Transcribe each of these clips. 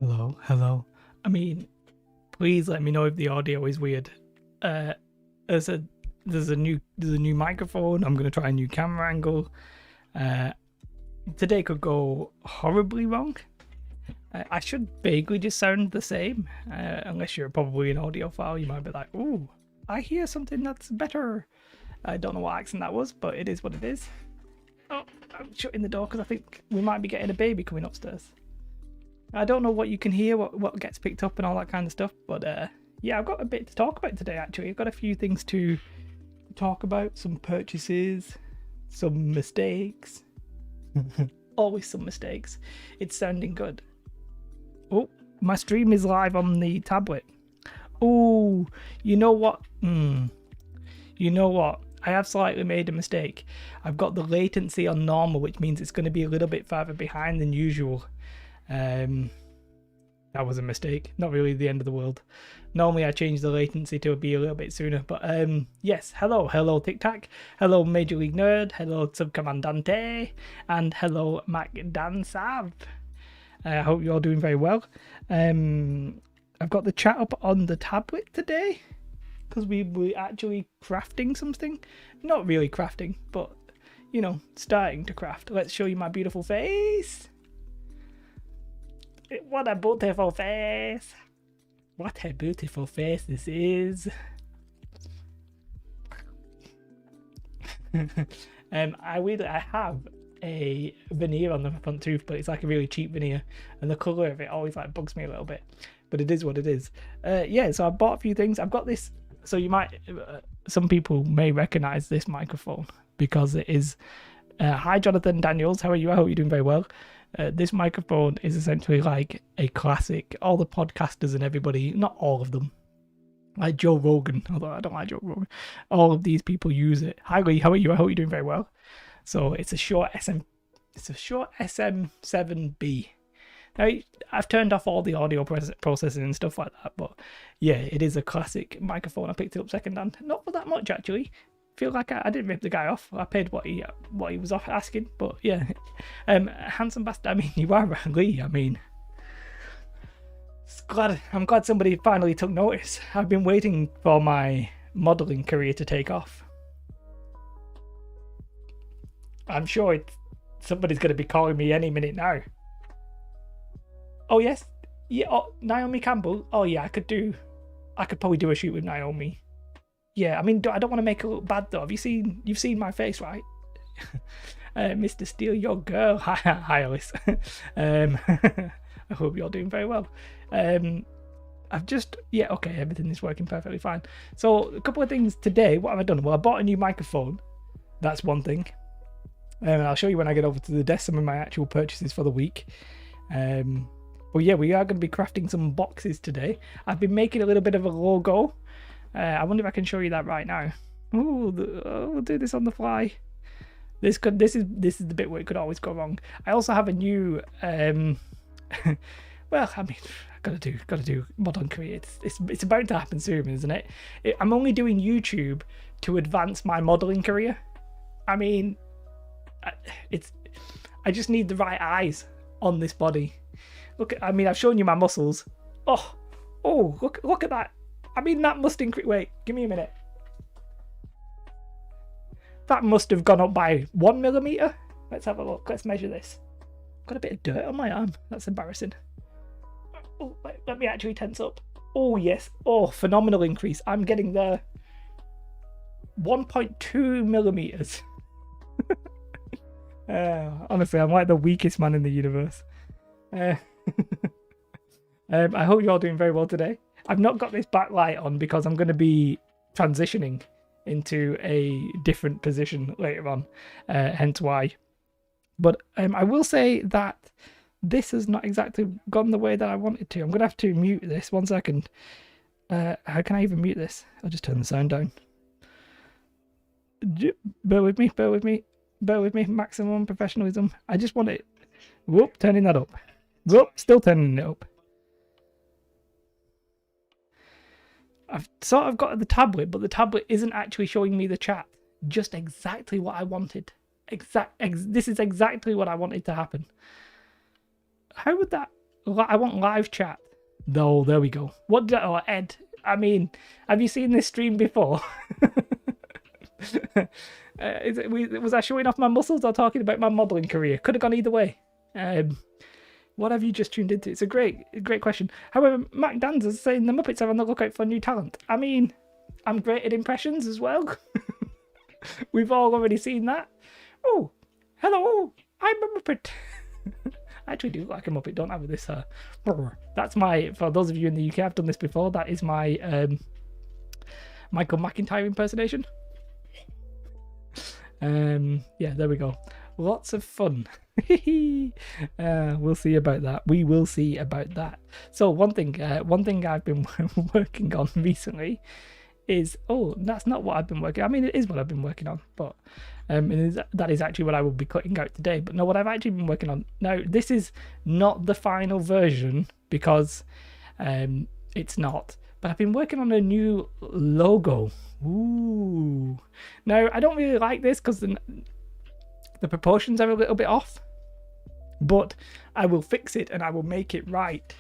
Hello. I mean, please let me know if the audio is weird. There's a new microphone. I'm gonna try a new camera angle. Today could go horribly wrong. I should vaguely just sound the same, unless you're probably an audiophile. You might be like, "Ooh, I hear something that's better." I don't know what accent that was, but it is what it is. Oh, I'm shutting the door because I think we might be getting a baby coming upstairs. I don't know what you can hear, what gets picked up and all that kind of stuff, but yeah, I've got a bit to talk about today actually. I've got a few things to talk about, some purchases, some mistakes. Always some mistakes. It's sounding good. Oh, my stream is live on the tablet. Oh, you know what? You know what? I have slightly made a mistake. I've got the latency on normal, which means it's going to be a little bit further behind than usual. That was a mistake. Not really the end of the world. Normally I change the latency to be a little bit sooner, but yes, hello Tic Tac, hello Major League Nerd, hello Subcomandante, and hello Mac Dan Sav. I hope you're all doing very well. I've got the chat up on the tablet today because we're actually crafting something. Not really crafting, but you know, starting to craft. Let's show you my beautiful face. What a beautiful face. What a beautiful face this is. I have a veneer on the front tooth, but it's like a really cheap veneer, and the colour of it always like bugs me a little bit. But it is what it is. Yeah, so I bought a few things. I've got this. So you might, some people may recognise this microphone because it is. Hi, Jonathan Daniels. How are you? I hope you're doing very well. This microphone is essentially like a classic. All the podcasters and everybody, not all of them, like Joe Rogan, although I don't like Joe Rogan, all of these people use it. Hi Lee, how are you? I hope you're doing very well. So it's a short SM7B. Now I've turned off all the audio processing and stuff like that, but yeah, it is a classic microphone. I picked it up secondhand, not for that much actually. Feel like I didn't rip the guy off. I paid what he was asking, but yeah, handsome bastard. I mean, you are Lee. I mean, I'm glad somebody finally took notice. I've been waiting for my modelling career to take off. I'm sure somebody's going to be calling me any minute now. Oh yes, yeah. Oh, Naomi Campbell. Oh yeah, I could probably do a shoot with Naomi. Yeah, I mean, I don't want to make it look bad though. You've seen my face, right? Mr. Steele, your girl. Hi, Alice. I hope you're doing very well. Okay, everything is working perfectly fine. So a couple of things today. What have I done? Well, I bought a new microphone. That's one thing. And I'll show you when I get over to the desk some of my actual purchases for the week. But yeah, we are going to be crafting some boxes today. I've been making a little bit of a logo. I wonder if I can show you that right now. We'll do this on the fly. This is the bit where it could always go wrong. I also have a new well, I mean, gotta do modern career. It's about to happen soon, isn't it? I'm only doing YouTube to advance my modeling career. I mean, I just need the right eyes on this body. I've shown you my muscles. Oh, look at that. I mean, that must increase. Wait, give me a minute. That must have gone up by 1 millimeter. Let's have a look. Let's measure this. Got a bit of dirt on my arm. That's embarrassing. Oh, let me actually tense up. Oh, yes. Oh, phenomenal increase. I'm getting there. 1.2 millimeters. Honestly, I'm like the weakest man in the universe. I hope you're all doing very well today. I've not got this backlight on because I'm going to be transitioning into a different position later on, hence why. But I will say that this has not exactly gone the way that I wanted to. I'm going to have to mute this. 1 second. How can I even mute this? I'll just turn the sound down. Bear with me. Maximum professionalism. I just want it. Whoop, turning that up. Whoop, still turning it up. I've sort of got the tablet, but the tablet isn't actually showing me the chat. Just exactly what I wanted. This is exactly what I wanted to happen. How would that... I want live chat. No, there we go. What did Ed? I mean, have you seen this stream before? Was I showing off my muscles or talking about my modelling career? Could have gone either way. What have you just tuned into? It's a great question. However, Mac Danz is saying the Muppets are on the lookout for new talent. I mean, I'm great at impressions as well. We've all already seen that. Oh, hello, I'm a Muppet. I actually do like a Muppet, don't I, with this that's my, for those of you in the UK, I've done this before, that is my Michael McIntyre impersonation. Yeah, there we go. Lots of fun. We'll see about that. We will see about that. So one thing I've been working on recently is, that's not what I've been working. I mean, it is what I've been working on, but that is actually what I will be cutting out today. But no, what I've actually been working on now. This is not the final version because it's not. But I've been working on a new logo. Ooh. Now I don't really like this because the proportions are a little bit off, but I will fix it and I will make it right.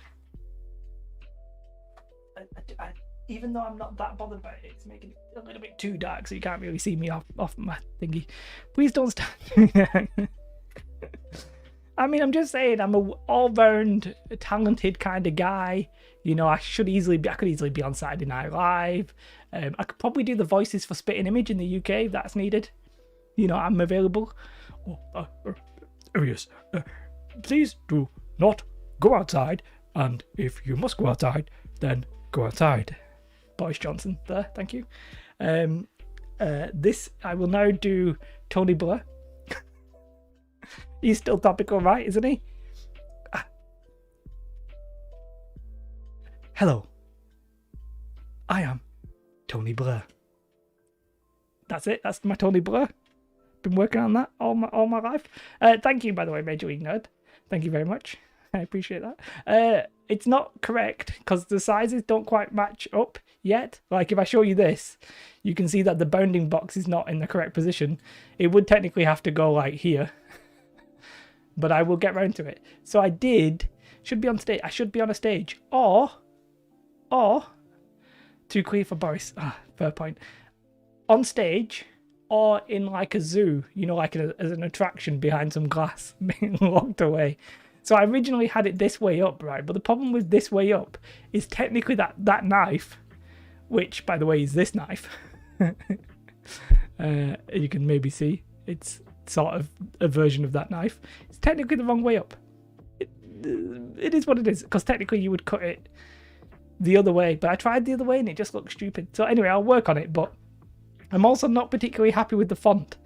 Even though I'm not that bothered about it, it's making it a little bit too dark, so you can't really see me off my thingy. Please don't start doing that. I mean, I'm just saying, I'm an all-round, talented kind of guy. You know, I could easily be on Saturday Night Live. I could probably do the voices for Spitting Image in the UK if that's needed. You know, I'm available. Yes. Please do not go outside, and if you must go outside, then go outside. Boris Johnson there, thank you. This, I will now do Tony Blair. He's still topical, right, isn't he? Hello. I am Tony Blair. That's it, that's my Tony Blair. Been working on that all my life. Thank you, by the way, Major League Nerd. Thank you very much. I appreciate that. It's not correct because the sizes don't quite match up yet. Like if I show you this, you can see that the bounding box is not in the correct position. It would technically have to go like here, but I will get round to it. So I should be on stage. I should be on a stage, or too clear for Boris. Fair point. On stage. Or in like a zoo, you know, like as an attraction behind some glass being locked away. So I originally had it this way up, right? But the problem with this way up is technically that knife, which, by the way, is this knife. You can maybe see it's sort of a version of that knife. It's technically the wrong way up. It is what it is, because technically you would cut it the other way. But I tried the other way and it just looked stupid. So anyway, I'll work on it, but I'm also not particularly happy with the font.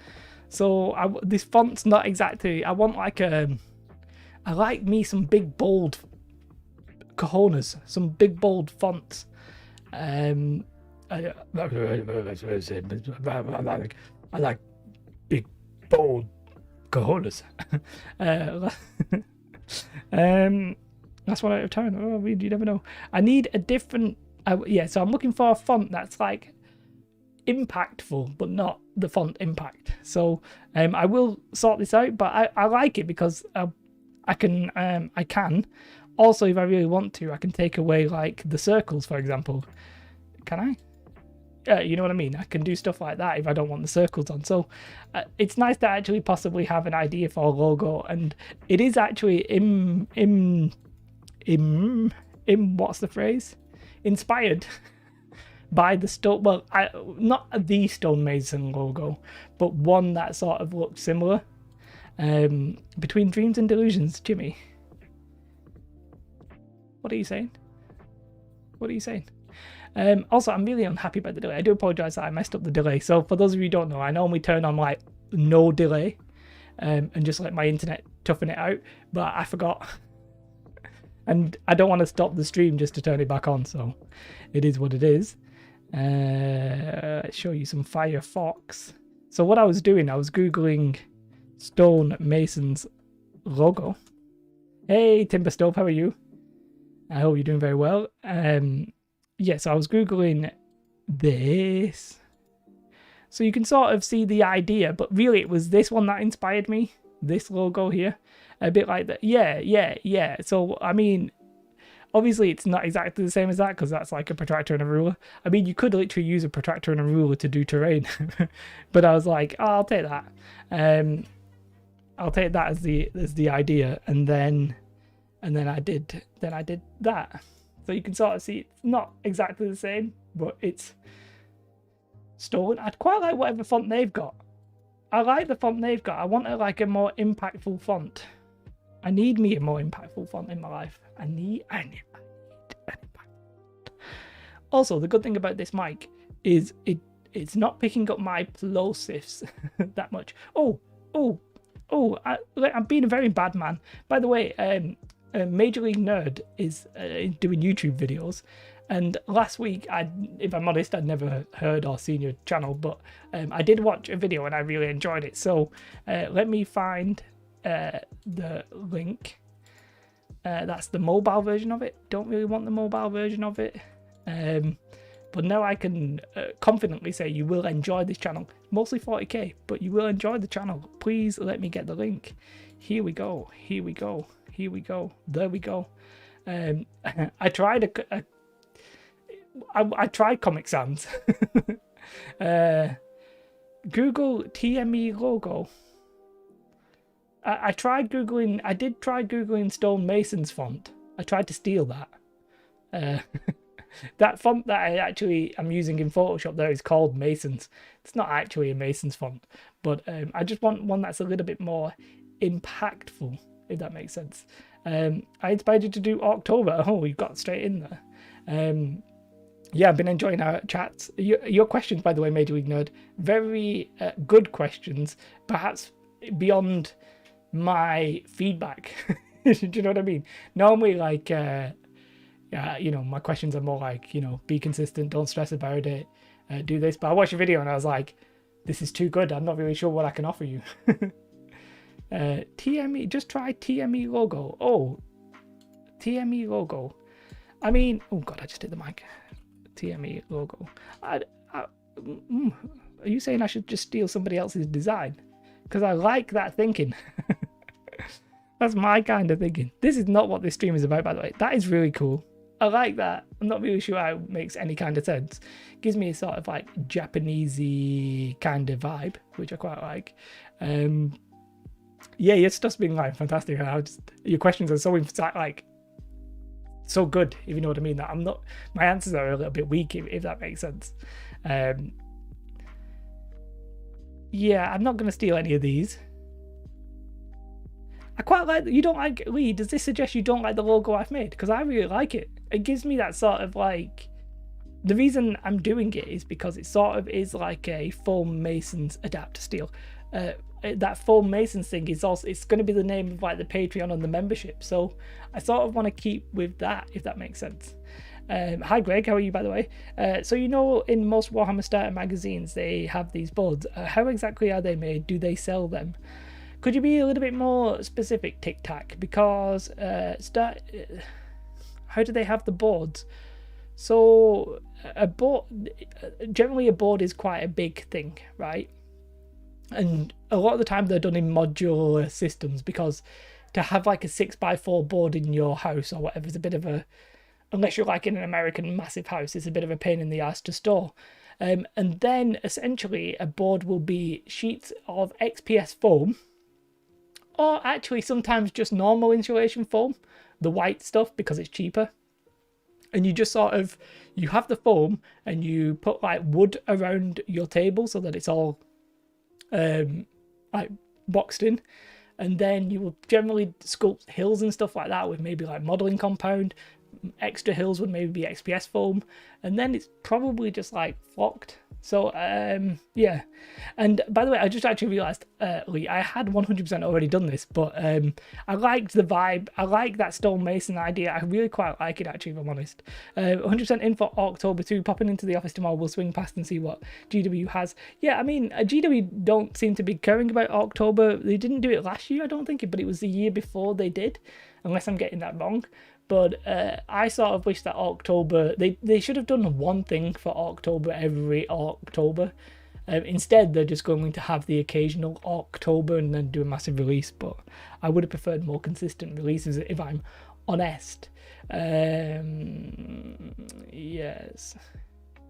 So this font's not exactly... I want like I like me some big bold cojones, some big bold fonts. I like big bold cojones. That's 1 out of 10. Oh, you never know. I need a different... so I'm looking for a font that's like impactful but not the font impact. So I will sort this out, but I like it because I can also, if I really want to, I can take away like the circles, for example. Can I? You know what I mean? I can do stuff like that if I don't want the circles on. So it's nice to actually possibly have an idea for a logo, and it is actually what's the phrase? Inspired by the stone. Well, not the stonemason logo, but one that sort of looks similar. Between dreams and delusions, Jimmy. What are you saying? What are you saying? Also, I'm really unhappy about the delay. I do apologise that I messed up the delay. So for those of you who don't know, I normally turn on like no delay and just let my internet toughen it out, but I forgot. And I don't want to stop the stream just to turn it back on, so it is what it is. Show you some Firefox. So what I was doing, I was Googling stonemason's logo. Hey, Timber Stove, how are you? I hope you're doing very well. Yes, I was Googling this. So you can sort of see the idea, but really it was this one that inspired me. This logo here. A bit like that. Yeah. So, I mean, Obviously, it's not exactly the same as that because that's like a protractor and a ruler. I mean, you could literally use a protractor and a ruler to do terrain, but I was like, oh, I'll take that. I'll take that as the idea, and then I did that. So you can sort of see it's not exactly the same, but it's stolen. I'd quite like whatever font they've got. I like the font they've got. I want a more impactful font. I need me a more impactful font in my life. I need an impact. Also, the good thing about this mic is it's not picking up my plosives that much. I'm being a very bad man. By the way, Major League Nerd is doing YouTube videos, and last week, if I'm honest, I'd never heard or seen your channel, but I did watch a video and I really enjoyed it. So let me find the link. That's the mobile version of it. Don't really want the mobile version of it, but now I can confidently say you will enjoy this channel. Mostly 40k, but you will enjoy the channel. Please let me get the link. Here we go. Here we go. Here we go. There we go. I tried I tried Comic Sans. Google TME logo. I tried Googling. I did try Googling stonemasons font. I tried to steal that. That font that I'm using in Photoshop there is called Masons. It's not actually a Masons font, but I just want one that's a little bit more impactful, if that makes sense. I inspired you to do October. Oh, you got straight in there. Yeah, I've been enjoying our chats. Your questions, by the way, Major League Nerd, very good questions, perhaps beyond my feedback. Do you know what I mean? Normally, like, my questions are more like, be consistent, don't stress about it, do this. But I watched a video and I was like, this is too good. I'm not really sure what I can offer you. TME, just try TME logo. Oh, TME logo. I mean, oh God, I just hit the mic. TME logo. Are you saying I should just steal somebody else's design? Because I like that thinking. That's my kind of thinking. This is not what this stream is about, by the way. That is really cool. I like that. I'm not really sure how it makes any kind of sense. It gives me a sort of like Japanesey kind of vibe, which I quite like. Yeah, your stuff's been like fantastic. Your questions are so good, if you know what I mean. That my answers are a little bit weak, if that makes sense. Yeah, I'm not going to steal any of these. I quite like that you don't like Lee. Does this suggest you don't like the logo I've made? Because I really like it. It gives me that sort of like, the reason I'm doing it is because it sort of is like a foam masons adapt to steel. That foam masons thing is also, it's going to be the name of like the Patreon and the membership. So I sort of want to keep with that, if that makes sense. Hi Greg, how are you, by the way? So in most Warhammer Starter magazines they have these boards. How exactly are they made? Do they sell them? Could you be a little bit more specific, Tic Tac? Because how do they have the boards? So generally a board is quite a big thing, right? And a lot of the time they're done in modular systems, because to have like a 6x4 board in your house or whatever is a bit of a, unless you're like in an American massive house, it's a bit of a pain in the ass to store. And then essentially a board will be sheets of XPS foam, or actually sometimes just normal insulation foam, the white stuff, because it's cheaper. And you just sort of, you have the foam and you put like wood around your table so that it's all like boxed in. And then you will generally sculpt hills and stuff like that with maybe like modeling compound. Extra hills would maybe be XPS foam, and then it's probably just like flocked. So yeah. And by the way, I just actually realized, Lee, I had 100% already done this, but I liked the vibe. I like that stonemason idea. I really quite like it, actually, if I'm honest. 100% in for October 2. Popping into the office tomorrow, we'll swing past and see what GW has. Yeah, I mean, GW don't seem to be caring about October. They didn't do it last year, I don't think, but it was the year before they did, unless I'm getting that wrong. But I sort of wish that October, they should have done one thing for October every October. Instead, they're just going to have the occasional October and then do a massive release. But I would have preferred more consistent releases, if I'm honest.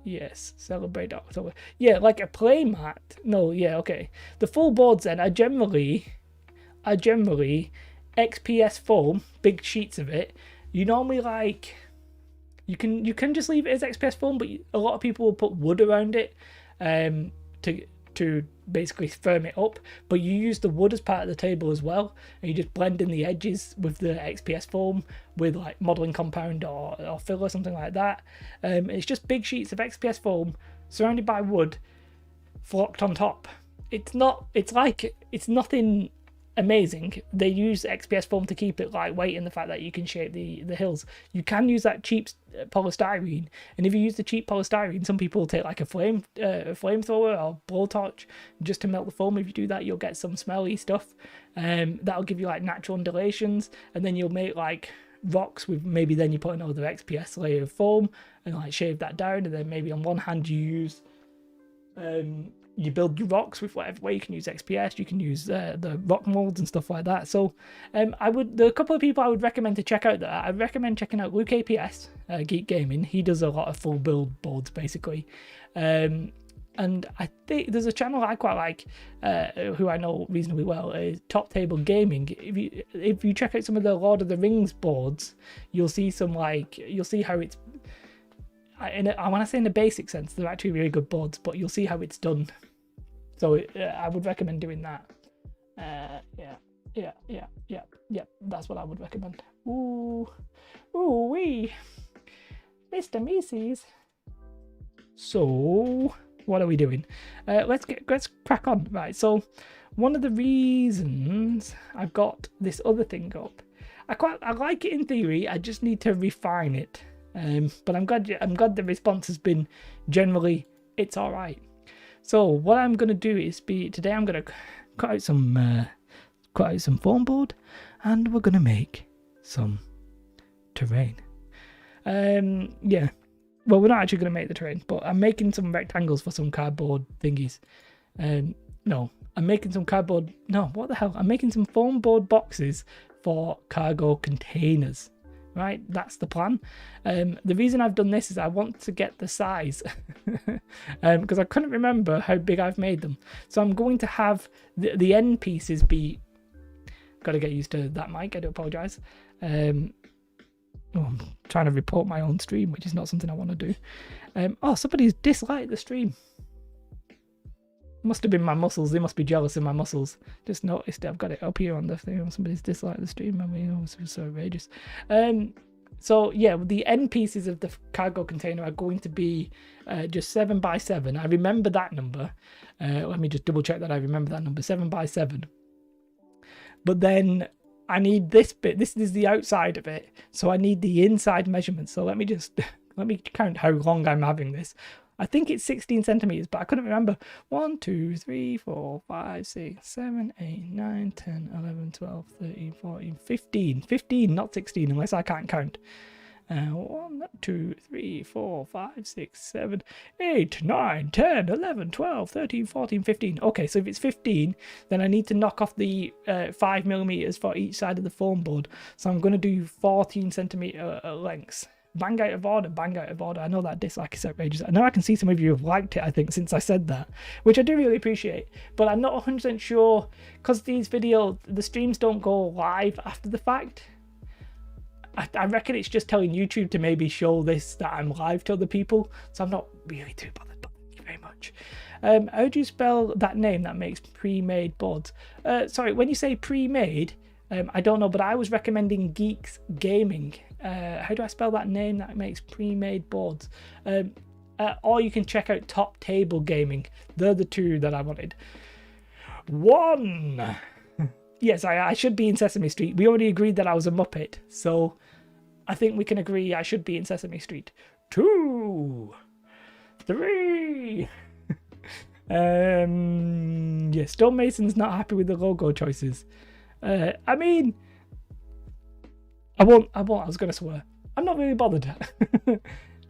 Yes, celebrate October. Yeah, like a play mat. No, yeah, okay. The full boards then are generally XPS foam, big sheets of it. You normally like, you can just leave it as XPS foam, but a lot of people will put wood around it to basically firm it up, but you use the wood as part of the table as well, and you just blend in the edges with the XPS foam with like modeling compound or fill or something like that. It's just big sheets of XPS foam surrounded by wood flocked on top. It's nothing amazing. They use XPS foam to keep it lightweight, and the fact that you can shape the hills. You can use that cheap polystyrene, and if you use the cheap polystyrene, some people will take like a flamethrower or blowtorch just to melt the foam. If you do that, you'll get some smelly stuff. That'll give you like natural undulations, and then you'll make like rocks with, maybe then you put another XPS layer of foam and like shave that down, and then maybe on one hand you use you build your rocks with whatever way. You can use XPS, you can use the rock molds and stuff like that. So there are a couple of people I would recommend to check out that. I'd recommend checking out Luke APS, Geek Gaming. He does a lot of full build boards basically. And I think there's a channel I quite like, who I know reasonably well, is Top Table Gaming. If you check out some of the Lord of the Rings boards, you'll see how it's, I want to say in the basic sense, they're actually really good boards, but you'll see how it's done. So I would recommend doing that. Yeah. That's what I would recommend. Ooh wee, Mr. Macy's. So what are we doing? Let's crack on. Right. So one of the reasons I've got this other thing up, I like it in theory. I just need to refine it. But I'm glad the response has been generally it's all right. So what I'm gonna do is today I'm gonna cut out some foam board, and we're gonna make some terrain. Yeah. Well, we're not actually gonna make the terrain, but I'm making some rectangles for some cardboard thingies. No, I'm making some cardboard. No, what the hell? I'm making some foam board boxes for cargo containers. Right, that's the plan. The reason I've done this is I want to get the size because I couldn't remember how big I've made them. So I'm going to have the end pieces be, got to get used to that mic, I do apologise. I'm trying to report my own stream, which is not something I want to do. Somebody's disliked the stream. Must have been my muscles. They must be jealous of my muscles. Just noticed it. I've got it up here on the thing. Somebody's disliked the stream. I mean, it was so outrageous. So yeah, the end pieces of the cargo container are going to be just 7 by 7. I remember that number. Let me just double check that I remember that number, 7 by 7. But then I need this bit. This is the outside of it. So I need the inside measurement. So let me count how long I'm having this. I think it's 16 centimeters, but I couldn't remember. 1, 2, 3, 4, 5, 6, 7, 8, 9, 10, 11, 12, 13, 14, 15. 15, not 16, unless I can't count. 1, 2, 3, 4, 5, 6, 7, 8, 9, 10, 11, 12, 13, 14, 15. Okay, so if it's 15, then I need to knock off the 5 millimeters for each side of the foam board. So I'm going to do 14 centimeter lengths. Bang out of order. I know that dislike is outrageous. I know I can see some of you have liked it, I think, since I said that, which I do really appreciate, but I'm not 100% sure, because the streams don't go live after the fact. I reckon it's just telling YouTube to maybe show this that I'm live to other people, so I'm not really too bothered, but thank you very much. How do you spell that name that makes pre-made boards? Sorry, when you say pre-made, I don't know, but I was recommending Geeks Gaming. How do I spell that name that makes pre-made boards? Or you can check out Top Table Gaming. They're the two that I wanted. 1. Yes, I should be in Sesame Street. We already agreed that I was a Muppet, so I think we can agree I should be in Sesame Street. 2. 3. Yeah, Stonemason's not happy with the logo choices. I mean, I won't, I was going to swear. I'm not really bothered.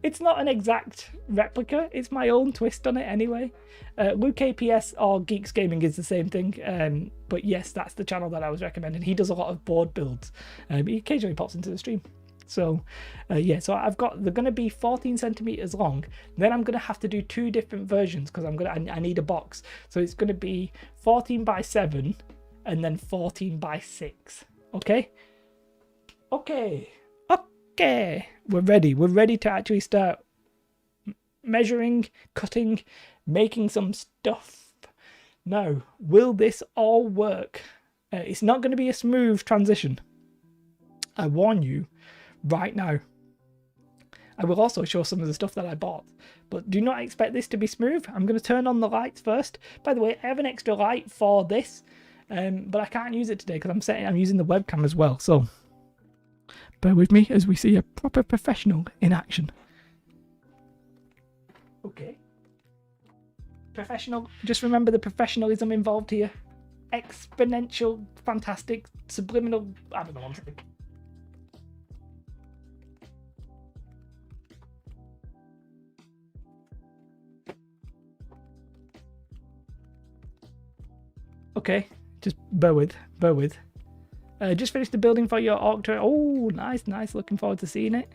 It's not an exact replica. It's my own twist on it anyway. Luke APS or Geeks Gaming is the same thing. But yes, that's the channel that I was recommending. He does a lot of board builds. He occasionally pops into the stream. So yeah, so I've got, they're going to be 14 centimeters long. Then I'm going to have to do 2 different versions because I need a box. So it's going to be 14 by 7 and then 14 by 6. Okay? Okay. Okay. We're ready to actually start measuring, cutting, making some stuff. Now, will this all work? It's not going to be a smooth transition. I warn you right now. I will also show some of the stuff that I bought, but do not expect this to be smooth. I'm going to turn on the lights first. By the way, I have an extra light for this, but I can't use it today because I'm using the webcam as well. So bear with me as we see a proper professional in action. Okay. Professional. Just remember the professionalism involved here. Exponential, fantastic, subliminal. I don't know what I'm saying. Okay, just bear with. Just finished the building for your orc turret. Oh, nice. Looking forward to seeing it.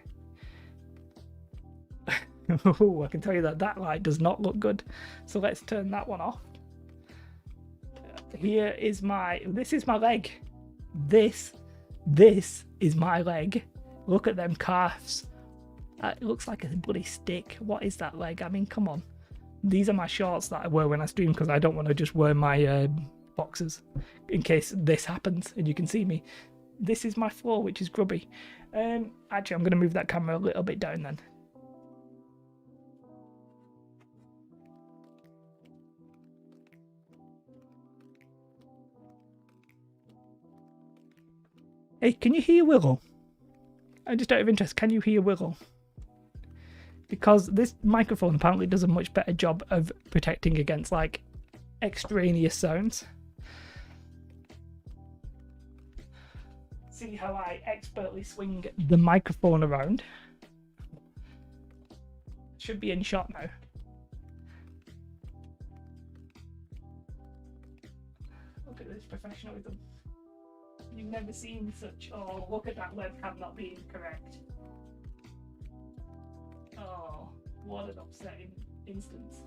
Oh, I can tell you that light does not look good. So let's turn that one off. Here is this is my leg. This is my leg. Look at them calves. It looks like a bloody stick. What is that leg? I mean, come on. These are my shorts that I wear when I stream because I don't want to just wear my boxers in case this happens and you can see me. This is my floor, which is grubby. Actually, I'm going to move that camera a little bit down then. Hey, can you hear Willow? Just out of interest, can you hear Willow? Because this microphone apparently does a much better job of protecting against like extraneous sounds. See how I expertly swing the microphone around? Should be in shot now. Look at this professionalism. You've never seen such. Oh, look at that webcam not being correct. Oh, what an upsetting instance.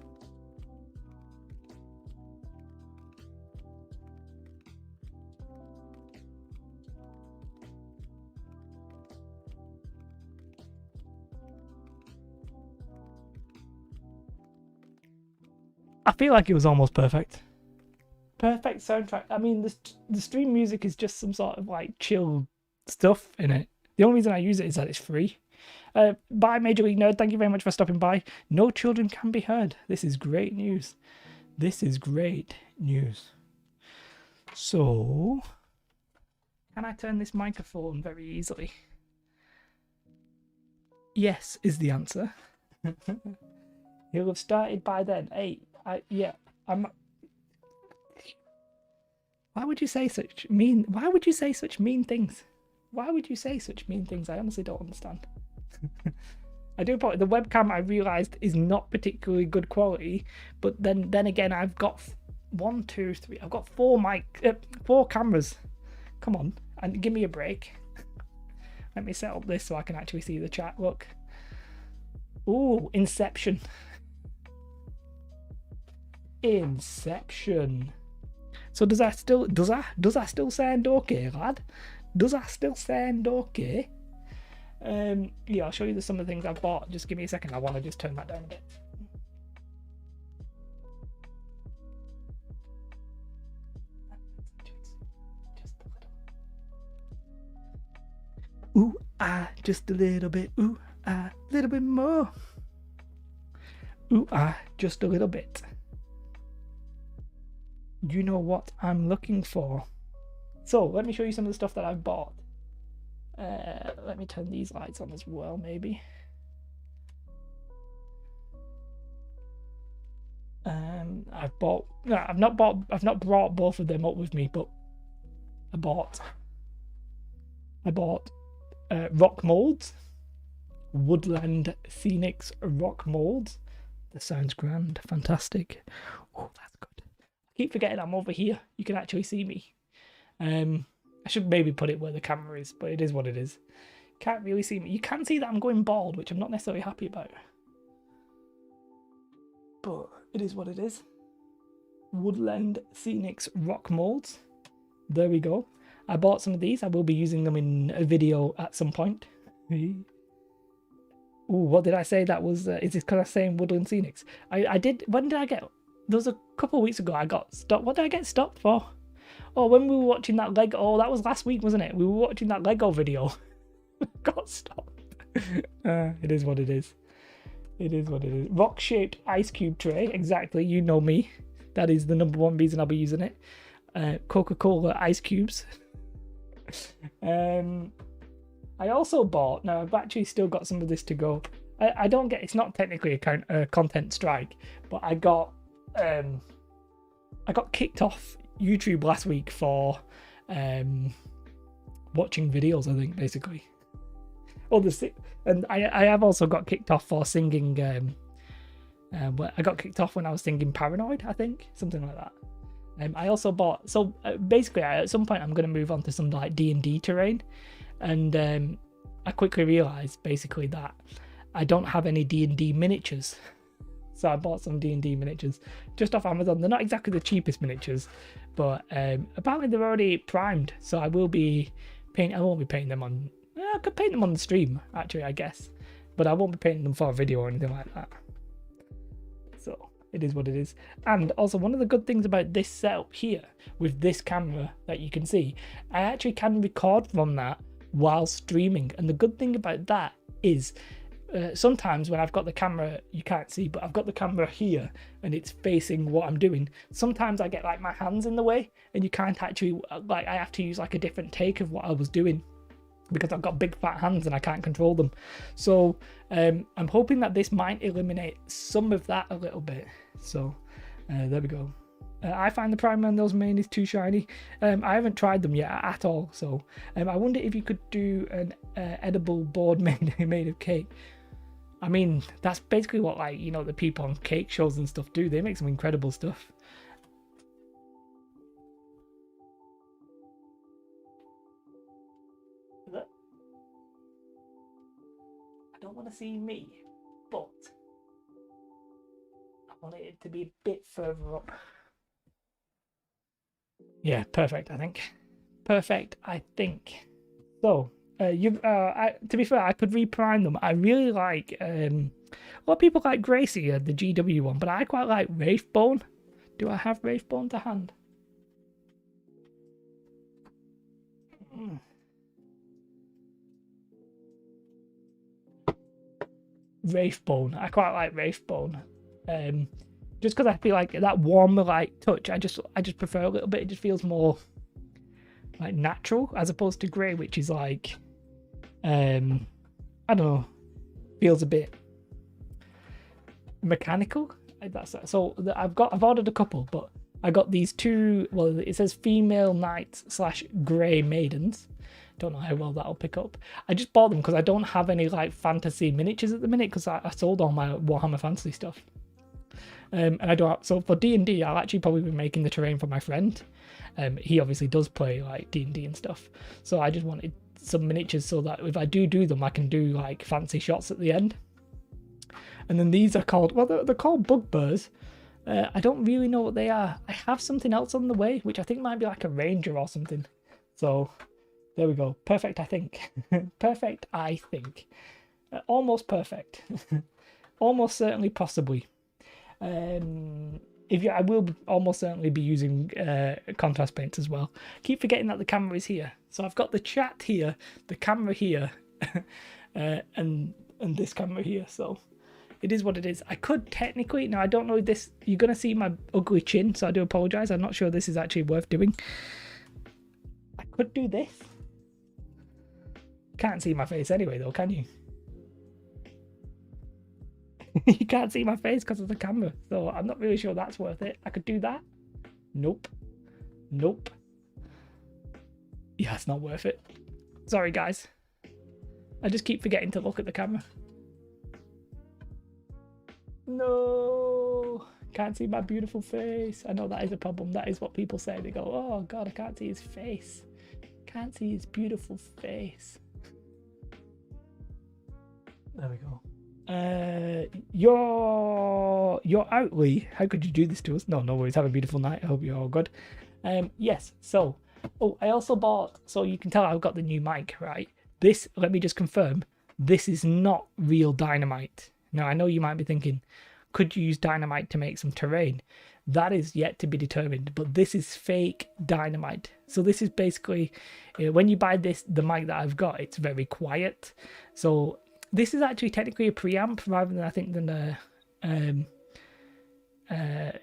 I feel like it was almost perfect. Perfect soundtrack. I mean, the stream music is just some sort of like chill stuff in it. The only reason I use it is that it's free. Bye, Major League Nerd. Thank you very much for stopping by. No children can be heard. This is great news. This is great news. So, can I turn this microphone very easily? Yes, is the answer. He'll have started by then. Hey, I'm. Why would you say such mean? Why would you say such mean things? Why would you say such mean things? I honestly don't understand. I do apologize. The webcam, I realised, is not particularly good quality, but then again, I've got 1, 2, 3. I've got 4 cameras. Come on, and give me a break. Let me set up this so I can actually see the chat. Look. Ooh, Inception. Inception. So does that still sound okay, lad? Does that still sound okay? Yeah, I'll show you some of the things I've bought. Just give me a second. I want to just turn that down a bit. Ooh, just a little bit. Ooh, a little bit more. Ooh, just a little bit. You know what I'm looking for. So let me show you some of the stuff that I've bought. Let me turn these lights on as well, maybe. I've not brought both of them up with me, but I bought rock molds. Woodland Scenics Rock Molds. That sounds grand. Fantastic. Oh, that's good. I keep forgetting I'm over here. You can actually see me. I should maybe put it where the camera is, but it is what it is. Can't really see me. You can see that I'm going bald, which I'm not necessarily happy about. But it is what it is. Woodland Scenics Rock Molds. There we go. I bought some of these. I will be using them in a video at some point. Ooh, what did I say? That was, is this because I'm saying Woodland Scenics? I did, when did I get, there was a couple of weeks ago I got stopped. What did I get stopped for? Oh, when we were watching that Lego, oh, that was last week, wasn't it? We were watching that Lego video. Got stopped. It is what it is. It is what it is. Rock-shaped ice cube tray, exactly, you know me. That is the #1 reason I'll be using it. Coca-Cola ice cubes. I also bought, now I've actually still got some of this to go. I don't get, it's not technically a content strike, but I got kicked off YouTube last week for watching videos, I think, basically. And I have also got kicked off for singing, I got kicked off when I was singing Paranoid, I think, something like that. I also bought, so basically at some point I'm going to move on to some like D&D terrain, and I quickly realised basically that I don't have any D&D miniatures, so I bought some D&D miniatures just off Amazon. They're not exactly the cheapest miniatures, but apparently they're already primed, so I won't be painting them on, I could paint them on the stream actually, I guess, but I won't be painting them for a video or anything like that. So it is what it is. And also, one of the good things about this setup here with this camera that you can see, I actually can record from that while streaming. And the good thing about that is sometimes when I've got the camera, you can't see, but I've got the camera here and it's facing what I'm doing. Sometimes I get like my hands in the way and you can't actually, like, I have to use like a different take of what I was doing, because I've got big fat hands and I can't control them. So I'm hoping that this might eliminate some of that a little bit. So there we go. I find the primer on those minis too shiny. I haven't tried them yet at all. So I wonder if you could do an edible board made of cake. I mean, that's basically what, like, you know, the people on cake shows and stuff do. They make some incredible stuff. I don't want to see me, but I want it to be a bit further up. Yeah, perfect, I think. Perfect, I think. So, to be fair, I could reprime them. I really like, a lot of people like Gracie, the GW one, but I quite like Wraithbone. Do I have Wraithbone to hand? Wraithbone. I quite like Wraithbone. Just because I feel like that warmer like touch, I just prefer a little bit. It just feels more like natural as opposed to grey, which is like I don't know, feels a bit mechanical. That's so I've ordered a couple, but I got these two. Well, it says female knights / grey maidens. Don't know how well that'll pick up. I just bought them because I don't have any like fantasy miniatures at the minute, because I sold all my Warhammer Fantasy stuff. And I don't. So for D&D, I'll actually probably be making the terrain for my friend. He obviously does play like D&D and stuff. So I just wanted some miniatures so that if I do them, I can do like fancy shots at the end. And then these are called, well, they're called bugbears. I don't really know what they are. I have something else on the way, which I think might be like a ranger or something. So there we go. Perfect, I think. Perfect, I think. Almost perfect. Almost certainly, possibly. I will almost certainly be using contrast paints as well. Keep forgetting that the camera is here. So I've got the chat here, the camera here, and this camera here. So it is what it is. I could technically, now I don't know this, you're going to see my ugly chin, so I do apologise. I'm not sure this is actually worth doing. I could do this. Can't see my face anyway though, can you? You can't see my face because of the camera, so I'm not really sure that's worth it. I could do that. Nope. Nope. Yeah, it's not worth it. Sorry guys. I just keep forgetting to look at the camera. No, can't see my beautiful face. I know that is a problem. That is what people say. They go, oh God, I can't see his face. Can't see his beautiful face. There we go. You're out, Lee. How could you do this to us? No worries. Have a beautiful night. I hope you're all good. Yes. So, I also bought. So you can tell I've got the new mic, right? This. Let me just confirm. This is not real dynamite. Now I know you might be thinking, could you use dynamite to make some terrain? That is yet to be determined. But this is fake dynamite. So this is basically when you buy the mic that I've got, it's very quiet. So this is actually technically a preamp rather than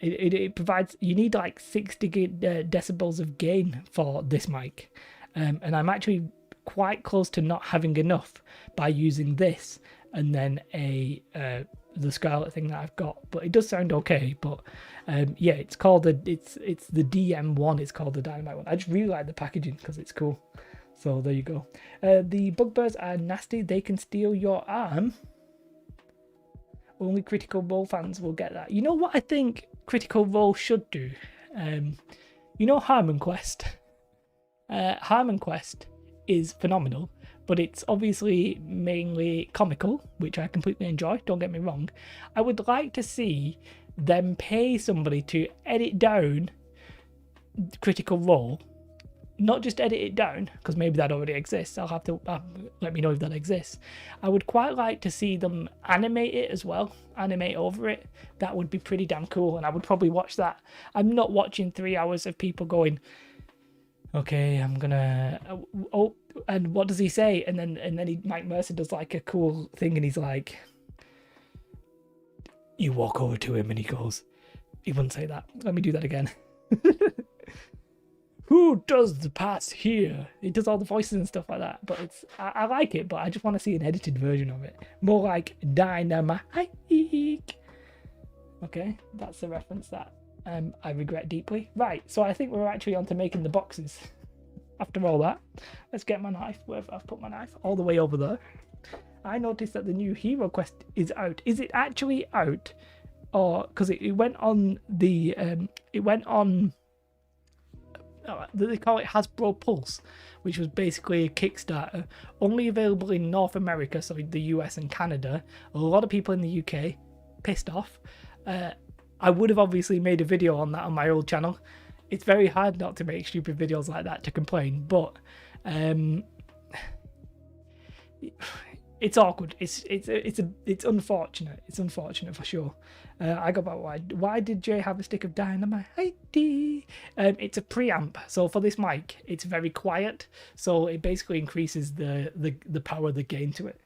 it provides, you need like 60 decibels of gain for this mic. And I'm actually quite close to not having enough by using this and then the Scarlett thing that I've got, but it does sound okay. But yeah, it's called the DM1. It's called the Dynamite one. I just really like the packaging because it's cool. So there you go. The bugbears are nasty. They can steal your arm. Only Critical Role fans will get that. You know what I think Critical Role should do? You know Harmon Quest? Harmon Quest is phenomenal, but it's obviously mainly comical, which I completely enjoy, don't get me wrong. I would like to see them pay somebody to edit down Critical Role. Not just edit it down, because maybe that already exists. I'll have to let me know if that exists. I would quite like to see them animate it as well, animate over it. That would be pretty damn cool, and I would probably watch that. I'm not watching 3 hours of people going, okay, I'm gonna, oh, and what does he say? And then Mike Mercer does like a cool thing, and he's like, you walk over to him, and he goes, he wouldn't say that. Let me do that again. Who does the pass here? It does all the voices and stuff like that. But I like it, but I just want to see an edited version of it. More like Dynamite. Okay, that's the reference that I regret deeply. Right, so I think we're actually on to making the boxes. After all that, let's get my knife. Where I've put my knife all the way over there. I noticed that the new Hero Quest is out. Is it actually out? Or because it went on the they call it Hasbro Pulse, which was basically a Kickstarter, only available in North America, so the US and Canada. A lot of people in the UK pissed off. I would have obviously made a video on that on my old channel. It's very hard not to make stupid videos like that to complain, but it's awkward. It's unfortunate. It's unfortunate for sure. I got about why did Jay have a stick of dynamite? It's a preamp. So for this mic, it's very quiet. So it basically increases the power of the gain to it.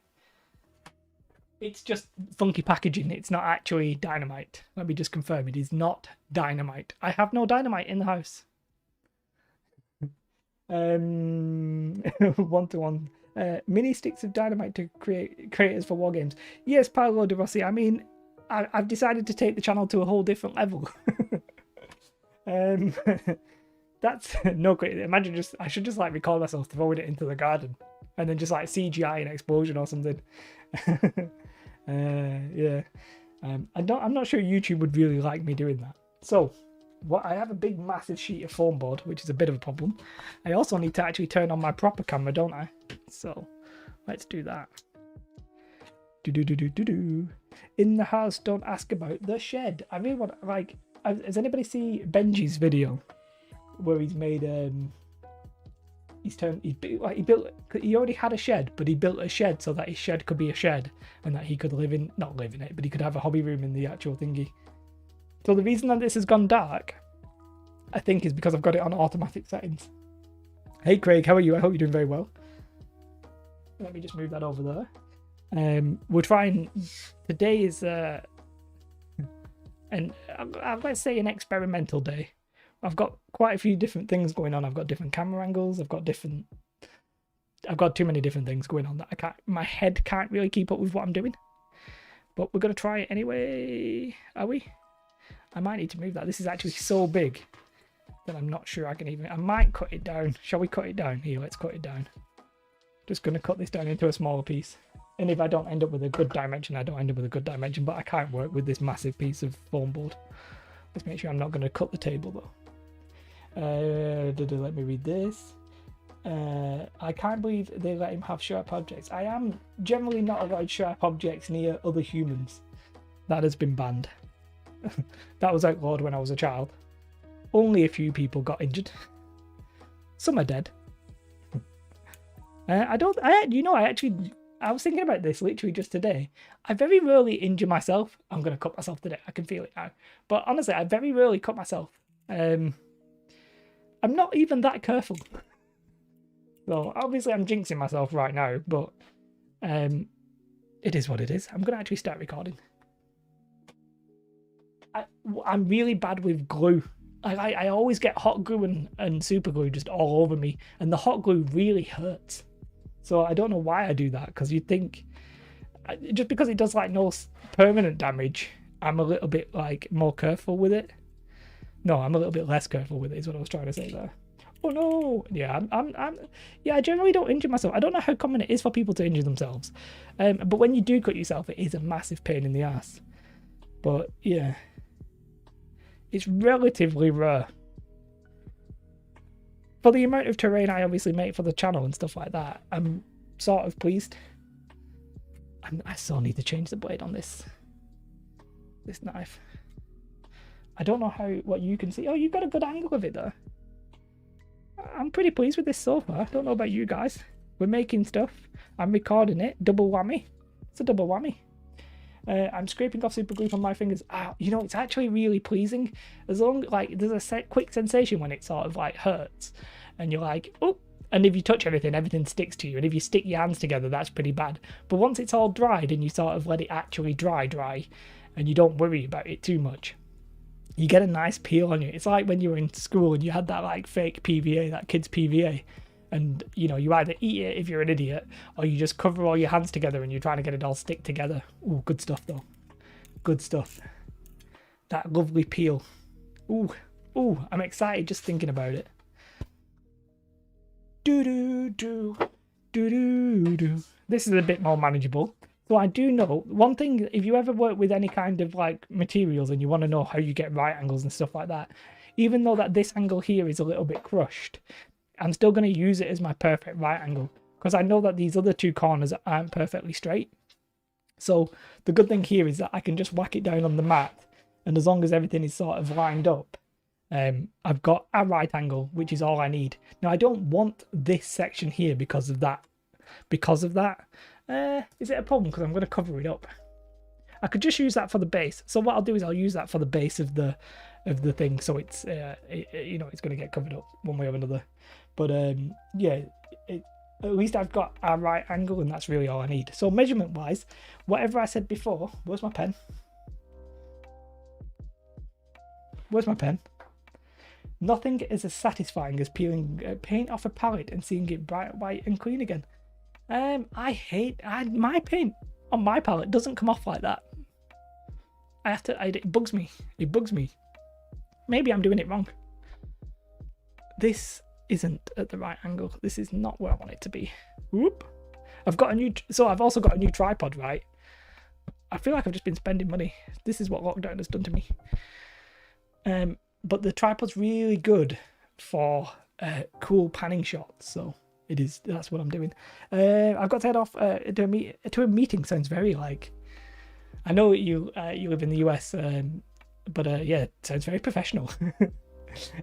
It's just funky packaging. It's not actually dynamite. Let me just confirm. It is not dynamite. I have no dynamite in the house. 1-to-1. Mini sticks of dynamite to create creators for war games. Yes, Paolo De Rossi. I mean, I've decided to take the channel to a whole different level. That's no great. Imagine I should just like record myself throwing it into the garden and then just like CGI an explosion or something. Yeah. I'm not sure YouTube would really like me doing that. So, I have a big massive sheet of foam board, which is a bit of a problem. I also need to actually turn on my proper camera, don't I? So, let's do that. In the house, don't ask about the shed. I really want, like, has anybody seen Benji's video where he's made he already had a shed, but he built a shed so that his shed could be a shed and that he could not live in it, but he could have a hobby room in the actual thingy. So the reason that this has gone dark, I think, is because I've got it on automatic settings. Hey Craig, how are you? I hope you're doing very well. Let me just move that over there. We're trying, today is let's say an experimental day. I've got quite a few different things going on. I've got different camera angles. I've got too many different things going on that my head can't really keep up with what I'm doing. But we're going to try it anyway. Are we? I might need to move that. This is actually so big that I'm not sure I might cut it down. Shall we cut it down? Here, let's cut it down. Just going to cut this down into a smaller piece. And if I don't end up with a good dimension, I don't end up with a good dimension, but I can't work with this massive piece of foam board. Let's make sure I'm not going to cut the table though. Let me read this. I can't believe they let him have sharp objects. I am generally not allowed sharp objects near other humans. That has been banned. That was outlawed when I was a child. Only a few people got injured. Some are dead. I was thinking about this literally just today. I very rarely injure myself. I'm going to cut myself today. I can feel it now. But honestly, I very rarely cut myself. I'm not even that careful. So obviously I'm jinxing myself right now, but it is what it is. I'm going to actually start recording. I'm really bad with glue. I always get hot glue and super glue just all over me, and the hot glue really hurts. So I don't know why I do that, because you'd think just because it does like no permanent damage, I'm a little bit like more careful with it. No, I'm a little bit less careful with it is what I was trying to say there. Oh no! Yeah, yeah, I generally don't injure myself. I don't know how common it is for people to injure themselves, but when you do cut yourself, it is a massive pain in the ass. But yeah, it's relatively rare. For the amount of terrain I obviously make for the channel and stuff like that, I'm sort of pleased. I still need to change the blade on this knife. I don't know what you can see. Oh, you've got a good angle of it though. I'm pretty pleased with this so far. I don't know about you guys. We're making stuff. I'm recording it. Double whammy. It's a double whammy. I'm scraping off super glue from my fingers. You know, it's actually really pleasing. As long like there's a quick sensation when it sort of like hurts, and you're like, oh. And if you touch everything sticks to you. And if you stick your hands together, that's pretty bad. But once it's all dried and you sort of let it actually dry, and you don't worry about it too much, you get a nice peel on you. It's like when you were in school and you had that like fake PVA, that kid's PVA. And, you know, you either eat it if you're an idiot, or you just cover all your hands together and you're trying to get it all stick together. Ooh, good stuff, though. Good stuff. That lovely peel. Ooh, I'm excited just thinking about it. Do-do-do, do-do-do. This is a bit more manageable. So I do know, one thing, if you ever work with any kind of, like, materials and you want to know how you get right angles and stuff like that, even though that this angle here is a little bit crushed, I'm still going to use it as my perfect right angle, because I know that these other two corners aren't perfectly straight. So the good thing here is that I can just whack it down on the mat, and as long as everything is sort of lined up, I've got a right angle, which is all I need. Now I don't want this section here because of that. Is it a problem because I'm going to cover it up? I could just use that for the base. So what I'll do is I'll use that for the base of the thing, so it's you know, it's going to get covered up one way or another. But yeah, at least I've got a right angle, and that's really all I need. So measurement wise, whatever I said before, where's my pen? Nothing is as satisfying as peeling paint off a palette and seeing it bright white and clean again. My paint on my palette doesn't come off like that. It bugs me. Maybe I'm doing it wrong. This isn't at the right angle. This is not where I want it to be. Whoop. I've also got a new tripod, right? I feel like I've just been spending money. This is what lockdown has done to me. But the tripod's really good for cool panning shots, so that's what I'm doing. I've got to head off to a meeting. Sounds very like, I know you live in the US, but yeah, it sounds very professional.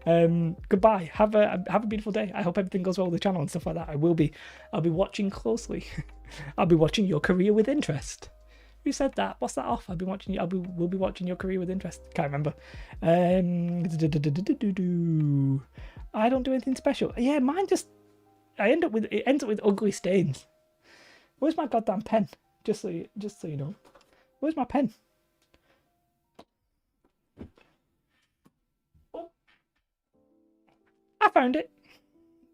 Goodbye. Have a beautiful day. I hope everything goes well with the channel and stuff like that. I'll be watching closely. I'll be watching your career with interest. Who said that? What's that off? We'll be watching your career with interest. Can't remember. I don't do anything special. Yeah, mine just it ends up with ugly stains. Where's my goddamn pen? Just so you know. Where's my pen? Oh. I found it.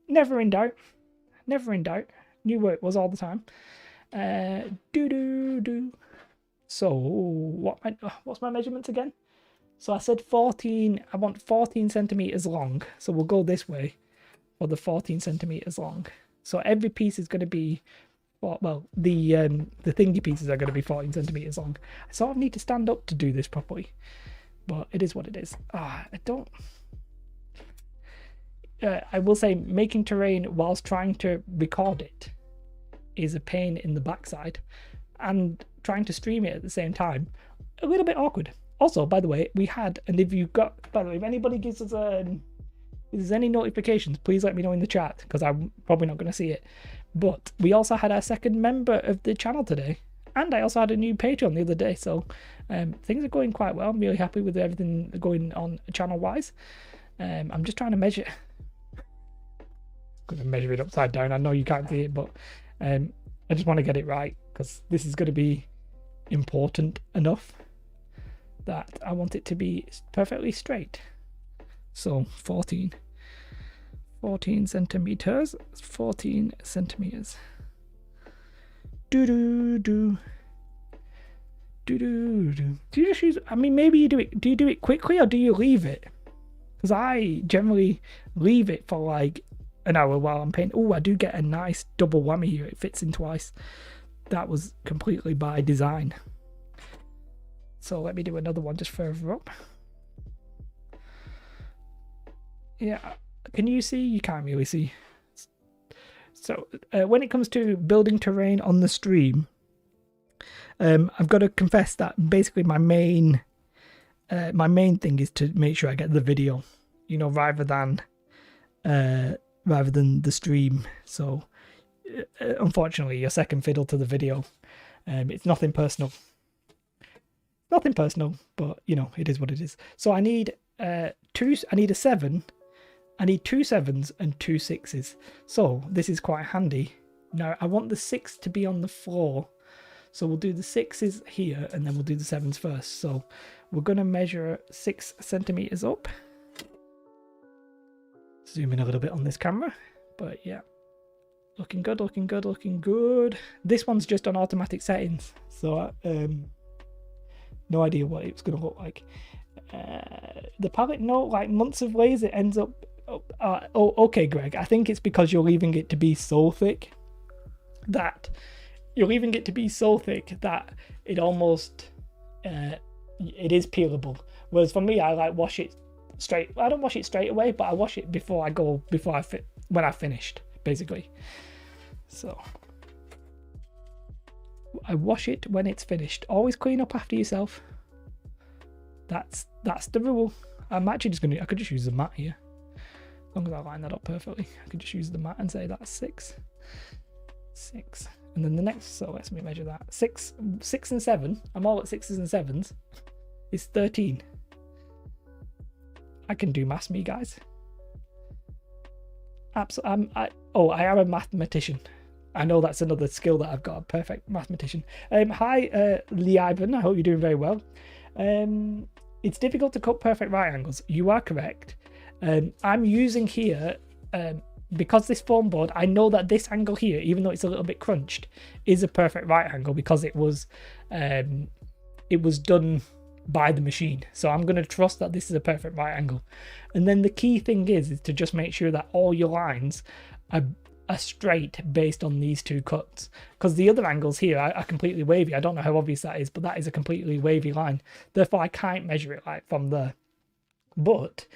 Never in doubt. Knew where it was all the time. So what's my measurements again? So I said 14. I want 14 centimeters long. So we'll go this way for the 14 centimeters long. So every piece is going to be well, the thingy pieces are going to be 14 centimeters long. I sort of need to stand up to do this properly, but it is what it is. I don't. I will say making terrain whilst trying to record it is a pain in the backside, and trying to stream it at the same time, a little bit awkward. Also, by the way, we had, and if anybody gives us if there's any notifications, please let me know in the chat, because I'm probably not going to see it. But we also had our second member of the channel today, and I also had a new Patreon the other day, so things are going quite well. I'm really happy with everything going on channel-wise. I'm just trying to measure. I'm going to measure it upside down. I know you can't see it, but I just want to get it right, because this is going to be important enough that I want it to be perfectly straight. So 14 centimeters, 14 centimeters. Do. Do you just use, I mean, maybe do you do it quickly, or do you leave it? Because I generally leave it for like an hour while I'm painting. Oh, I do get a nice double whammy here. It fits in twice. That was completely by design. So let me do another one just further up. Yeah, can you see? You can't really see. So when it comes to building terrain on the stream, I've got to confess that basically my main thing is to make sure I get the video, you know, rather than the stream. So unfortunately, you're second fiddle to the video. It's nothing personal. Nothing personal, but you know, it is what it is. So I need I need a 7. I need 2 7s and 2 6s. So this is quite handy. Now I want the 6 to be on the floor. So we'll do the 6s here, and then we'll do the 7s first. So we're going to measure 6 centimeters up. Zoom in a little bit on this camera, but yeah, looking good, looking good, looking good. This one's just on automatic settings, so no idea what it's going to look like. The palette note, like months of layers, it ends up. Okay, Greg. I think it's because you're leaving it to be so thick that it almost it is peelable. Whereas for me, I like wash it straight. I don't wash it straight away, but I wash it when I finished, basically. So I wash it when it's finished. Always clean up after yourself. That's the rule. I'm actually just I could just use the mat here. As long as I line that up perfectly, I could just use the mat and say that's 6. And then the next, so let me measure that. 6 and 7. I'm all at 6s and 7s. It's 13. I can do maths, me guys. Absolutely. I am a mathematician. I know that's another skill that I've got. A perfect mathematician. Hi, Lee Ivan. I hope you're doing very well. It's difficult to cut perfect right angles. You are correct. I'm using here, because this foam board, I know that this angle here, even though it's a little bit crunched, is a perfect right angle because it was done by the machine. So I'm going to trust that this is a perfect right angle. And then the key thing is to just make sure that all your lines are straight based on these 2 cuts, because the other angles here are completely wavy. I don't know how obvious that is, but that is a completely wavy line. Therefore, I can't measure it like from there. But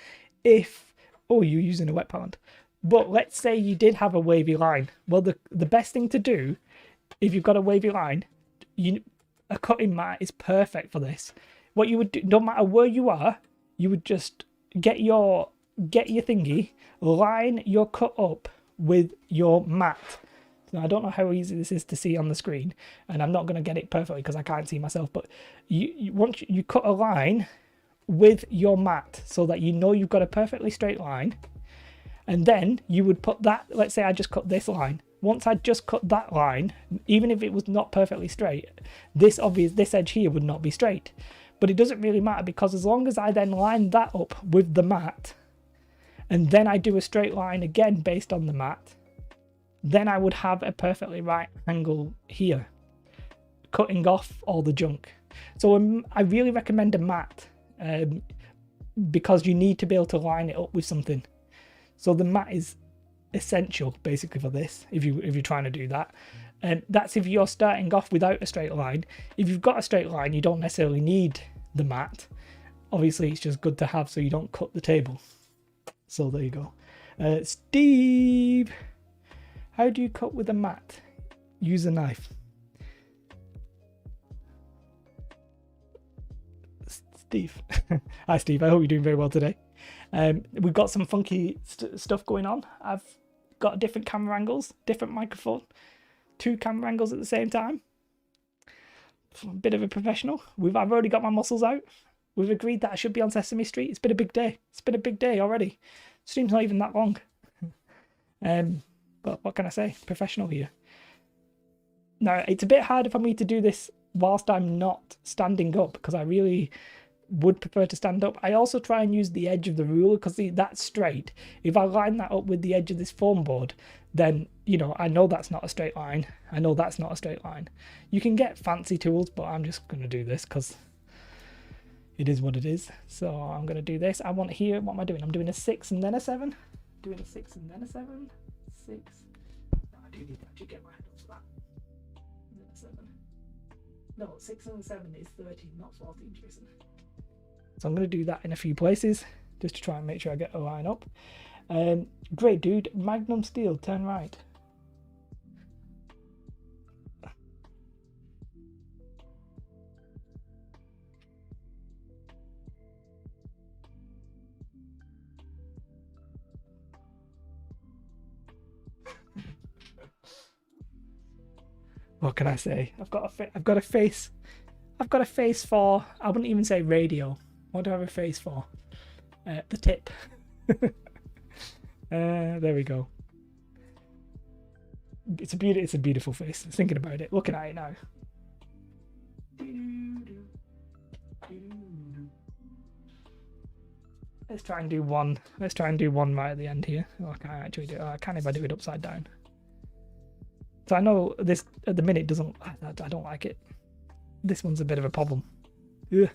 if you're using a wet palette. But let's say you did have a wavy line. Well, the best thing to do, if you've got a wavy line, a cutting mat is perfect for this. What you would do, no matter where you are, you would just get your thingy, line your cut up with your mat. Now, I don't know how easy this is to see on the screen, and I'm not going to get it perfectly because I can't see myself, but once you cut a line with your mat so that you know you've got a perfectly straight line, and then you would put that, let's say I just cut this line. Once I just cut that line, even if it was not perfectly straight, this edge here would not be straight. But it doesn't really matter, because as long as I then line that up with the mat, and then I do a straight line again based on the mat, then I would have a perfectly right angle here, cutting off all the junk. So I really recommend a mat, because you need to be able to line it up with something. So the mat is essential basically for this, if you're trying to do that. And that's if you're starting off without a straight line. If you've got a straight line, you don't necessarily need the mat. Obviously, it's just good to have so you don't cut the table. So there you go. Steve, how do you cut with a mat? Use a knife. Steve. Hi, Steve. I hope you're doing very well today. We've got some funky stuff going on. I've got different camera angles, different microphone, 2 camera angles at the same time. A bit of a professional. I've already got my muscles out. We've agreed that I should be on Sesame Street. It's been a big day. It's been a big day already. Stream's not even that long. But what can I say? Professional here. Now, it's a bit harder for me to do this whilst I'm not standing up, because I really would prefer to stand up. I also try and use the edge of the ruler, because that's straight. If I line that up with the edge of this foam board, then, you know, I know that's not a straight line. I know that's not a straight line. You can get fancy tools, but I'm just going to do this because it is what it is. So I'm going to do this. I want here, what am I doing? I'm doing a 6 and then a 7. Doing a 6 and then a 7. 6. No, I do need to actually get my head up for that. And then a 7. No, 6 and 7 is 13, not 14, Jason. So I'm going to do that in a few places just to try and make sure I get a line up. Great dude, Magnum Steel, turn right. What can I say? I've got a face for, I wouldn't even say radio. What do I have a face for? The tip. There we go. It's a beautiful face. Thinking about it, looking at it now. Let's try and do one. Let's try and do one right at the end here. Oh, I can't actually do it. I can if I do it upside down. So I know this at the minute doesn't. I don't like it. This one's a bit of a problem. Ugh.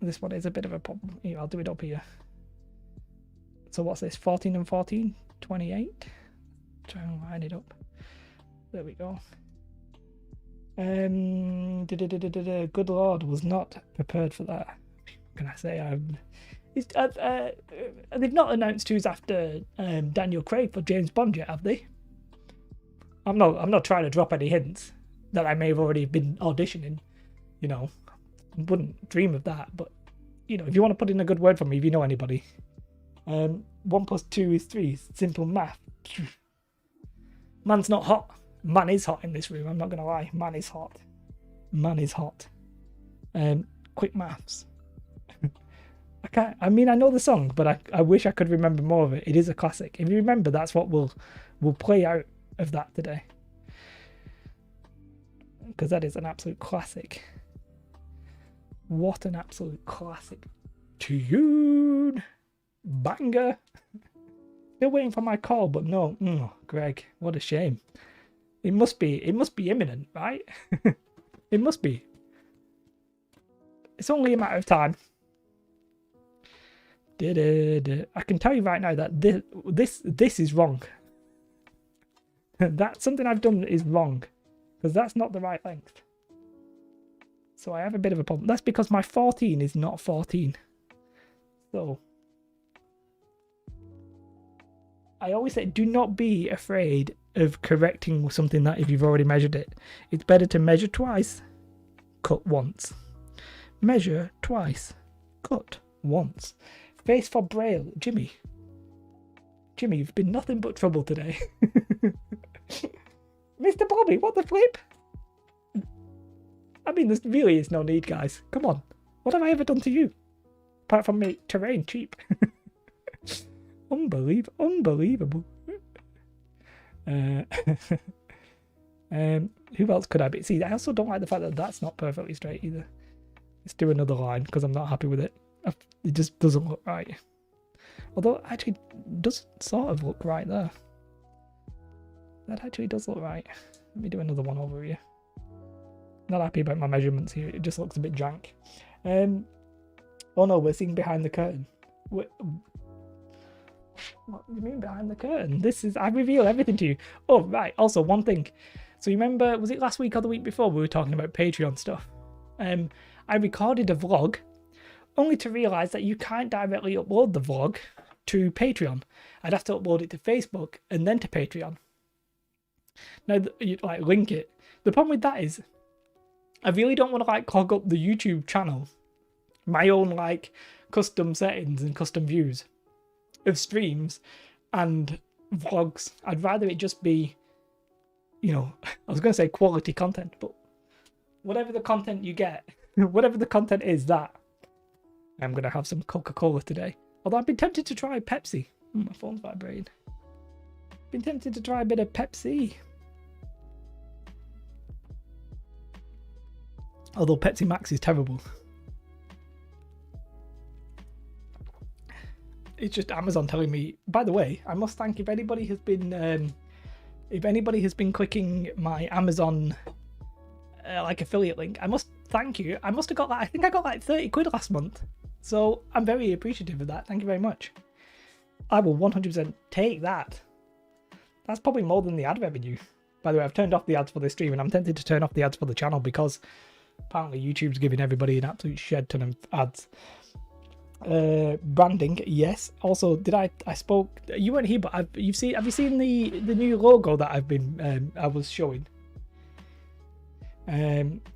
This one is a bit of a problem. Here, I'll do it up here. So what's this? 14 and 14? 28? Try and line it up. There we go. Good Lord, was not prepared for that. What can I say? They've not announced who's after Daniel Craig for James Bond yet, have they? I'm not trying to drop any hints that I may have already been auditioning. You know, wouldn't dream of that. But you know, if you want to put in a good word for me, if you know anybody. 1 + 2 is 3. Simple math. Man's not hot. Man is hot in this room. I'm not gonna lie. Man is hot. Man is hot. Quick maths. I can't. I mean, I know the song, but I wish I could remember more of it. It is a classic. If you remember, that's what we'll play out of that today, because that is an absolute classic. What an absolute classic tune. Banger. Still waiting for my call, but no. Greg, what a shame. It must be imminent, right? It must be. It's only a matter of time. I can tell you right now that this is wrong. That something I've done is wrong, because that's not the right length. So I have a bit of a problem. That's because my 14 is not 14. So I always say, do not be afraid of correcting something that if you've already measured it. It's better to measure twice, cut once. Measure twice, cut once. Face for Braille. Jimmy, you've been nothing but trouble today. Mr. Bobby, what the flip? I mean, there really is no need, guys. Come on. What have I ever done to you? Apart from make terrain cheap. Unbelievable. Who else could I be? See, I also don't like the fact that that's not perfectly straight either. Let's do another line, because I'm not happy with it. It just doesn't look right. Although it actually does sort of look right there. That actually does look right. Let me do another one over here. Not happy about my measurements here. It just looks a bit jank. Oh no, we're seeing behind the curtain. What do you mean behind the curtain? I reveal everything to you. Oh, right. Also, one thing. So you remember, was it last week or the week before we were talking about Patreon stuff? I recorded a vlog only to realise that you can't directly upload the vlog to Patreon. I'd have to upload it to Facebook and then to Patreon. Now, you'd like link it. The problem with that is I really don't want to like clog up the YouTube channel, my own like custom settings and custom views of streams and vlogs. I'd rather it just be, you know, I was going to say quality content, but whatever the content you get, whatever the content is, that. I'm going to have some Coca-Cola today. Although I've been tempted to try Pepsi. My phone's vibrating. Been tempted to try a bit of Pepsi. Although Pepsi Max is terrible. It's just Amazon telling me. By the way, I must thank if anybody has been clicking my Amazon like affiliate link. I must thank you. I must have got that. I think I got like 30 quid last month. So I'm very appreciative of that. Thank you very much. I will 100% take that. That's probably more than the ad revenue. By the way, I've turned off the ads for this stream, and I'm tempted to turn off the ads for the channel because apparently YouTube's giving everybody an absolute shed ton of ads. Branding, yes. Also, I spoke? You weren't here, but have you seen the new logo that I was showing?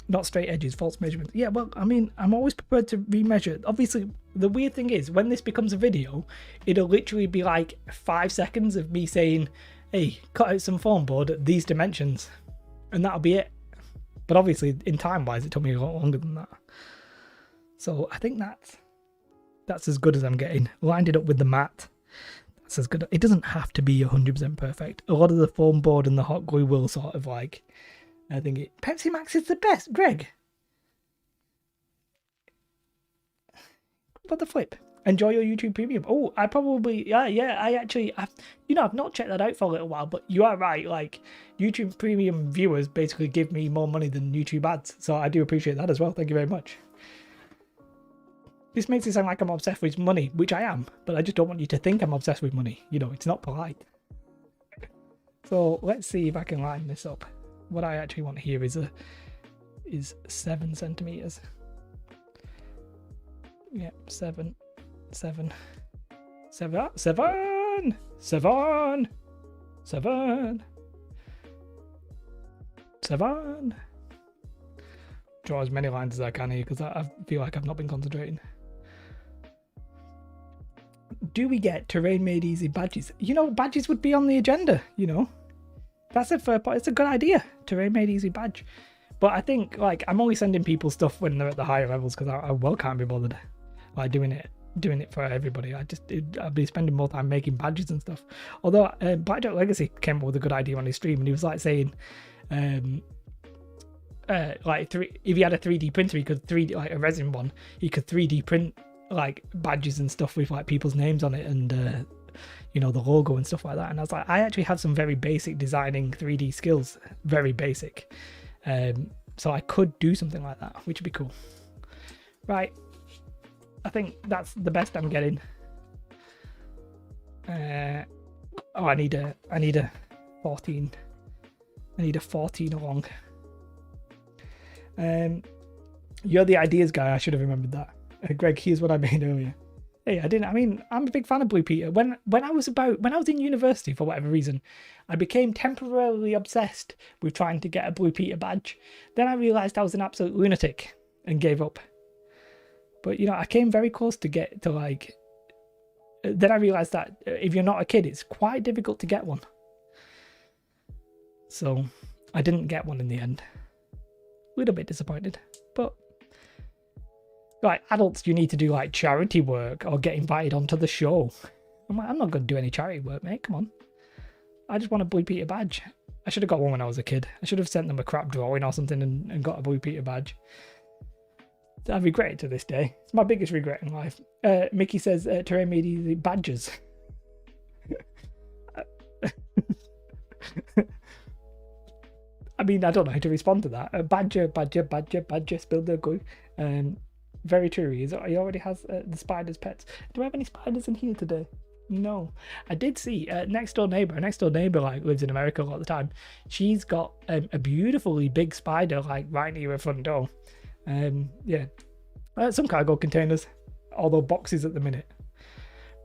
Not straight edges, false measurements. Yeah, well, I mean, I'm always prepared to remeasure. Obviously, the weird thing is, when this becomes a video, it'll literally be like 5 seconds of me saying, hey, cut out some foam board at these dimensions, and that'll be it. But obviously, in time-wise, it took me a lot longer than that. So I think that's as good as I'm getting. Lined it up with the mat. That's as good. It doesn't have to be 100% perfect. A lot of the foam board and the hot glue will sort of like, I think Pepsi Max is the best, Greg. What the flip? Enjoy your YouTube Premium. Oh, I probably, I've not checked that out for a little while, but you are right. Like, YouTube Premium viewers basically give me more money than YouTube ads. So I do appreciate that as well. Thank you very much. This makes it sound like I'm obsessed with money, which I am, but I just don't want you to think I'm obsessed with money. You know, it's not polite. So let's see if I can line this up. What I actually want here is 7 centimeters. Yeah, 7. Draw as many lines as I can here because I feel like I've not been concentrating. Do we get terrain made easy badges? You know, badges would be on the agenda, you know. That's a fair point. It's a good idea. Terrain made easy badge. But I think, like, I'm only sending people stuff when they're at the higher levels because I well can't be bothered like doing it for everybody. I'll be spending more time making badges and stuff. Although Blackjack Legacy came up with a good idea on his stream, and he was like saying, if he had a 3D printer, he could 3D, like a resin one, he could 3D print like badges and stuff with like people's names on it and you know, the logo and stuff like that. And I was like, I actually have some very basic designing 3D skills, very basic. So I could do something like that, which would be cool. Right. I think that's the best I'm getting. I need a 14. I need a 14 along. You're the ideas guy. I should have remembered that. Greg, here's what I made earlier. Hey, I'm a big fan of Blue Peter. When I was in university, for whatever reason, I became temporarily obsessed with trying to get a Blue Peter badge. Then I realised I was an absolute lunatic and gave up. But, you know, I came very close to get to, like... Then I realised that if you're not a kid, it's quite difficult to get one. So, I didn't get one in the end. A little bit disappointed, but... Like, adults, you need to do, like, charity work or get invited onto the show. I'm like, I'm not going to do any charity work, mate. Come on. I just want a Blue Peter badge. I should have got one when I was a kid. I should have sent them a crap drawing or something and got a Blue Peter badge. I regret it to this day. It's my biggest regret in life. Mickey says, terrain made easy badges. I mean, I don't know how to respond to that. Badger, spilled the glue. Very true. He already has the spiders' pets. Do I have any spiders in here today? No, I did see next door neighbor. Next door neighbor like lives in America a lot of the time. She's got a beautifully big spider like right near her front door. Yeah, some cargo containers, although boxes at the minute.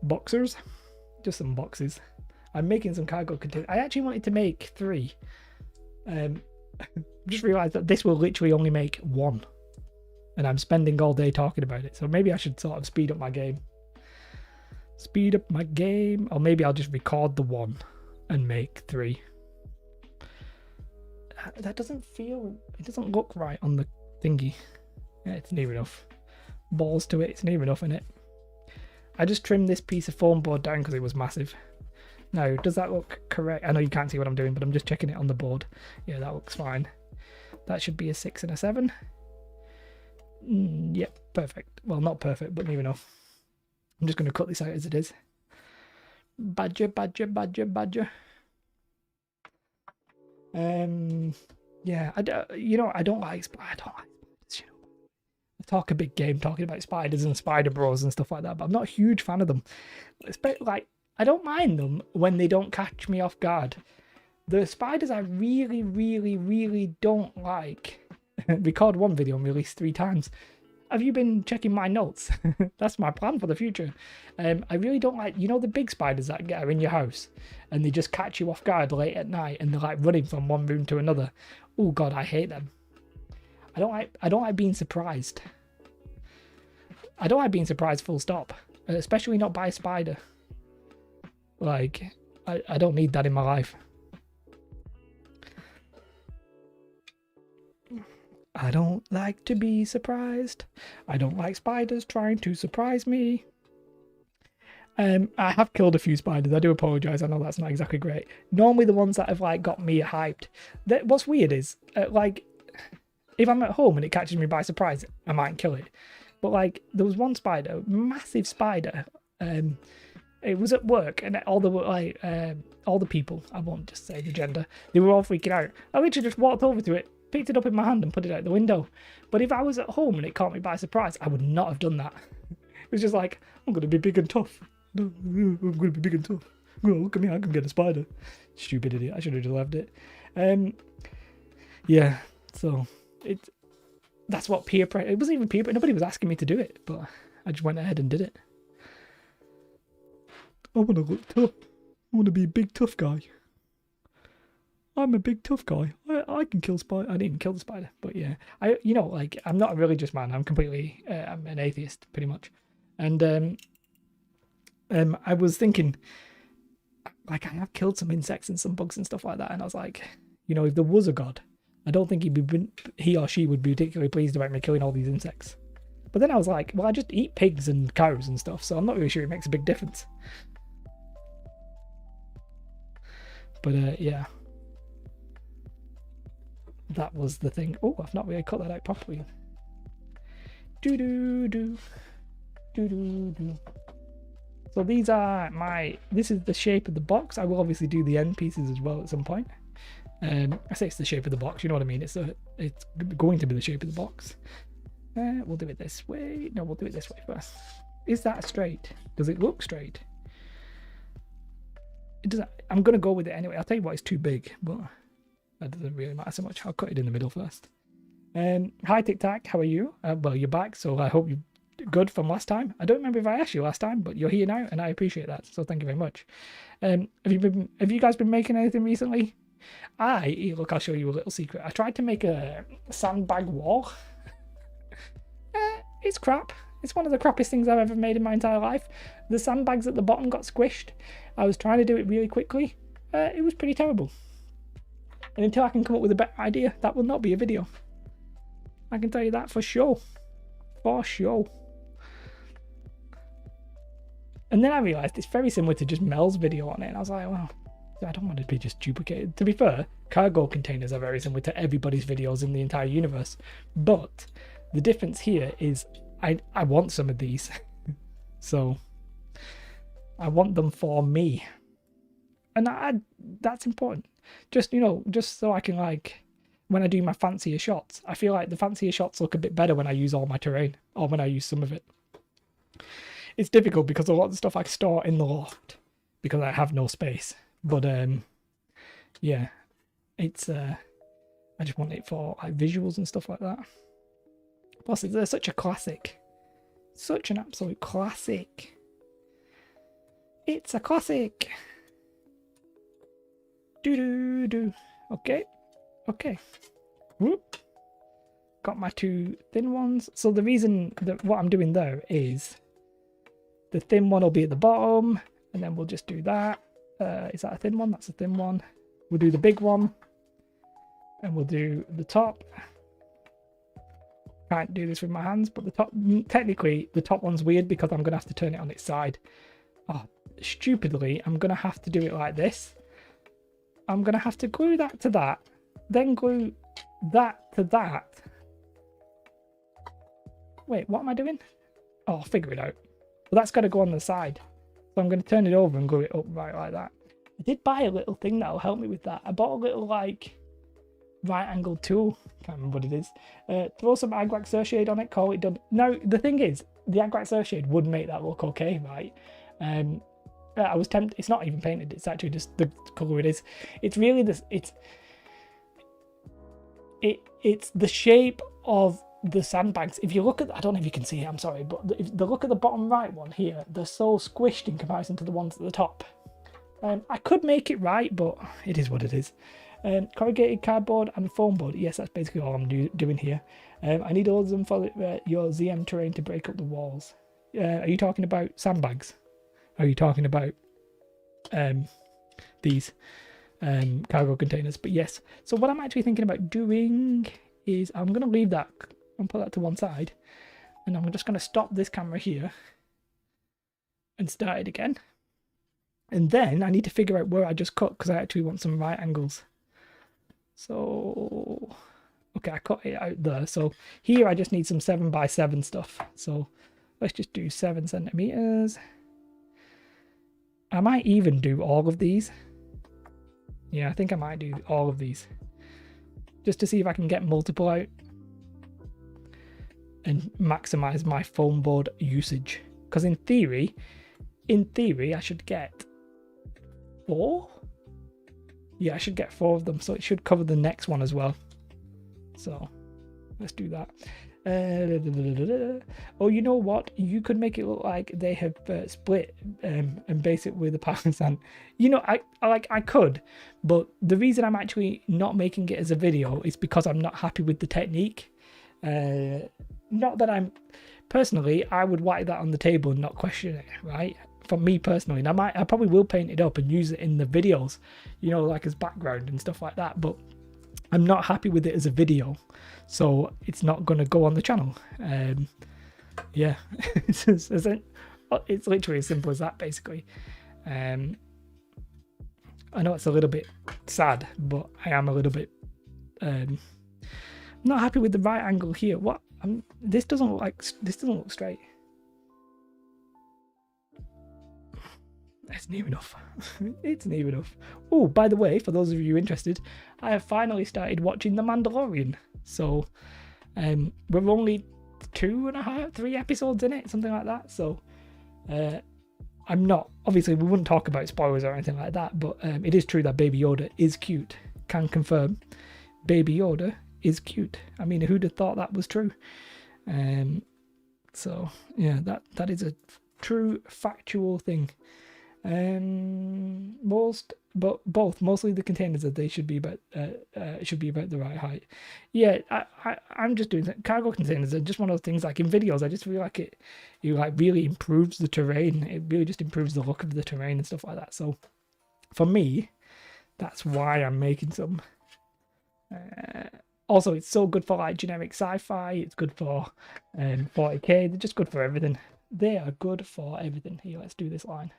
Boxers, just some boxes. I'm making some cargo containers. I actually wanted to make 3. Just realised that this will literally only make 1, and I'm spending all day talking about it. So maybe I should sort of speed up my game. Or maybe I'll just record the 1 and make 3. That doesn't feel, it doesn't look right on the thingy. Yeah, it's near enough. Balls to it, it's near enough, innit? I just trimmed this piece of foam board down because it was massive. Now, does that look correct? I know you can't see what I'm doing, but I'm just checking it on the board. Yeah, that looks fine. That should be a 6 and a 7. Yep, perfect. Well, not perfect, but near enough. I'm just going to cut this out as it is. Badger. Yeah, I don't like spiders. I talk a big game talking about spiders and spider bros and stuff like that, but I'm not a huge fan of them. Like, I don't mind them when they don't catch me off guard. The spiders I really, really, really don't like. Record one video and release 3 times. Have you been checking my notes? That's my plan for the future. I really don't like, the big spiders that are in your house and they just catch you off guard late at night and they're like running from one room to another. Oh God, I hate them. I don't like being surprised. I don't like being surprised full stop, especially not by a spider. Like, I don't need that in my life. I don't like to be surprised. I don't like spiders trying to surprise me. I have killed a few spiders. I do apologise. I know that's not exactly great. Normally the ones that have like got me hyped. What's weird is like if I'm at home and it catches me by surprise, I might kill it. But like there was one spider, massive spider. It was at work and all the people, I won't just say the gender, they were all freaking out. I literally just walked over to it, picked it up in my hand and put it out the window. But if I was at home and it caught me by surprise, I would not have done that. It was just like, I'm going to be big and tough. I'm going to be big and tough. Oh, look at me, I can get a spider. Stupid idiot, I should have just left it. Yeah, so that's what peer pressure, it wasn't even peer pressure, nobody was asking me to do it, but I just went ahead and did it. I want to look tough. I want to be a big tough guy. I'm a big tough guy. I can kill spider. I didn't even kill the spider, but yeah. I'm not a religious man. I'm completely, I'm an atheist, pretty much. And I was thinking, like, I have killed some insects and some bugs and stuff like that, and I was like, if there was a god, I don't think he or she would be particularly pleased about me killing all these insects. But then I was like, well, I just eat pigs and cows and stuff, so I'm not really sure it makes a big difference. But yeah. That was the thing. Oh, I've not really cut that out properly. So these are this is the shape of the box. I will obviously do the end pieces as well at some point. I say it's the shape of the box, you know what I mean? It's going to be the shape of the box. We'll do it this way. No, we'll do it this way first. Is that straight? Does it look straight? It doesn't. I'm going to go with it anyway. I'll tell you what, it's too big, but that doesn't really matter so much. I'll cut it in the middle first. Hi Tic Tac, how are you? Well, you're back, so I hope you're good from last time. I don't remember if I asked you last time, but you're here now, and I appreciate that. So thank you very much. Have you guys been making anything recently? Look, I'll show you a little secret. I tried to make a sandbag wall. It's crap. It's one of the crappiest things I've ever made in my entire life. The sandbags at the bottom got squished. I was trying to do it really quickly. It was pretty terrible. And until I can come up with a better idea, that will not be a video. I can tell you that for sure. For sure. And then I realised it's very similar to just Mel's video on it. And I was like, well, I don't want to be just duplicated. To be fair, cargo containers are very similar to everybody's videos in the entire universe. But the difference here is I want some of these. So I want them for me. And that's important. Just so I can, like, when I do my fancier shots, I feel like the fancier shots look a bit better when I use all my terrain or when I use some of it. it's difficult because a lot of the stuff I store in the loft because I have no space. But yeah, it's I just want it for like visuals and stuff like that. Plus, it's such a classic, such an absolute classic. It's a classic. Do. Okay. Whoop. Got my 2 thin ones. So the reason that what I'm doing there is the thin one will be at the bottom, and then we'll just do that. Is that a thin one? That's a thin one. We'll do the big one, and we'll do the top. Can't do this with my hands, but the top, technically the top one's weird because I'm gonna have to turn it on its side. Oh, stupidly, I'm gonna have to do it like this. I'm gonna have to glue that to that, then glue that to that. Wait, what am I doing? Oh, I'll figure it out. Well, that's got to go on the side. So I'm going to turn it over and glue it up right like that. I did buy a little thing that'll help me with that. I bought a little, like, right-angled tool. Can't remember what it is. Throw some agwax shade on it, call it done. Now, the thing is, the agwax shade would make that look okay, right? I was tempted. It's not even painted. It's actually just the colour it is. It's really this. It's the shape of the sandbags. If you look at, I don't know if you can see it, I'm sorry, but if the look at the bottom right one here, they're so squished in comparison to the ones at the top. I could make it right, but it is what it is. Corrugated cardboard and foam board. Yes, that's basically all I'm doing here. I need all of them for your ZM terrain to break up the walls. Are you talking about sandbags? Are you talking about these cargo containers? But yes, so what I'm actually thinking about doing is I'm going to leave that and put that to one side, and I'm just going to stop this camera here and start it again. And then I need to figure out where I just cut because I actually want some right angles. So, okay, I cut it out there. So here I just need some 7x7 stuff. So let's just do 7 centimeters. I might even do all of these. Yeah, I think I might do all of these. Just to see if I can get multiple out and maximize my foam board usage. Because in theory, I should get 4? Yeah, I should get 4 of them, so it should cover the next one as well. So, let's do that. Oh, you know what? You could make it look like they have split and base it with a Parmesan. You know, I could, but the reason I'm actually not making it as a video is because I'm not happy with the technique. Not that I'm personally, I would whack that on the table and not question it, right? For me personally, and I probably will paint it up and use it in the videos, you know, like as background and stuff like that. But I'm not happy with it as a video, so it's not going to go on the channel. Yeah, it's literally as simple as that, basically. I know it's a little bit sad, but I am a little bit not happy with the right angle here. What? This doesn't look straight. It's near enough. It's near enough. Oh, by the way, for those of you interested, I have finally started watching The Mandalorian. So, we're only 2.5, 3 episodes in it, something like that. So, I'm not, obviously we wouldn't talk about spoilers or anything like that, but it is true that Baby Yoda is cute. Can confirm, Baby Yoda is cute. I mean, who'd have thought that was true? So, yeah, that is a true factual thing. Mostly the containers that they should be about the right height. Yeah, I'm just doing that. Cargo containers are just one of those things. Like in videos, I just feel like it like really improves the terrain. It really just improves the look of the terrain and stuff like that. So for me, that's why I'm making some. Also, it's so good for like generic sci-fi. It's good for 40k. They're just good for everything. They are good for everything. Here, let's do this line.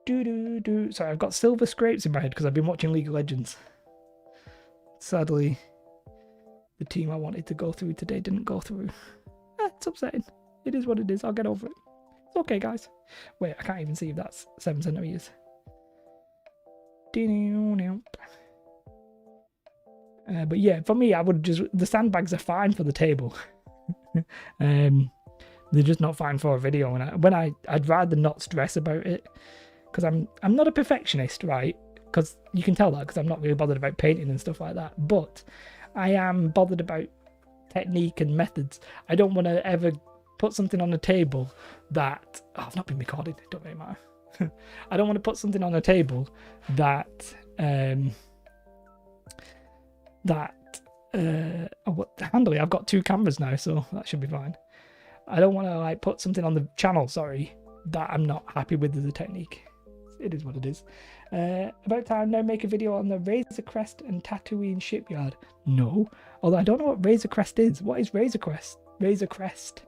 Sorry, I've got silver scrapes in my head because I've been watching League of Legends. Sadly, the team I wanted to go through today didn't go through. It's upsetting. It is what it is. I'll get over it. It's okay, guys. Wait, I can't even see if that's 7 centimeters. But yeah, for me, I would just, the sandbags are fine for the table. They're just not fine for a video, and I'd rather not stress about it, because I'm not a perfectionist, right? Because you can tell that, because I'm not really bothered about painting and stuff like that, but I am bothered about technique and methods. I don't want to ever put something on the table that I've not been recorded, it don't really matter. I don't want to put something on the table that handily, I've got 2 cameras now, so that should be fine. I don't want to like put something on the channel, that I'm not happy with as a technique. It is what it is. About time now, make a video on the Razor Crest and Tatooine shipyard. No, although I don't know what Razor Crest is. What is Razor Crest? Razor Crest.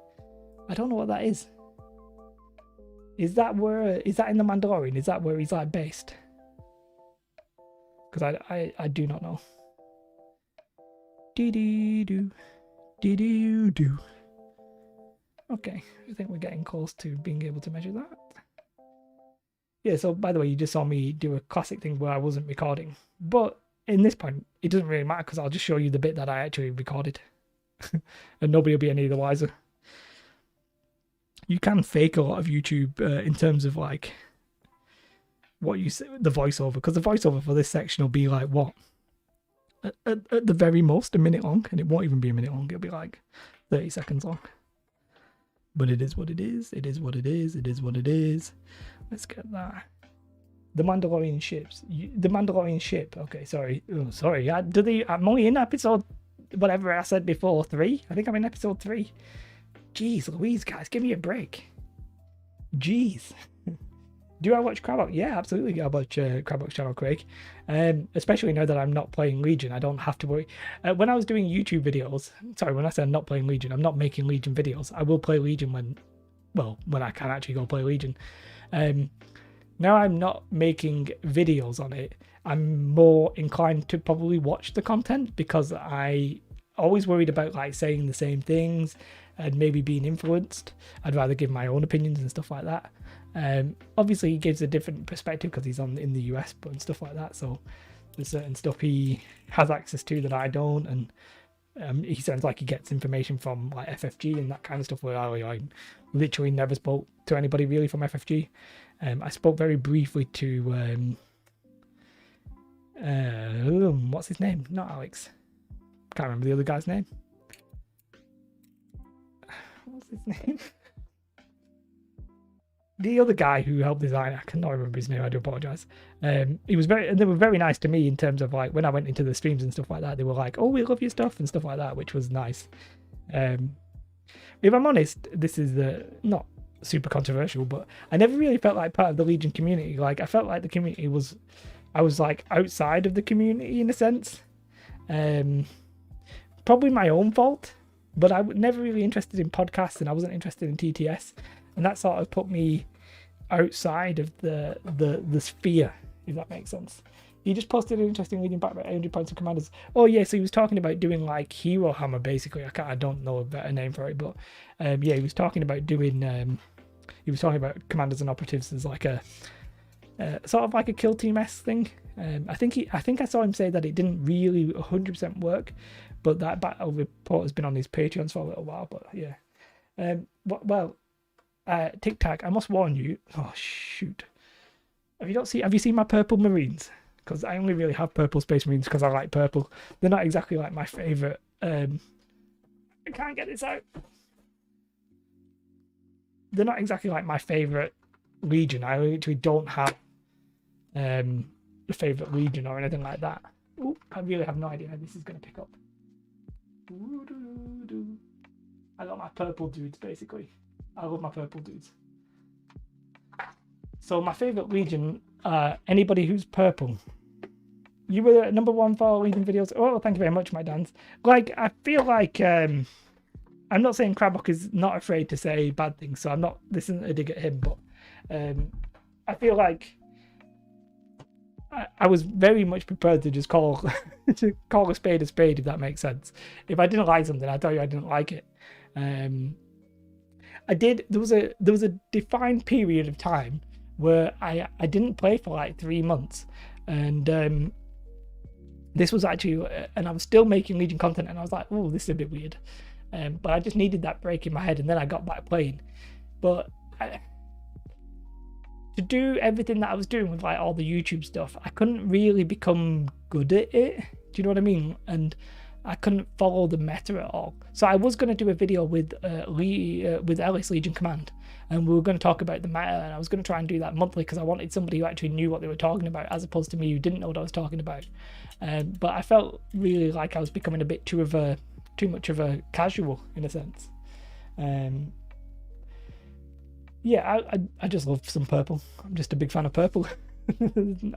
I don't know what that is. Is that in the Mandalorian? Is that where he's like based? Because I do not know. Dee-dee-doo. Dee-dee-doo. Okay, I think we're getting close to being able to measure that. Yeah, so by the way, you just saw me do a classic thing where I wasn't recording. But in this point, it doesn't really matter, because I'll just show you the bit that I actually recorded. And nobody will be any the wiser. You can fake a lot of YouTube in terms of like what you say, the voiceover, because the voiceover for this section will be like what? At the very most, a minute long, and it won't even be a minute long, it'll be like 30 seconds long. But it is what it is. It is what it is. It is what it is. Let's get that. The Mandalorian ships. The Mandalorian ship. Okay, sorry. Oh, sorry. I'm only in episode, whatever I said before, 3. I think I'm in episode 3. Jeez Louise, guys. Give me a break. Jeez. Do I watch Crabbox? Yeah, absolutely. I watch Crabbox channel, Craig. Especially now that I'm not playing Legion, I don't have to worry. When I was doing YouTube videos, sorry, when I said I'm not playing Legion, I'm not making Legion videos. I will play Legion when I can actually go play Legion. Now I'm not making videos on it. I'm more inclined to probably watch the content, because I always worried about like saying the same things and maybe being influenced. I'd rather give my own opinions and stuff like that. Obviously he gives a different perspective because he's in the US, but and stuff like that, so there's certain stuff he has access to that I don't, and he sounds like he gets information from like FFG and that kind of stuff, where I literally never spoke to anybody really from FFG. I spoke very briefly to what's his name? Not Alex, can't remember the other guy's name. What's his name? The other guy who helped design, I cannot remember his name, I do apologise. They were very nice to me in terms of like when I went into the streams and stuff like that, they were like, oh, we love your stuff and stuff like that, which was nice. If I'm honest, this is not super controversial, but I never really felt like part of the Legion community. Like I felt like the community I was like outside of the community in a sense. Probably my own fault, but I was never really interested in podcasts, and I wasn't interested in TTS. And that sort of put me outside of the sphere, if that makes sense. He just posted an interesting reading back about 800 points of commanders. Oh yeah, so he was talking about doing like Hero Hammer, basically. I don't know a better name for it, but yeah, he was talking about doing. He was talking about commanders and operatives as like a sort of like a kill team-esque thing. I think I saw him say that it didn't really 100% work, but that battle report has been on his Patreons for a little while. But yeah, Tic Tac, I must warn you. Oh shoot! Have you seen my purple Marines? Because I only really have purple Space Marines because I like purple. They're not exactly like my favorite. I can't get this out. They're not exactly like my favorite Legion. I literally don't have a favorite Legion or anything like that. Ooh, I really have no idea how this is going to pick up. I got my purple dudes basically. I love my purple dudes. So my favourite Legion, anybody who's purple. You were number 1 for Legion videos. Oh, thank you very much, my Dans. Like, I feel like, I'm not saying Crabbock is not afraid to say bad things, so this isn't a dig at him, but I feel like I was very much prepared to just call a spade, if that makes sense. If I didn't like something, I'd tell you I didn't like it. There was a defined period of time where I didn't play for like 3 months, and this was actually, and I was still making Legion content, and I was like, oh, this is a bit weird. But I just needed that break in my head, and then I got back playing. But to do everything that I was doing with like all the YouTube stuff, I couldn't really become good at it. Do you know what I mean? And I couldn't follow the meta at all. So I was going to do a video with with Ellis Legion Command, and we were going to talk about the meta, and I was going to try and do that monthly because I wanted somebody who actually knew what they were talking about, as opposed to me who didn't know what I was talking about. But I felt really like I was becoming a bit too much of a casual in a sense. Yeah, I just love some purple. I'm just a big fan of purple.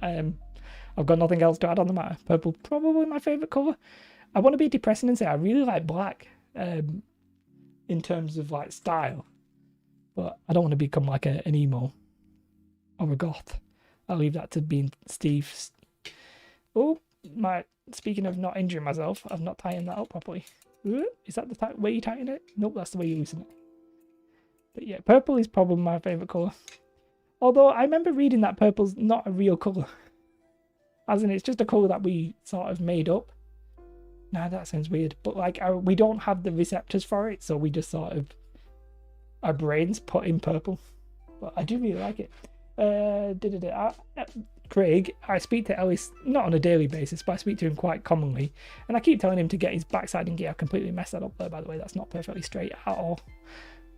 I've got nothing else to add on the matter. Purple, probably my favourite colour. I want to be depressing and say I really like black in terms of like style, but I don't want to become like an emo or a goth. I'll leave that to being Steve. Oh, speaking of not injuring myself, I've not tightened that up properly. Is that the way you tighten it? Nope, that's the way you loosen it. But yeah, purple is probably my favourite colour. Although I remember reading that purple's not a real colour. As in, it's just a colour that we sort of made up. Nah, that sounds weird. But like, we don't have the receptors for it, so we just sort of, our brains put in purple. But I do really like it. Craig, I speak to Ellis not on a daily basis, but I speak to him quite commonly, and I keep telling him to get his backside in gear. I completely messed that up there, by the way. That's not perfectly straight at all.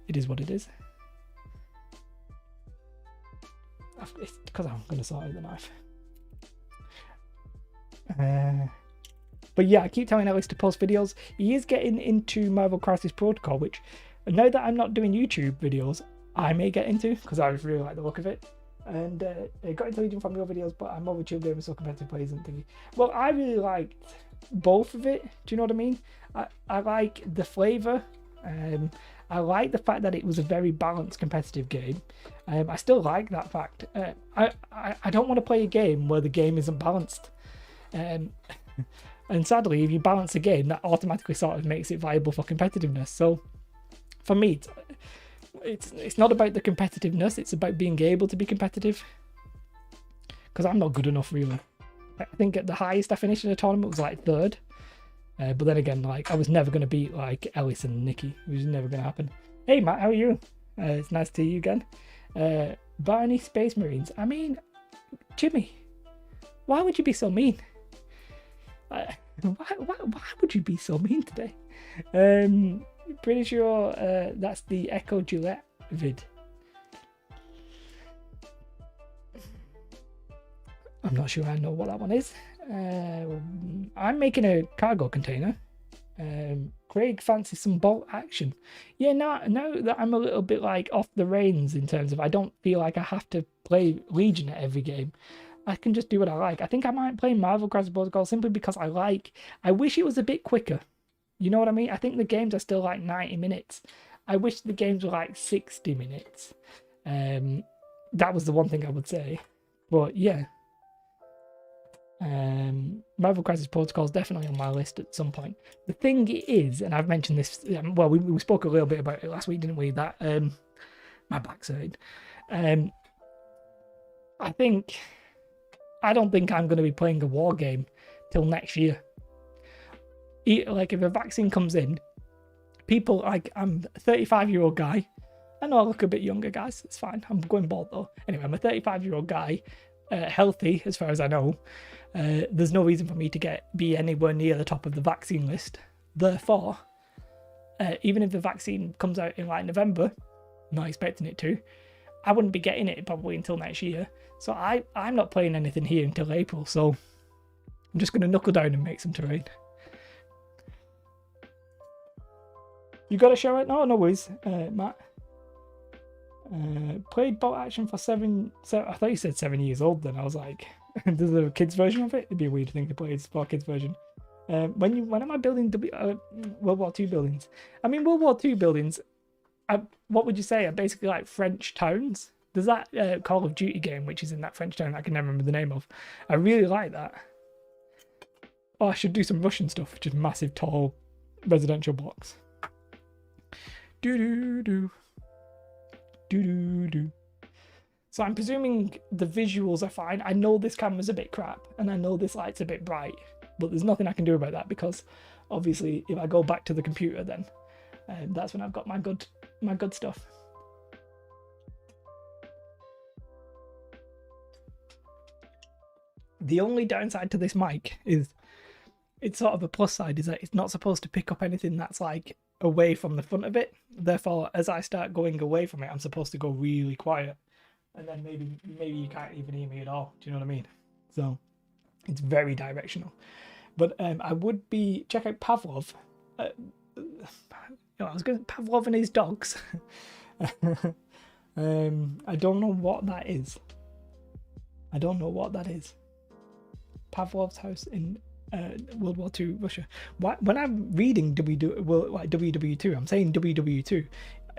It is what it is. It's because I'm going to sort out the knife. But yeah, I keep telling Ellis to post videos. He is getting into Marvel Crisis Protocol, which now that I'm not doing YouTube videos, I may get into, because I really like the look of it. And I got into Legion from your videos, but I'm over chill gamers, so competitive players and thingy. Well, I really liked both of it. Do you know what I mean? I like the flavour. I like the fact that it was a very balanced competitive game. I still like that fact. I don't want to play a game where the game isn't balanced. And sadly, if you balance a game, that automatically sort of makes it viable for competitiveness. So for me, it's not about the competitiveness, it's about being able to be competitive. Because I'm not good enough, really. I think at the highest I finished in a tournament was like 3rd. But then again, like, I was never going to beat like Ellis and Nikki. It was never going to happen. Hey Matt, how are you? It's nice to see you again. Barney Space Marines. I mean, Jimmy, why would you be so mean? Why would you be so mean today? Pretty sure that's the Echo Gillette vid. I'm not sure I know what that one is. I'm making a cargo container. Craig fancies some bolt action. Yeah, now that I'm a little bit like off the reins in terms of I don't feel like I have to play Legion at every game. I can just do what I like. I think I might play Marvel Crisis Protocol simply because I wish it was a bit quicker. You know what I mean? I think the games are still like 90 minutes. I wish the games were like 60 minutes. That was the one thing I would say. But yeah. Marvel Crisis Protocol is definitely on my list at some point. The thing is, and I've mentioned this, well, we spoke a little bit about it last week, didn't we? That my backside. I don't think I'm going to be playing a war game till next year. Like, if a vaccine comes in, people, like, I'm a 35-year-old guy. I know I look a bit younger, guys. It's fine. I'm going bald, though. Anyway, I'm a 35-year-old guy, healthy, as far as I know. There's no reason for me to be anywhere near the top of the vaccine list. Therefore, even if the vaccine comes out in, like, November, not expecting it to, I wouldn't be getting it probably until next year. So I'm not playing anything here until April, so I'm just going to knuckle down and make some terrain. You got a show it? No worries, Matt. Played bolt action for 7. I thought you said 7 years old then. I was like, there's a kids version of it? It'd be a weird thing to play for a kids version. When am I building World War II buildings? I mean, World War II buildings, what would you say, are basically like French towns? There's that Call of Duty game, which is in that French town I can never remember the name of. I really like that. Oh, I should do some Russian stuff, just massive, tall residential blocks. Do-do-do. Do-do-do. So I'm presuming the visuals are fine. I know this camera's a bit crap, and I know this light's a bit bright, but there's nothing I can do about that, because obviously if I go back to the computer then, That's when I've got my good stuff. The only downside to this mic is, it's sort of a plus side, is that it's not supposed to pick up anything that's like away from the front of it. Therefore, as I start going away from it, I'm supposed to go really quiet, and then maybe you can't even hear me at all. Do you know what I mean? So it's very directional. But I would check out Pavlov. I was going to Pavlov and his dogs. I don't know what that is. Pavlov's house in World War II Russia. When I'm reading WW2, I'm saying WW2,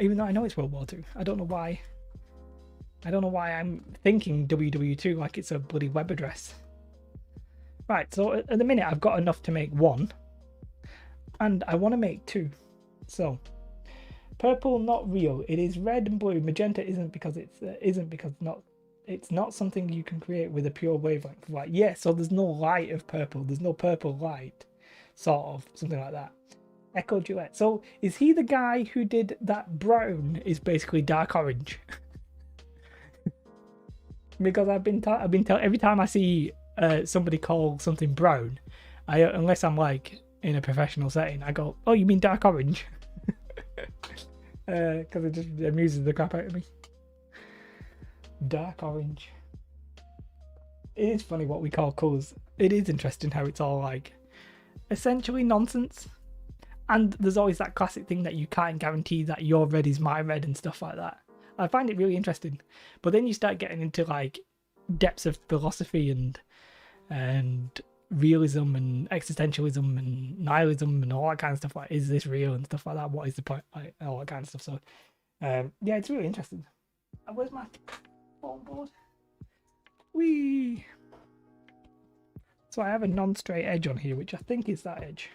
even though I know it's World War II. I don't know why I'm thinking WW2 like it's a bloody web address. Right, so at the minute I've got enough to make 1, and I want to make 2. So purple, not real. It is red and blue. Magenta isn't because it's not something you can create with a pure wavelength of light. Yeah, so there's no light of purple. There's no purple light, sort of, something like that. Echo Gillette. So is he the guy who did that brown is basically dark orange? Because I've been told every time I see somebody call something brown, unless I'm like in a professional setting, I go, "Oh, you mean dark orange?" Because it just amuses the crap out of me. Dark orange. It is funny what we call colours. It is interesting how it's all like essentially nonsense, and there's always that classic thing that you can't guarantee that your red is my red and stuff like that. I find it really interesting, but then you start getting into like depths of philosophy and realism and existentialism and nihilism and all that kind of stuff. Like, is this real and stuff like that? What is the point? Like, all that kind of stuff. So yeah, it's really interesting. Where's my phone board? Whee! So I have a non-straight edge on here, which I think is that edge.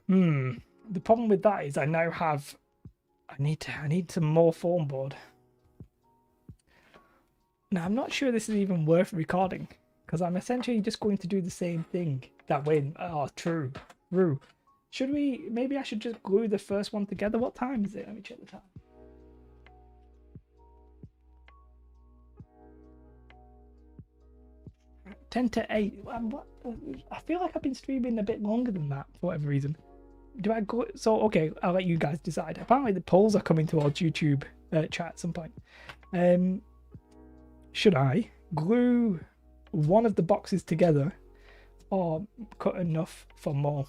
The problem with that is I now have I need some more foam board. Now I'm not sure this is even worth recording, because I'm essentially just going to do the same thing that way. Oh, true. Should we? Maybe I should just glue the first one together. What time is it? Let me check the time. Ten to 8. I feel like I've been streaming a bit longer than that for whatever reason. Do I go? So okay, I'll let you guys decide. Apparently the polls are coming towards YouTube chat at some point. Should I glue one of the boxes together or cut enough for more?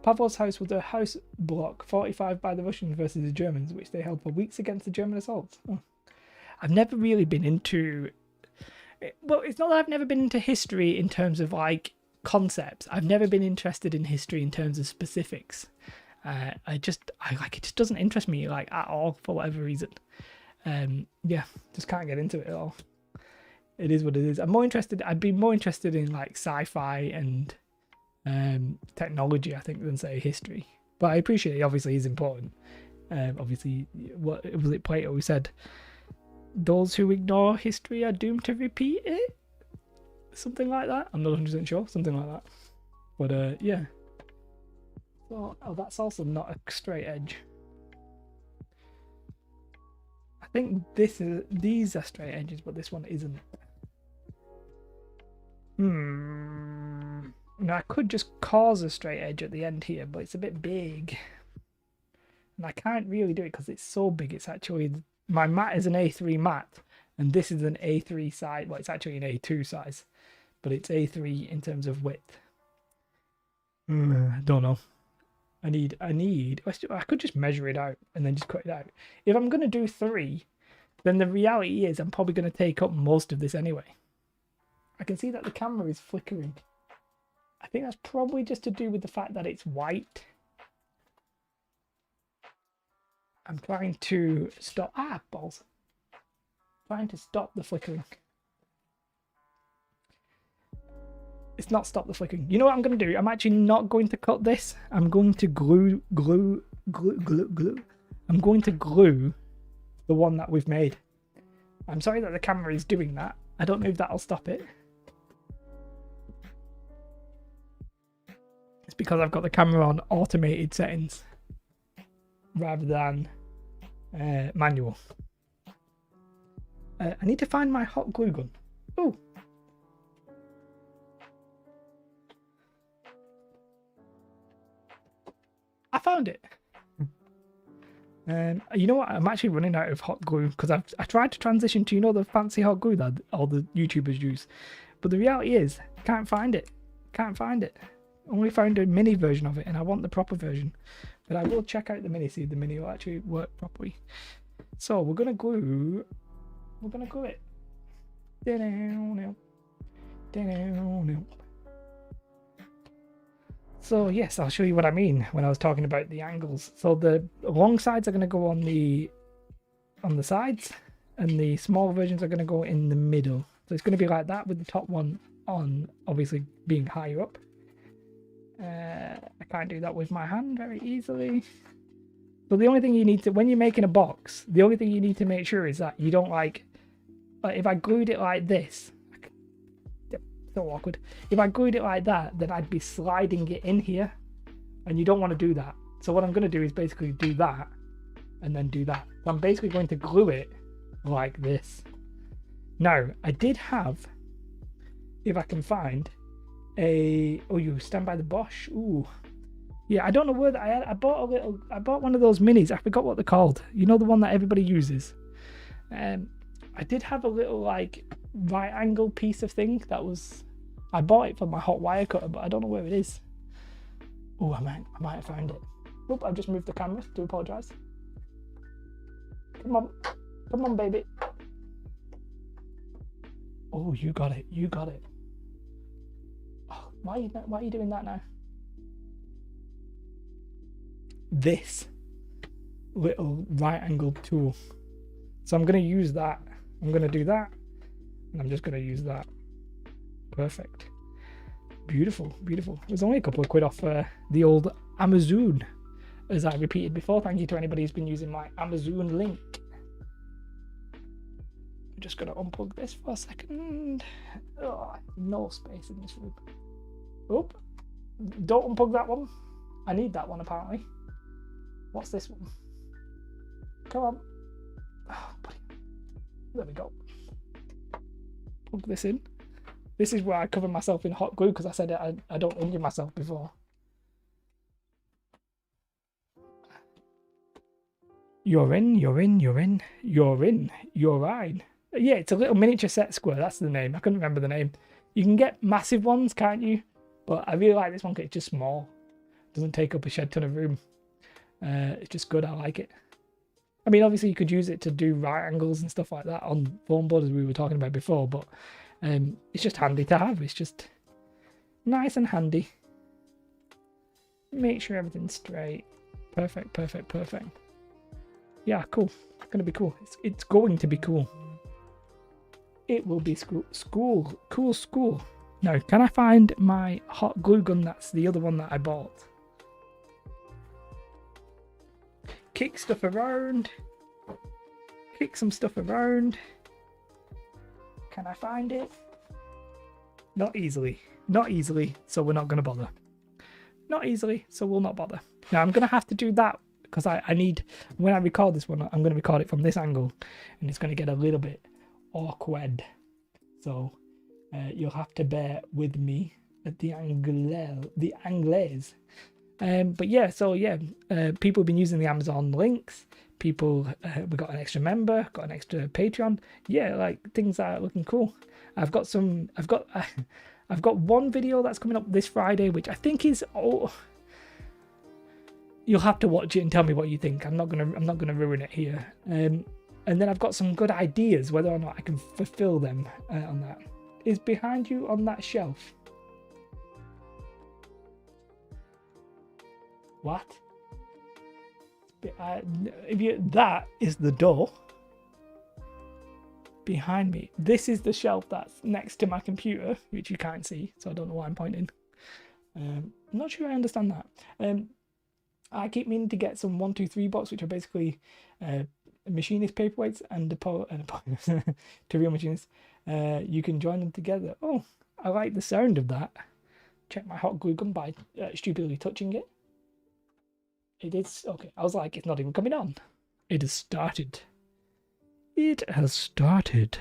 Pavlov's house was a house block 45 by the Russians versus the Germans, which they held for weeks against the German assaults. I've never really been into... Well, it's not that I've never been into history in terms of like concepts. I've never been interested in history in terms of specifics. It just doesn't interest me like at all for whatever reason. Yeah, just can't get into it at all. It is what it is. I'd be more interested in like sci-fi and technology, I think, than say history. But I appreciate it obviously is important. Obviously, what was it Plato who said, those who ignore history are doomed to repeat it? Something like that. I'm not 100% sure. Something like that. But yeah. So, that's also not a straight edge. I think these are straight edges, but this one isn't. Now I could just cause a straight edge at the end here, but it's a bit big. And I can't really do it because it's so big. It's actually... My mat is an A3 mat, and this is an A3 size. Well, it's actually an A2 size, but it's A3 in terms of width. I don't know. I could just measure it out and then just cut it out. If I'm going to do 3, then the reality is I'm probably going to take up most of this anyway. I can see that the camera is flickering. I think that's probably just to do with the fact that it's white. I'm trying to stop... balls. Trying to stop the flickering. It's not stop the flickering. You know what I'm going to do? I'm actually not going to cut this. I'm going to glue. I'm going to glue the one that we've made. I'm sorry that the camera is doing that. I don't know if that'll stop it. It's because I've got the camera on automated settings. rather than manual. I need to find my hot glue gun. Oh. I found it. You know what? I'm actually running out of hot glue because I tried to transition to, you know, the fancy hot glue that all the YouTubers use. But the reality is, can't find it. Can't find it. Only found a mini version of it, and I want the proper version. But I will check out the mini, see if the mini will actually work properly. So we're gonna glue. We're gonna glue it. So yes, I'll show you what I mean when I was talking about the angles. So the long sides are going to go on the sides, and the small versions are going to go in the middle. So it's going to be like that, with the top one on, obviously being higher up. I can't do that with my hand very easily. So the only thing you need to, when you're making a box, the only thing you need to make sure is that you don't like if I glued it like this, so awkward. If I glued it like that, then I'd be sliding it in here, and you don't want to do that. So what I'm going to do is basically do that and then do that. So I'm basically going to glue it like this. Now, I did have, if I can find a, oh, you stand by the Bosch. Ooh, yeah, I don't know where I bought one of those minis. I forgot what they're called. You know, the one that everybody uses. I did have a little like right angle piece of thing that was, I bought it for my hot wire cutter, but I don't know where it is. Oh, I might have found it. Oop, I've just moved the camera. Do apologise. Come on, baby. Oh, you got it. You got it. Oh, why are you doing that now? This little right angle tool. So I'm going to use that. I'm going to do that, and I'm just going to use that. Perfect. Beautiful, beautiful. It was only a couple of quid off the old Amazon, as I repeated before. Thank you to anybody who's been using my Amazon link. I'm just going to unplug this for a second. Oh, no space in this room. Oh, don't unplug that one. I need that one apparently. What's this one? Come on. Oh, buddy. There we go. Plug this in. This is where I cover myself in hot glue because I said I don't injure myself before. You're in. Yeah, it's a little miniature set square. That's the name. I couldn't remember the name. You can get massive ones, can't you? But I really like this one because it's just small. Doesn't take up a shed ton of room. It's just good. I like it. I mean, obviously you could use it to do right angles and stuff like that on foam board, as we were talking about before, but it's just handy to have. It's just nice and handy. Make sure everything's straight. Perfect. Yeah, cool. It's going to be cool. It's going to be cool. It will be cool school. Now, can I find my hot glue gun? That's the other one that I bought. Kick stuff around. Kick some stuff around. Can I find it? Not easily. Not easily, so we're not going to bother. Not easily, so we'll not bother. Now, I'm going to have to do that because I need, when I record this one, I'm going to record it from this angle, and it's going to get a little bit awkward. So you'll have to bear with me at the anglaise. But yeah, so yeah, people have been using the Amazon links. People, we got an extra member, got an extra Patreon. Yeah, like things are looking cool. I've got one video that's coming up this Friday, which I think is, oh, you'll have to watch it and tell me what you think. I'm not gonna ruin it here. And then I've got some good ideas, whether or not I can fulfill them on that. Is behind you on that shelf. What? That is the door behind me. This is the shelf that's next to my computer, which you can't see, so I don't know why I'm pointing. I'm not sure I understand that. I keep meaning to get some 1, 2, 3 box, which are basically machinist paperweights and to real machinists. You can join them together. Oh, I like the sound of that. Check my hot glue gun by stupidly touching it. It is okay. I was like, it's not even coming on. It has started. It has started.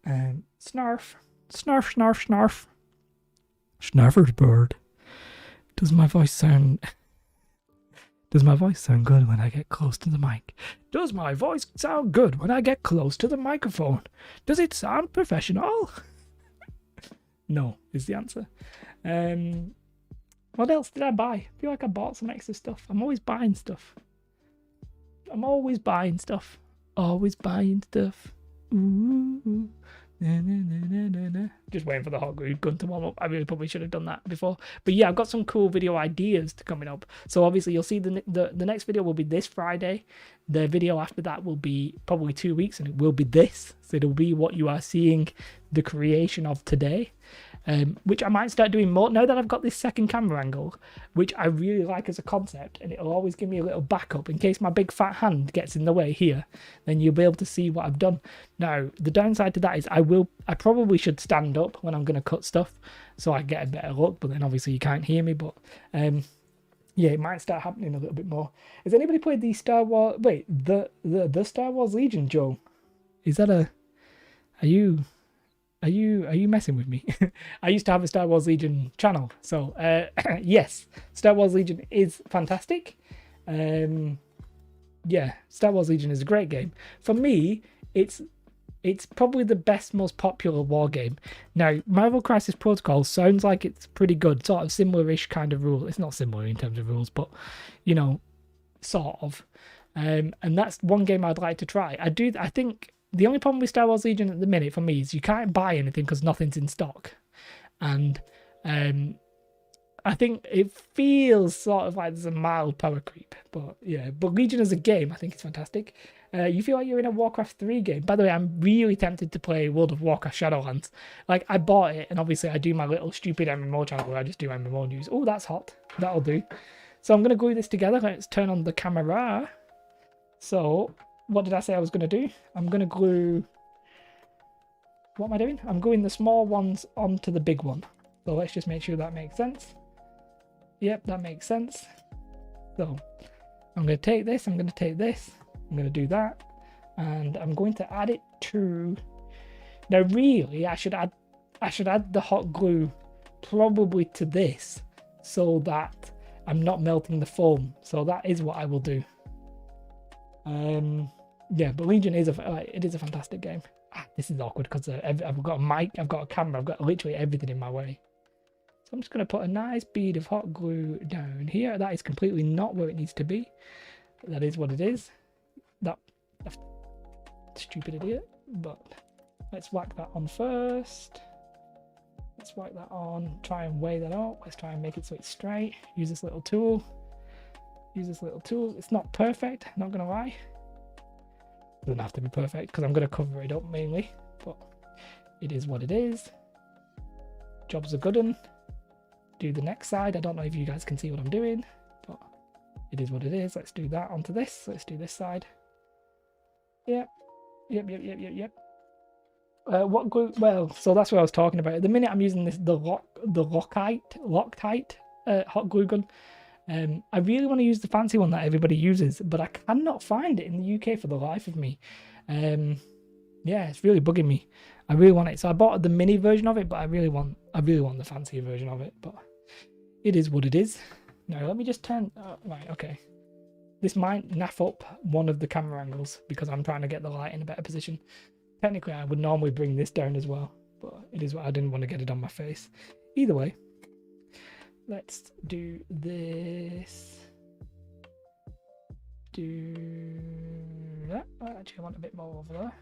Snarf, snarf, snarf, snarf. Snarfer's bird. Does my voice sound good when I get close to the mic? Does my voice sound good when I get close to the microphone? Does it sound professional? No, is the answer. What else did I buy? I feel like I bought some extra stuff. I'm always buying stuff. Always buying stuff. Ooh. Just waiting for the hot glue gun to warm up. I really probably should have done that before. But yeah, I've got some cool video ideas coming up. So obviously you'll see the next video will be this Friday. The video after that will be probably 2 weeks, and it will be this. So it'll be what you are seeing the creation of today. Which I might start doing more now that I've got this second camera angle, which I really like as a concept, and it'll always give me a little backup in case my big fat hand gets in the way here. Then you'll be able to see what I've done. Now, the downside to that is I probably should stand up when I'm going to cut stuff so I get a better look, but then obviously you can't hear me. But yeah, it might start happening a little bit more. Has anybody played the Star Wars? Wait, the Star Wars Legion, Joe? Is that a? Are you messing with me? I used to have a Star Wars Legion channel, so yes, Star Wars Legion is fantastic. Yeah, Star Wars Legion is a great game. For me, it's probably the best, most popular war game. Now, Marvel Crisis Protocol sounds like it's pretty good, sort of similar-ish kind of rule. It's not similar in terms of rules, but you know, sort of. And that's one game I'd like to try. I think. The only problem with Star Wars Legion at the minute for me is you can't buy anything because nothing's in stock. And I think it feels sort of like there's a mild power creep. But yeah, but Legion as a game, I think it's fantastic. You feel like you're in a Warcraft 3 game. By the way, I'm really tempted to play World of Warcraft Shadowlands. Like, I bought it, and obviously I do my little stupid MMO channel where I just do MMO news. Oh, that's hot. That'll do. So I'm going to glue this together. Let's turn on the camera. So... what did I say I was going to do? I'm going to glue... what am I doing? I'm gluing the small ones onto the big one. So let's just make sure that makes sense. Yep, that makes sense. So I'm going to take this, I'm going to take this, I'm going to do that, and I'm going to add it to... now really, I should add the hot glue probably to this so that I'm not melting the foam. So that is what I will do. Yeah, but Legion is it is a fantastic game. This is awkward because I've got a mic, I've got a camera, I've got literally everything in my way. So I'm just going to put a nice bead of hot glue down here. That is completely not where it needs to be. That is what it is. That stupid idiot. But let's whack that on first. Let's whack that on. Try and weigh that up. Let's try and make it so it's straight. Use this little tool. It's not perfect, not gonna lie. It doesn't have to be perfect because I'm gonna cover it up mainly, but it is what it is. Job's a good one. Do the next side. I don't know if you guys can see what I'm doing, but it is what it is. Let's do that onto this. Let's do this side. Yep. What glue? Well, so that's what I was talking about. At the minute I'm using the Loctite hot glue gun. I really want to use the fancy one that everybody uses, but I cannot find it in the UK for the life of me. Yeah, it's really bugging me. I really want it. So I bought the mini version of it, but I really want the fancier version of it. But it is what it is. Now let me just turn. Right, okay. This might naff up one of the camera angles because I'm trying to get the light in a better position. Technically, I would normally bring this down as well, but it is what I didn't want to get it on my face. Either way. Let's do this. Do that. Actually, I want a bit more over there.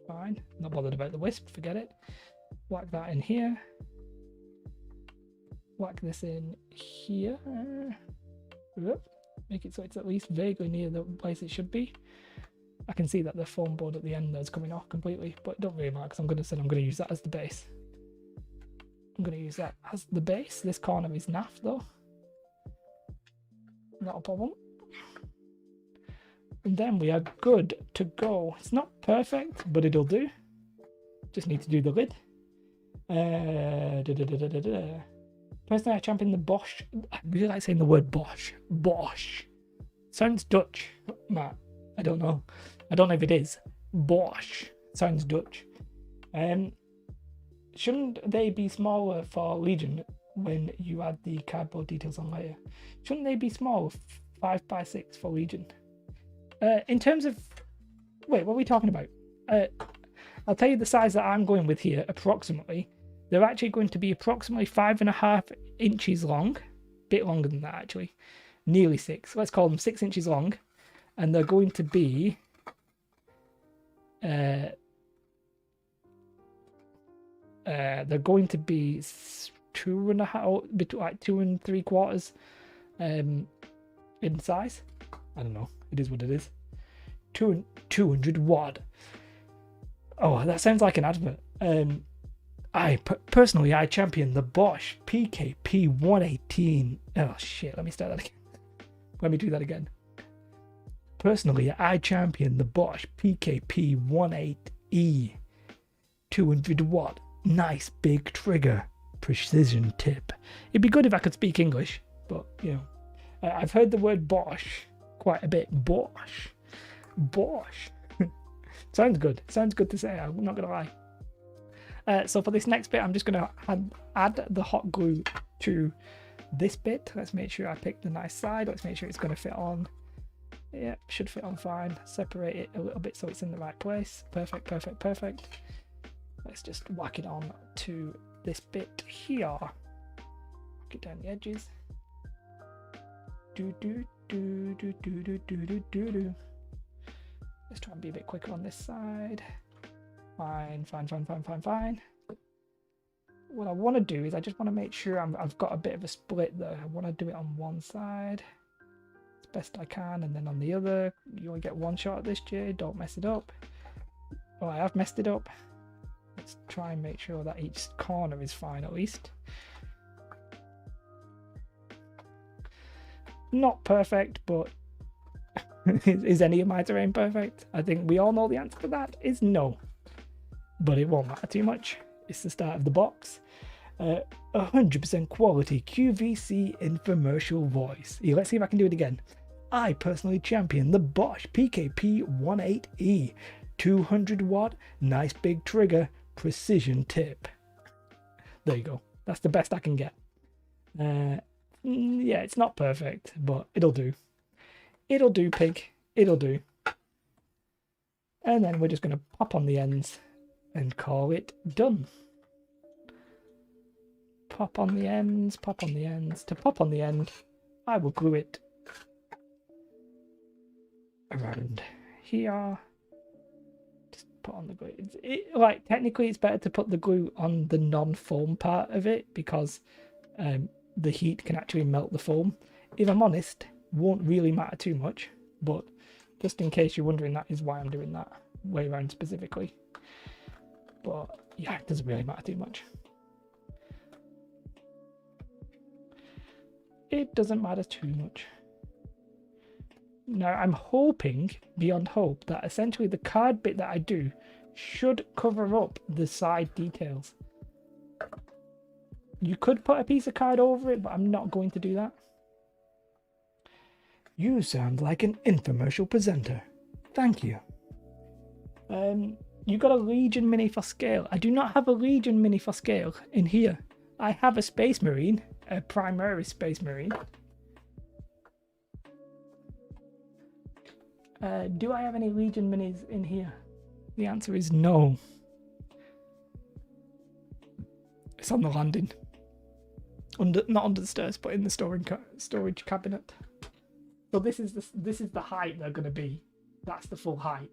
Fine. Not bothered about the wisp. Forget it. Whack that in here. Whack this in here. Make it so it's at least vaguely near the place it should be. I can see that the foam board at the end there is coming off completely, but it don't really matter because I'm going to use that as the base. I'm going to use that as the base. This corner is naff though. Not a problem. And then we are good to go. It's not perfect, but it'll do. Just need to do the lid. Personally, I champion the Bosch. I really like saying the word Bosch. Bosch. Sounds Dutch, Matt. I don't know. I don't know if it is. Bosch. Sounds Dutch. Shouldn't they be smaller for Legion when you add the cardboard details on later? Shouldn't they be small, 5x6 for Legion? In terms of... Wait, what are we talking about? I'll tell you the size that I'm going with here, approximately. They're actually going to be approximately 5.5 inches long. Bit longer than that, actually. Nearly 6. Let's call them 6 inches long. And they're going to be... they're going to be 2.5, between like 2 3/4 in size. I don't know. It is what it is. 200 watt. Oh, that sounds like an advert. Personally, I champion the Bosch PKP 118. Oh shit! Let me start that again. Let me do that again. Personally, I champion the Bosch PKP 18E. 200 watt. Nice big trigger. Precision tip. It'd be good if I could speak English, but you know, I've heard the word Bosch quite a bit. Bosch. Sounds good. Sounds good to say. I'm not gonna lie. So for this next bit, I'm just gonna add the hot glue to this bit. Let's make sure I pick the nice side. Let's make sure it's gonna fit on. Yeah, should fit on fine. Separate it a little bit so it's in the right place. Perfect. Let's just whack it on to this bit here. Whack it down the edges. Let's try and be a bit quicker on this side. Fine. What I want to do is I just want to make sure I've got a bit of a split there. I want to do it on one side as best I can, and then on the other. You only get one shot at this, Jay. Don't mess it up. Oh, I have messed it up. Let's try and make sure that each corner is fine at least. Not perfect, but is any of my terrain perfect? I think we all know the answer to that is no. But it won't matter too much. It's the start of the box. 100% quality QVC infomercial voice. Here, let's see if I can do it again. I personally champion the Bosch PKP 18E. 200 watt, nice big trigger, precision tip. There you go. That's the best I can get. Yeah, it's not perfect, but it'll do. It'll do, pig. It'll do. And then we're just going to pop on the ends and call it done. Pop on the ends, pop on the ends. To pop on the end, I will glue it around here. Just put on the glue. Like, technically it's better to put the glue on the non-foam part of it because the heat can actually melt the foam. If I'm honest, won't really matter too much, but just in case you're wondering, that is why I'm doing that way around specifically. But yeah, it doesn't really matter too much. It doesn't matter too much. Now I'm hoping beyond hope that essentially the card bit that I do should cover up the side details. You could put a piece of card over it, but I'm not going to do that. You sound like an infomercial presenter. Thank you. You got a Legion mini for scale. I do not have a Legion mini for scale in here. I have a Space Marine, a primary Space Marine. Do I have any Legion minis in here? The answer is no. It's on the landing. Not under the stairs, but in the storage cabinet. So this is the height they're going to be. That's the full height.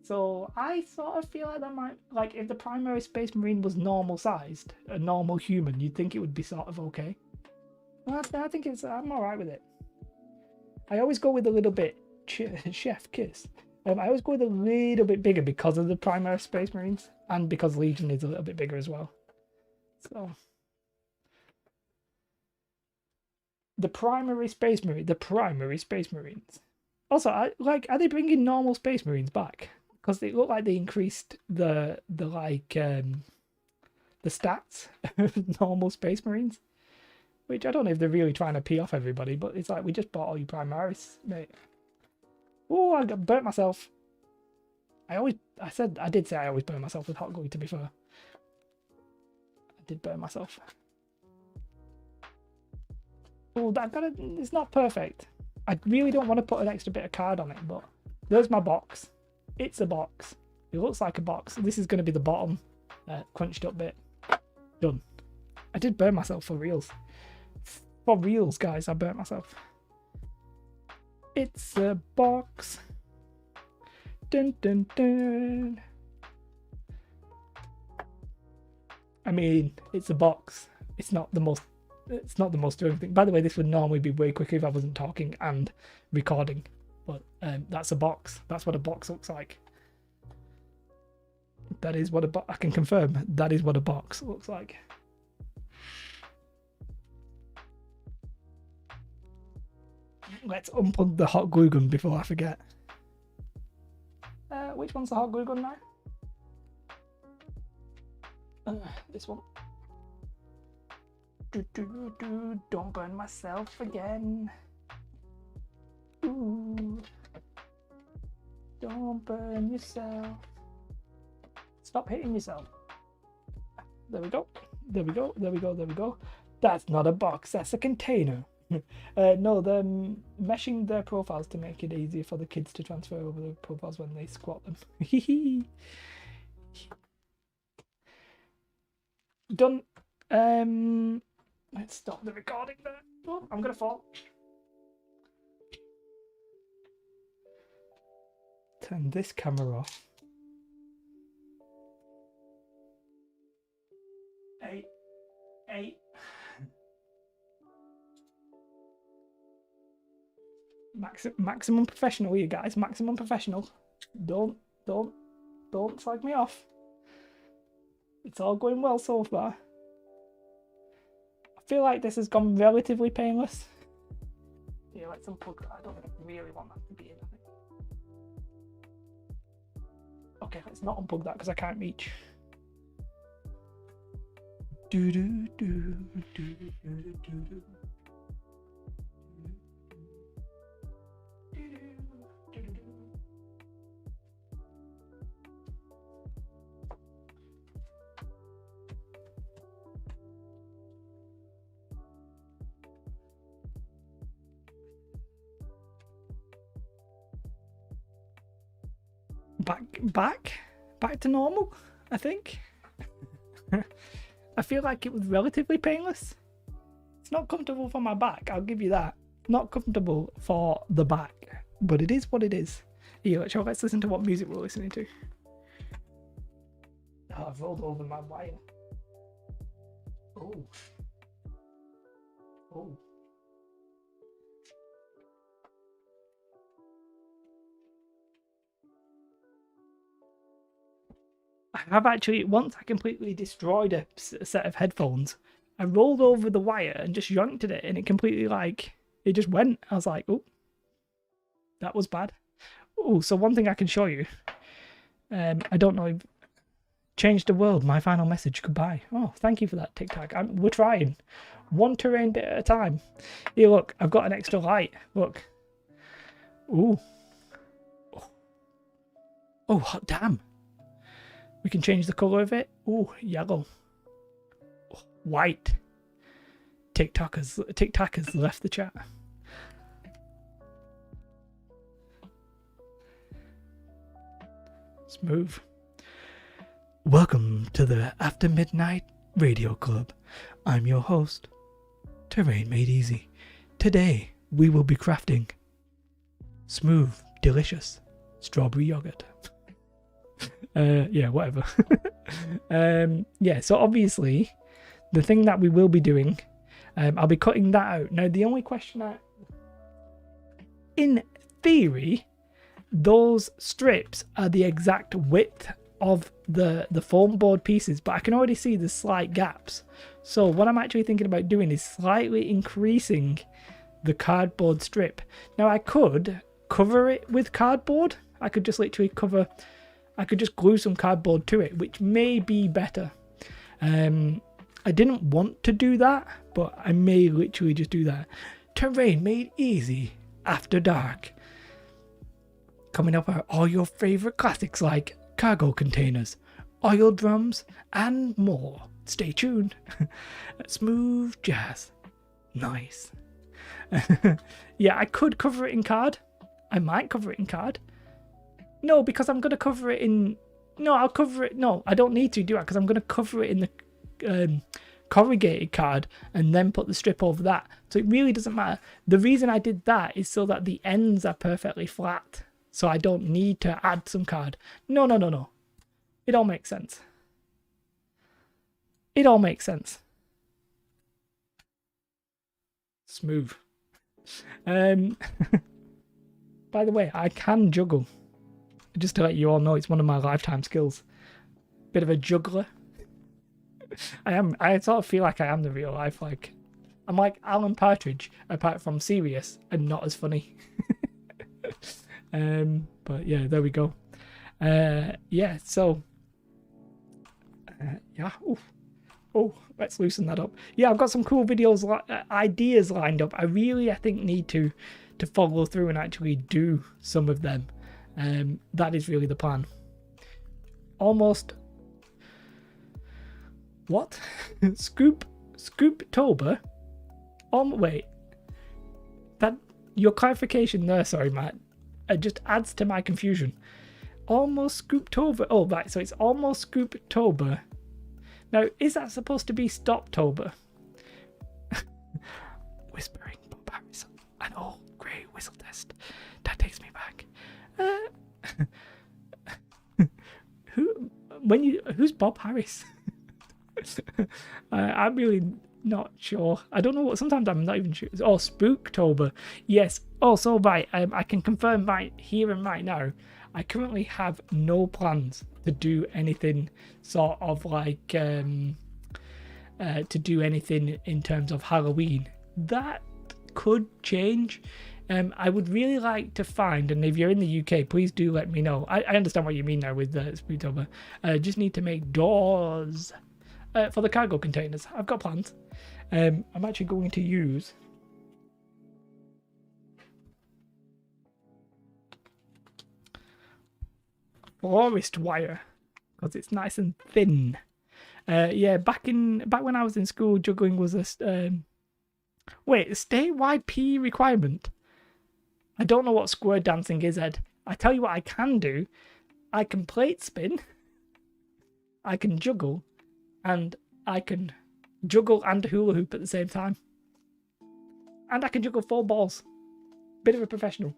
So I sort of feel like that might, like, if the primary Space Marine was normal sized, a normal human, you'd think it would be sort of okay. Well, I think I'm all right with it. I always go with a little bit chef kiss. I always go with a little bit bigger because of the primary Space Marines and because Legion is a little bit bigger as well. So the primary Space Marines. Also, are they bringing normal Space Marines back? Because they look like they increased the the stats of normal Space Marines. Which I don't know if they're really trying to pee off everybody, but it's like, we just bought all you Primaris, mate. Oh, I got burnt myself. I did say I always burn myself with hot glue, to be fair. I did burn myself. Oh, it's not perfect. I really don't want to put an extra bit of card on it, but there's my box. It's a box. It looks like a box. This is going to be the bottom crunched up bit. Done. I did burn myself for reals. For reals, guys, I burnt myself. It's a box. Dun dun dun. I mean, it's a box. It's not the most doing thing. By the way, this would normally be way quicker if I wasn't talking and recording. But that's a box. That's what a box looks like. That is what I can confirm. That is what a box looks like. Let's unplug the hot glue gun before I forget. Which one's the hot glue gun now? This one. Don't burn myself again. Ooh. Don't burn yourself. Stop hitting yourself. There we go. There we go. There we go. There we go. That's not a box. That's a container. No, they're meshing their profiles to make it easier for the kids to transfer over the profiles when they squat them. Done. Let's stop the recording there. Oh, I'm gonna fall. Turn this camera off. Hey. Maximum professional, you guys. Maximum professional. Don't slag me off. It's all going well so far. I feel like this has gone relatively painless. Yeah, let's unplug that. I don't really want that to be in, I think. Okay, let's not unplug that because I can't reach. Back to normal, I think. I feel like it was relatively painless. It's not comfortable for my back, I'll give you that. Not comfortable for the back, but it is what it is. Here, let's listen to what music we're listening to. Oh, I've rolled over my wire. Oh. I have actually, once I completely destroyed a set of headphones, I rolled over the wire and just yanked at it, and it completely, it just went. I was like, oh, that was bad. Oh, so one thing I can show you, I don't know if, change the world, my final message, goodbye. Oh, thank you for that, TikTok. We're trying. One terrain bit at a time. Here, look, I've got an extra light. Look. Ooh. Oh, hot damn. We can change the colour of it. Ooh, yellow. Oh, white. TikTok has left the chat. Smooth. Welcome to the After Midnight Radio Club. I'm your host, Terrain Made Easy. Today we will be crafting smooth, delicious strawberry yogurt. Yeah, whatever. Yeah, so obviously the thing that we will be doing, I'll be cutting that out. Now the only question in theory, those strips are the exact width of the foam board pieces, but I can already see the slight gaps. So what I'm actually thinking about doing is slightly increasing the cardboard strip. Now I could cover it with cardboard. I could just literally I could just glue some cardboard to it, which may be better. I didn't want to do that, but I may literally just do that. Terrain made easy after dark. Coming up are all your favourite classics like cargo containers, oil drums, and more. Stay tuned. Smooth jazz. Nice. Yeah, I could cover it in card. I might cover it in card. No, because I'm going to cover it in... No, I'll cover it... No, I don't need to do that because I'm going to cover it in the corrugated card and then put the strip over that. So it really doesn't matter. The reason I did that is so that the ends are perfectly flat. So I don't need to add some card. No. It all makes sense. It all makes sense. Smooth. By the way, I can juggle. Just to let you all know, it's one of my lifetime skills. Bit of a juggler. I sort of feel like I am the real life. Like, I'm like Alan Partridge, apart from serious and not as funny. But yeah, there we go. Yeah, so yeah. Oh, let's loosen that up. Yeah, I've got some cool videos, ideas lined up. I think need to follow through and actually do some of them. That is really the plan. Almost. What? Scooptober? Wait. That your clarification there, sorry, Matt. It just adds to my confusion. Almost Scooptober. Oh, right. So it's almost Scooptober. Now, is that supposed to be Stoptober? Whispering Bob Harris. An old grey whistle test. That takes me back. Who's Bob Harris? I'm really not sure. I don't know what. Sometimes I'm not even sure. Oh, Spooktober. Yes. Also, right. I can confirm right here and right now. I currently have no plans to do anything sort of like to do anything in terms of Halloween. That could change. I would really like to find, and if you're in the UK, please do let me know. I understand what you mean now with Spooktober. Just need to make doors for the cargo containers. I've got plans. I'm actually going to use forest wire because it's nice and thin. Yeah, back when I was in school, juggling was a statewide PE requirement. I don't know what square dancing is, Ed. I tell you what I can do. I can plate spin. I can juggle. And I can juggle and hula hoop at the same time. And I can juggle 4 balls. Bit of a professional.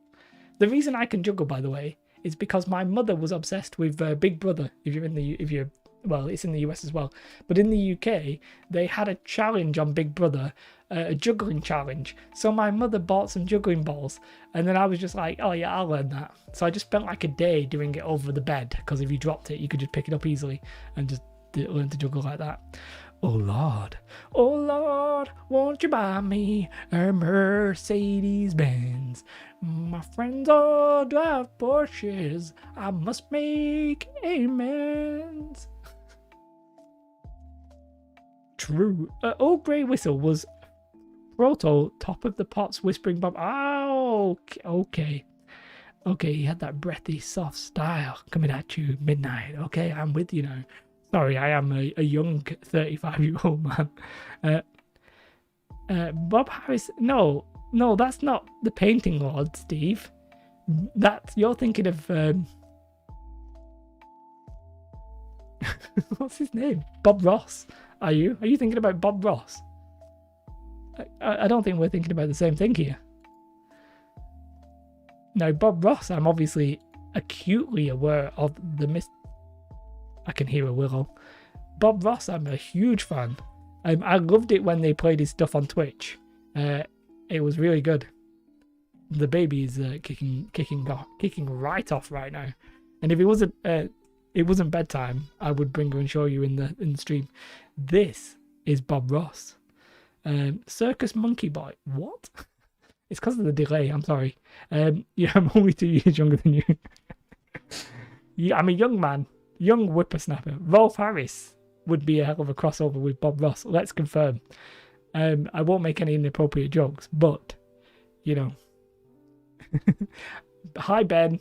The reason I can juggle, by the way, is because my mother was obsessed with Big Brother. Well, it's in the US as well. But in the UK, they had a challenge on Big Brother, a juggling challenge. So my mother bought some juggling balls. And then I was just like, oh yeah, I'll learn that. So I just spent like a day doing it over the bed. Because if you dropped it, you could just pick it up easily and just learn to juggle like that. Oh Lord, won't you buy me a Mercedes Benz? My friends all drive Porsches. I must make amends. True. Old Grey Whistle was Proto, Top of the Pops, Whispering Bob. Oh, okay. Okay, he had that breathy, soft style coming at you midnight. Okay, I'm with you now. Sorry, I am a young 35-year-old man. Bob Harris. No, that's not the Painting Lord, Steve. You're thinking of what's his name? Bob Ross. Are you thinking about Bob Ross? I don't think we're thinking about the same thing here. Now, Bob Ross, I'm obviously acutely aware of the I can hear a willow. Bob Ross, I'm a huge fan. I loved it when they played his stuff on Twitch. It was really good. The baby is kicking right off right now. And if it wasn't bedtime, I would bring her and show you in the stream. This is Bob Ross. Circus Monkey Boy. What? It's because of the delay. I'm sorry. Yeah, I'm only 2 years younger than you. Yeah, I'm a young man. Young whippersnapper. Rolf Harris. would be a hell of a crossover with Bob Ross. Let's confirm. I won't make any inappropriate jokes, but, you know. Hi, Ben.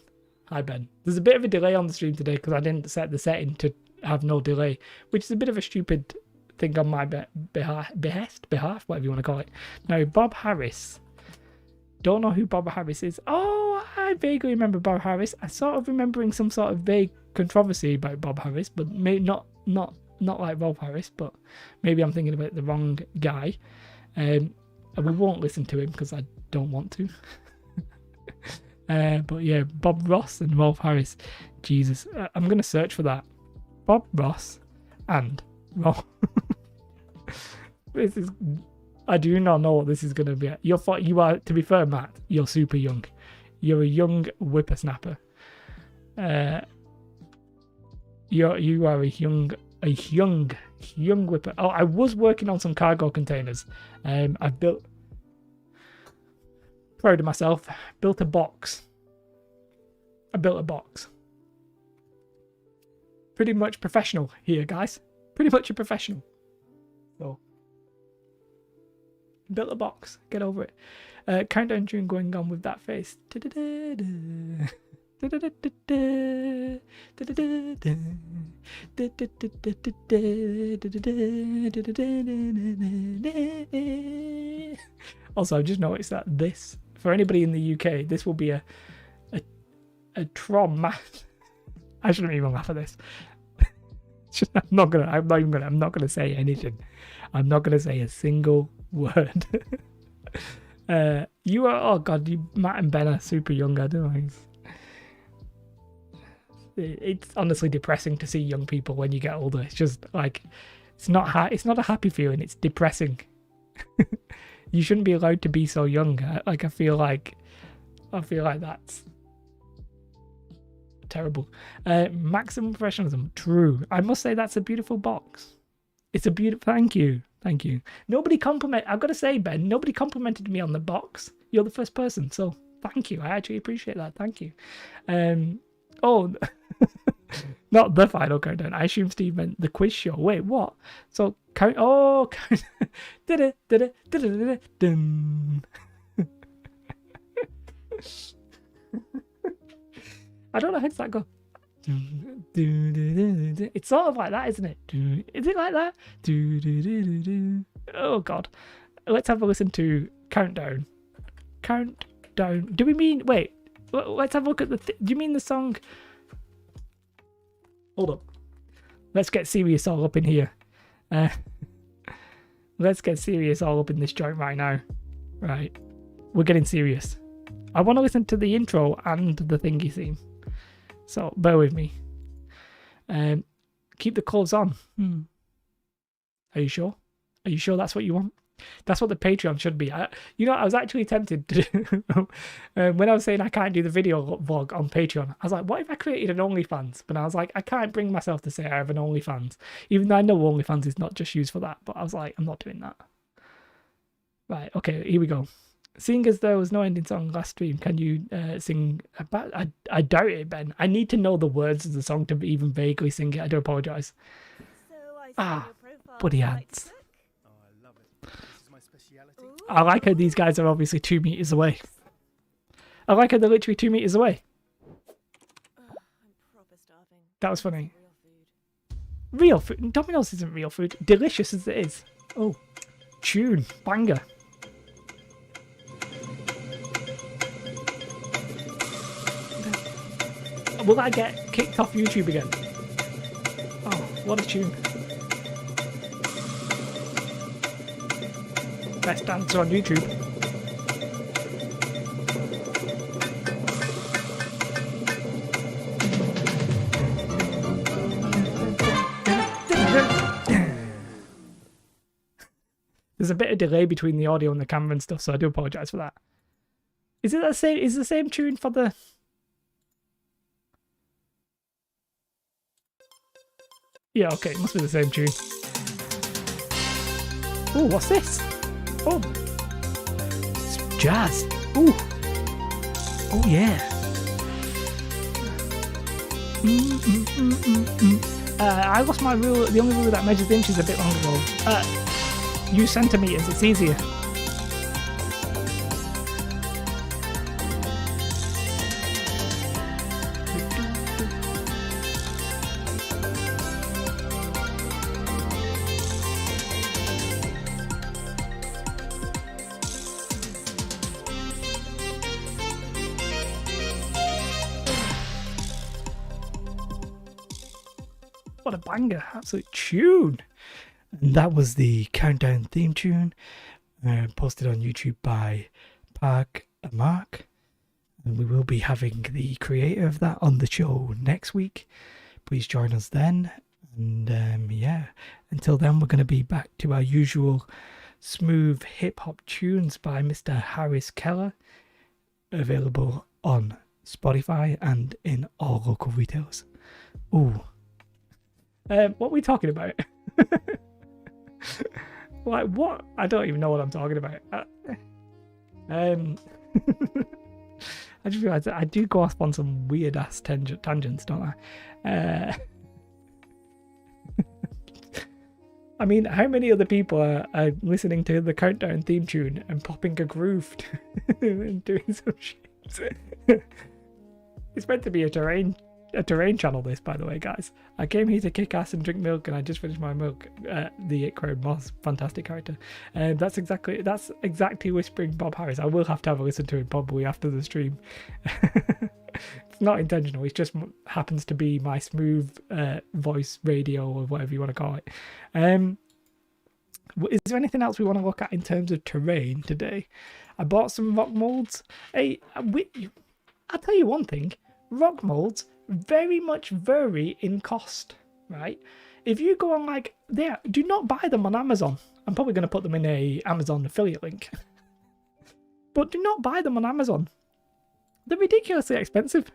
Hi, Ben. There's a bit of a delay on the stream today because I didn't set the setting to have no delay, which is a bit of a stupid thing on my behalf, whatever you want to call it. Now, Bob Harris. Don't know who Bob Harris is. Oh, I vaguely remember Bob Harris. I sort of remembering some sort of vague controversy about Bob Harris, but maybe not like Bob Harris, but maybe I'm thinking about the wrong guy. And we won't listen to him because I don't want to. But yeah, Bob Ross and Rolf Harris. Jesus, I'm going to search for that. Bob Ross and Rolf. This is... I do not know what this is going to be. You are, to be fair, Matt, you're super young. You're a young whippersnapper. You are a young whipper. Oh, I was working on some cargo containers. I've built... Proud of myself. Built a box. I built a box. Pretty much professional here, guys. Pretty much a professional. So... Built a box. Get over it. Countdown tune going on with that face. Also, I've just noticed that this, for anybody in the UK, this will be a trauma. I shouldn't even laugh at this. I'm not gonna say anything. I'm not gonna say a single word. You are, oh god, Matt and Ben are super young. I don't know. It's honestly depressing to see young people when you get older. It's just like, it's not a happy feeling. It's depressing. You shouldn't be allowed to be so young. I feel like that's terrible. Maximum professionalism. True. I must say that's a beautiful box. It's a beautiful... Thank you. Nobody I've got to say, Ben, nobody complimented me on the box. You're the first person, so thank you. I actually appreciate that. Thank you. Oh, not the final countdown. I assume Steve meant the quiz show. Wait, what? So count. Oh, count. Dun. I don't know how does that go. It's sort of like that, isn't it? Is it like that? Oh god. Let's have a listen to Countdown. Countdown. Do we mean... Wait. Let's have a look at the... Do you mean the song... Hold up. Let's get serious all up in here. Let's get serious all up in this joint right now. Right. We're getting serious. I want to listen to the intro and the thingy theme. So, bear with me. Keep the clothes on. Are you sure? Are you sure that's what you want? That's what the Patreon should be. I was actually tempted to when I was saying I can't do the video vlog on Patreon, I was like, what if I created an OnlyFans? But I was like, I can't bring myself to say I have an OnlyFans. Even though I know OnlyFans is not just used for that. But I was like, I'm not doing that. Right, okay, here we go. Seeing as there was no ending song last stream, can you sing about... I doubt it, Ben. I need to know the words of the song to even vaguely sing it. I do apologise. Buddy ads. Oh, I love it. This is my speciality. I like how these guys are obviously 2 meters away. I like how they're literally 2 meters away. I'm proper starving. That was funny. Real food. Real food? Domino's isn't real food. Delicious as it is. Oh, tune. Banger. Will I get kicked off YouTube again? Oh, what a tune. Best dancer on YouTube. There's a bit of delay between the audio and the camera and stuff, so I do apologise for that. Is it the same? Is the same tune for the... Yeah, okay, it must be the same tune. Oh, what's this? Oh, it's jazz. Ooh. Oh yeah. I lost my rule. The only rule that measures inches a bit long ago. Use centimeters. It's easier. What a banger, absolute tune. And that was the countdown theme tune, posted on YouTube by Park and Mark. And we will be having the creator of that on the show next week. Please join us then. And yeah, until then, we're going to be back to our usual smooth hip hop tunes by Mr. Harris Keller, available on Spotify and in all local retailers. Ooh. What are we talking about? Like, what? I don't even know what I'm talking about. I just realised that I do go off on some weird ass tangents, don't I? I mean, how many other people are listening to the countdown theme tune and popping a groove and doing some shit? It's meant to be a terrain channel, this, by the way, guys. I came here to kick ass and drink milk, and I just finished my milk. The It Crowd Moss, fantastic character. And that's exactly whispering Bob Harris. I will have to have a listen to it probably after the stream. It's not intentional. It just happens to be my smooth voice radio, or whatever you want to call it. Is there anything else we want to look at in terms of terrain today? I bought some rock molds. Hey, I'll tell you one thing. Rock molds very much vary in cost, right? If you go on do not buy them on Amazon. I'm probably going to put them in a Amazon affiliate link. But do not buy them on Amazon. They're ridiculously expensive.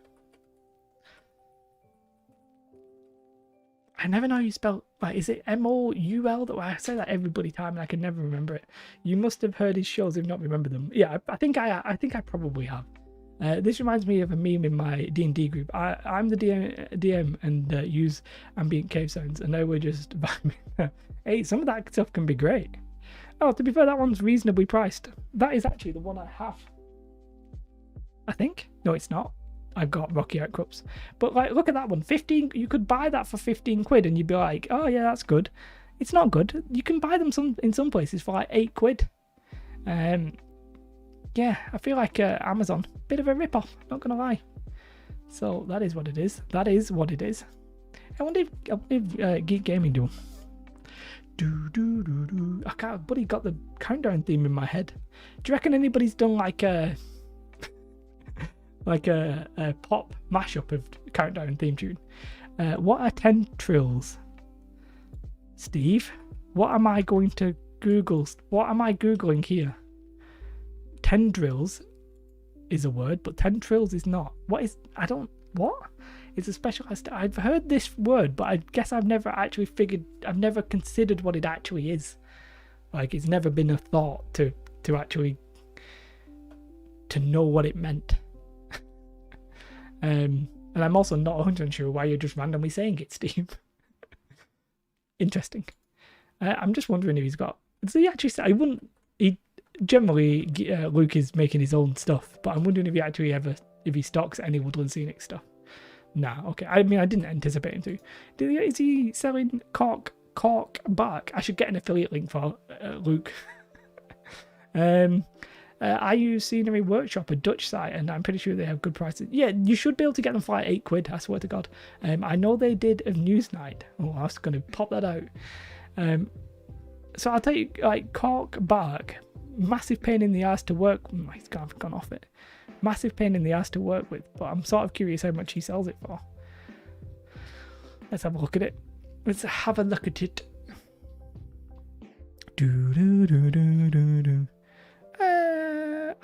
I never know how you spell, is it M-O-U-L? I say that every bloody time and I can never remember it. You must have heard his shows if not remember them. Yeah, I think I probably have. This reminds me of a meme in my D&D group. I'm the DM and use ambient cave sounds, and now we're just vibing. Hey, some of that stuff can be great. Oh, to be fair, that one's reasonably priced. That is actually the one I have. I think. No, it's not. I've got Rocky Outcrops. But look at that one. 15. You could buy that for 15 quid, and you'd be like, oh yeah, that's good. It's not good. You can buy them in some places for 8 quid. Yeah, I feel like Amazon, bit of a rip-off, not gonna lie. So that is what it is. That is what it is. I wonder if Geek Gaming do. I can't. Buddy got the countdown theme in my head. Do you reckon anybody's done like a pop mashup of countdown theme tune? What are 10 trills? Steve, what am I going to Google? What am I Googling here? 10 drills is a word, but 10 trills is not. What? It's a specialized. I've heard this word, but I guess I've never considered what it actually is. It's never been a thought to actually know what it meant. And I'm also not 100% sure why you're just randomly saying it, Steve. Interesting. I'm just wondering if he's got. So he actually said, generally, Luke is making his own stuff, but I'm wondering if he stocks any Woodland Scenic stuff. Nah, okay. I mean, I didn't anticipate him to. Is he selling cork bark? I should get an affiliate link for Luke. I use Scenery Workshop, a Dutch site, and I'm pretty sure they have good prices. Yeah, you should be able to get them for 8 quid, I swear to God. I know they did a Newsnight. Oh, I was going to pop that out. So I'll tell you, cork bark, massive pain in the ass to work. He's gone off it. Massive pain in the ass to work with, but I'm sort of curious how much he sells it for. Let's have a look at it. I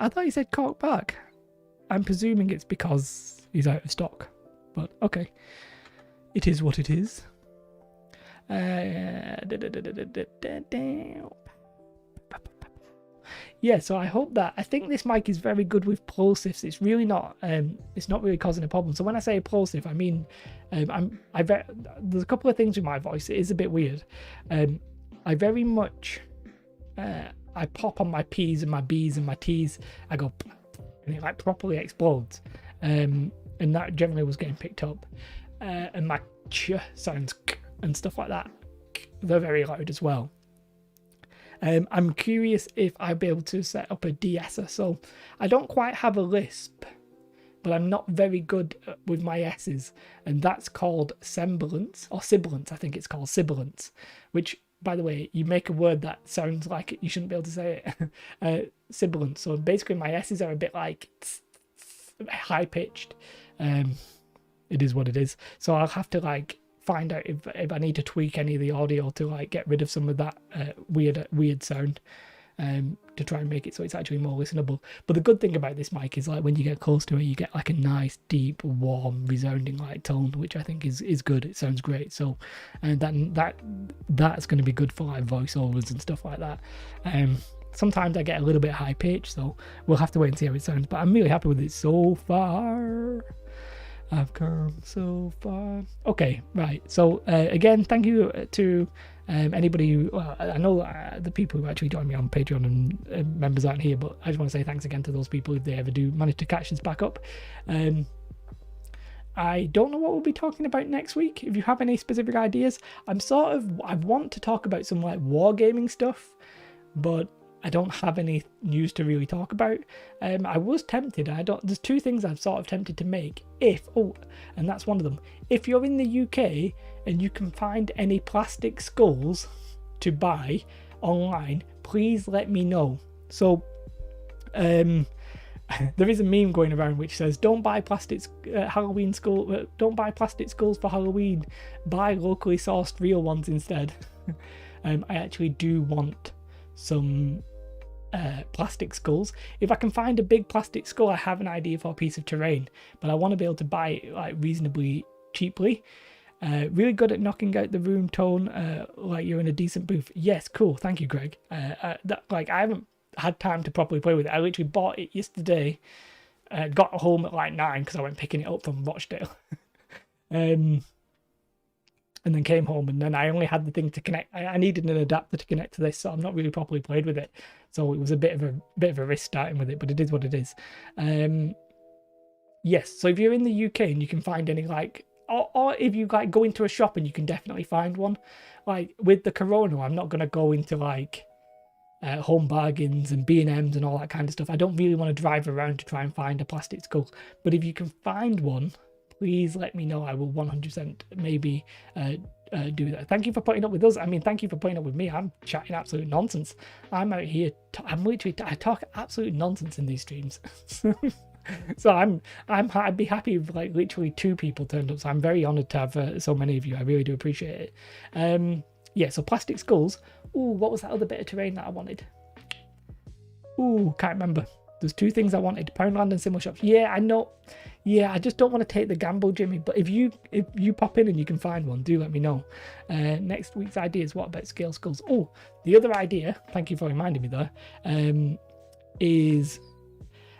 thought he said cork bark. I'm presuming it's because he's out of stock, but okay. It is what it is. yeah, so I hope that, I think this mic is very good with plosives. It's really not, it's not really causing a problem. So when I say plosive, I mean, there's a couple of things with my voice. It is a bit weird. I very much, I pop on my P's and my B's and my T's. I go, and it like properly explodes. And that generally was getting picked up. And my ch sounds and stuff like that. They're very loud as well. I'm curious if I'll be able to set up a de-esser. So I don't quite have a lisp, but I'm not very good with my S's. And that's called semblance, or sibilance, I think it's called sibilance. Which, by the way, you make a word that sounds like you shouldn't be able to say it. Sibilance. So basically my S's are a bit like high-pitched. It is what it is. So I'll have to like find out if I need to tweak any of the audio to like get rid of some of that weird sound, to try and make it so it's actually more listenable. But the good thing about this mic is like when you get close to it, you get like a nice, deep, warm, resounding like tone, which I think is good. It sounds great. So, and that's going to be good for like voiceovers and stuff like that. Sometimes I get a little bit high pitched, so we'll have to wait and see how it sounds. But I'm really happy with it so far. I've come so far. Okay, right. So again, thank you to anybody who, I know the people who actually joined me on Patreon and members aren't here, but I just want to say thanks again to those people if they ever do manage to catch this back up. I don't know what we'll be talking about next week. If you have any specific ideas, I want to talk about some like wargaming stuff, but I don't have any news to really talk about. I was tempted. There's two things I'm sort of tempted to make. And that's one of them. If you're in the UK and you can find any plastic skulls to buy online, please let me know. So, there is a meme going around which says, "Don't buy plastic Halloween skull. Don't buy plastic skulls for Halloween. Buy locally sourced real ones instead." I actually do want some plastic skulls. If I can find a big plastic skull, I have an idea for a piece of terrain, but I want to be able to buy it like reasonably cheaply. Really good at knocking out the room tone, like you're in a decent booth. Yes, cool. Thank you, Greg. I haven't had time to properly play with it. I literally bought it yesterday. Got home at like 9 because I went picking it up from Rochdale. And then came home, and then I only had the thing to connect. I needed an adapter to connect to this, so I've not really properly played with it. So it was a bit of a risk starting with it, but it is what it is. Yes, so if you're in the UK and you can find any like, or if you like go into a shop and you can definitely find one. Like with the Corona, I'm not gonna go into like Home Bargains and B&M's and all that kind of stuff. I don't really want to drive around to try and find a plastic skull. But if you can find one, please let me know. I will 100% maybe do that. Thank you for putting up with us. I mean, thank you for putting up with me. I'm chatting absolute nonsense. I'm out here. I talk absolute nonsense in these streams. So I'd be happy if like literally 2 people turned up. So I'm very honoured to have so many of you. I really do appreciate it. Yeah. So plastic skulls. Ooh, what was that other bit of terrain that I wanted? Ooh, can't remember. There's 2 things I wanted: Poundland and Symbol Shops. Yeah, I know. Yeah, I just don't want to take the gamble, Jimmy. But if you pop in and you can find one, do let me know. Next week's idea is what about scale skulls? Oh, the other idea, thank you for reminding me there, is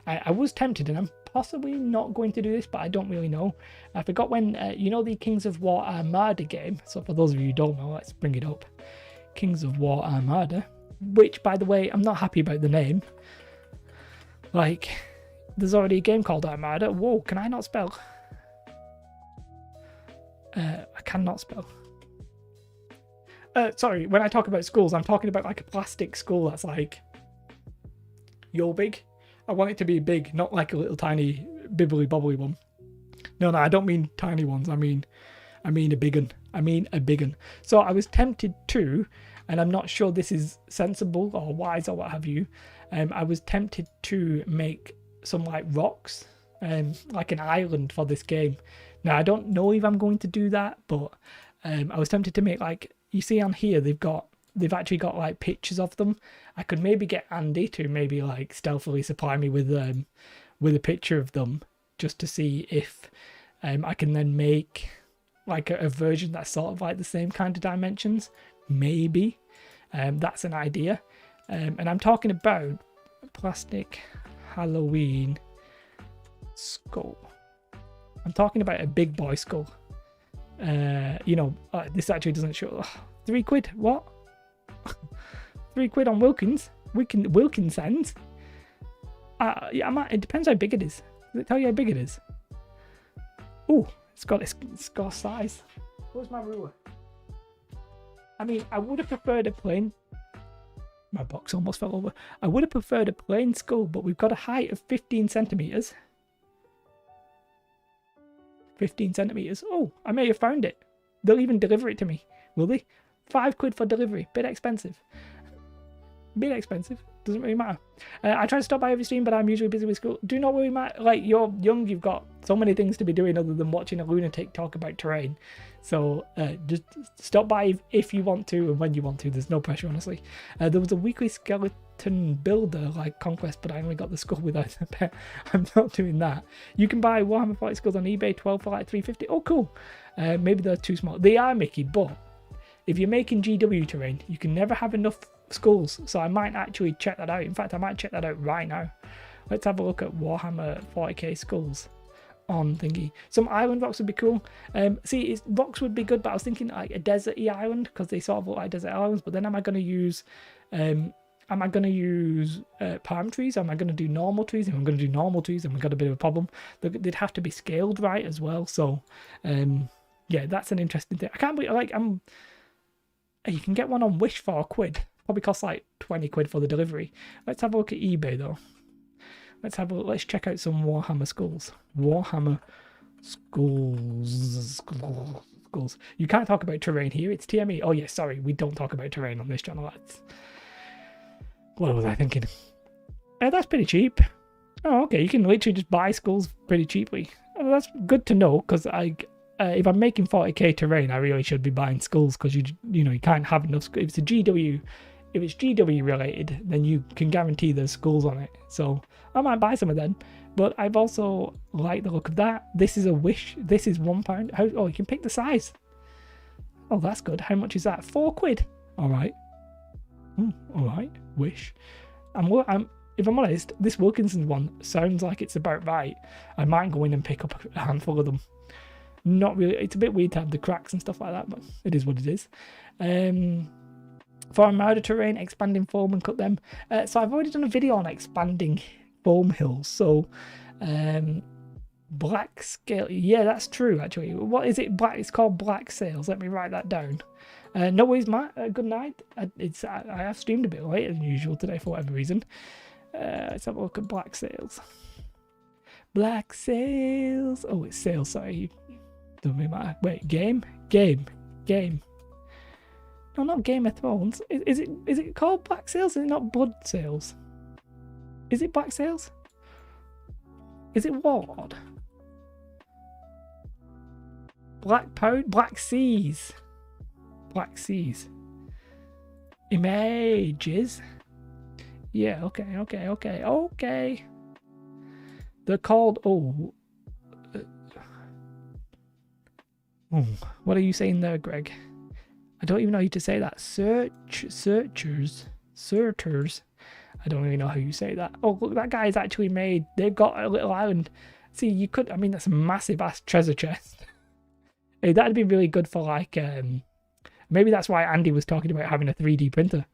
I was tempted, and I'm possibly not going to do this, but I don't really know. I forgot when, you know the Kings of War Armada game? So for those of you who don't know, let's bring it up. Kings of War Armada, which, by the way, I'm not happy about the name. Like, there's already a game called Armada. Whoa, can I not spell? I cannot spell. Sorry, when I talk about skulls, I'm talking about like a plastic skull that's like yo big. I want it to be big, not like a little tiny bibbly bobbly one. No, I don't mean tiny ones. I mean a big un. So I was tempted to, and I'm not sure this is sensible or wise or what have you. I was tempted to make some like rocks, like an island for this game. Now I don't know if I'm going to do that, but I was tempted to make, like, you see on here they've actually got like pictures of them. I could maybe get Andy to maybe like stealthily supply me with a picture of them, just to see if I can then make like a version that's sort of like the same kind of dimensions. Maybe that's an idea. And I'm talking about plastic Halloween skull. I'm talking about a big boy skull. This actually doesn't show. £3? What? £3 on Wilkinson's? It depends how big it is. Does it tell you how big it is? Oh, it's got a size. Where's my ruler? I mean, I would have preferred a plain. My box almost fell over. I would have preferred a plain skull, but we've got a height of 15 centimeters. 15 centimeters. Oh, I may have found it. They'll even deliver it to me. Will they? £5 for delivery. Bit expensive. Bit expensive. Doesn't really matter. I try to stop by every stream, but I'm usually busy with school. Do not worry, Matt. Like, you're young, you've got so many things to be doing other than watching a lunatic talk about terrain. So just stop by if you want to and when you want to. There's no pressure, honestly. There was a weekly skeleton builder like Conquest, but I only got the skull without the pet. I'm not doing that. You can buy Warhammer 40 skulls on eBay, 12 for like $3.50. Oh, cool. Maybe they're too small. They are, Mickey, but if you're making GW terrain, you can never have enough skulls, so I might actually check that out. In fact, I might check that out right now. Let's have a look at Warhammer 40k skulls on thingy. Some island rocks would be cool. Rocks would be good, but I was thinking like a deserty island because they sort of look like desert islands. But then am I going to use palm trees? Am I going to do normal trees? If I'm going to do normal trees, then we've got a bit of a problem. They'd have to be scaled right as well. So yeah, that's an interesting thing. I can't believe you can get one on Wish for £1. Probably costs like £20 for the delivery. Let's have a look at eBay though. Let's check out some Warhammer skulls. Warhammer skulls. You can't talk about terrain here. It's TME. Oh yeah, sorry, we don't talk about terrain on this channel. What was I thinking? That's pretty cheap. Oh, okay. You can literally just buy skulls pretty cheaply. Oh, that's good to know because if I'm making 40k terrain, I really should be buying skulls because you can't have enough. If it's GW related, then you can guarantee there's skulls on it. So I might buy some of them. But I've also liked the look of that. This is a Wish. This is £1. Oh, you can pick the size. Oh, that's good. How much is that? £4. All right. All right. Wish. If I'm honest, this Wilkinson one sounds like it's about right. I might go in and pick up a handful of them. Not really. It's a bit weird to have the cracks and stuff like that, but it is what it is. For murder terrain, expanding foam and cut them. So I've already done a video on expanding foam hills. So black scale. Yeah, that's true actually. What is it? It's called black sails. Let me write that down. No worries, Matt. Good night. I have streamed a bit later than usual today for whatever reason. Let's have a look at black sails. Black sails. Oh, it's sails. Sorry. Doesn't really matter. Wait, game. No, not Game of Thrones. Is it called Black Sails? Is it not Blood Sails? Is it Black Sails? Is it Ward? Black Seas. Black Seas. Images. Yeah, okay. They're called what are you saying there, Greg? I don't even know how to say that. Searchers. I don't really know how you say that. Oh, look, that guy's actually made. They've got a little island. See, you could. I mean, that's a massive ass treasure chest. Hey, that'd be really good for like. Maybe that's why Andy was talking about having a 3D printer,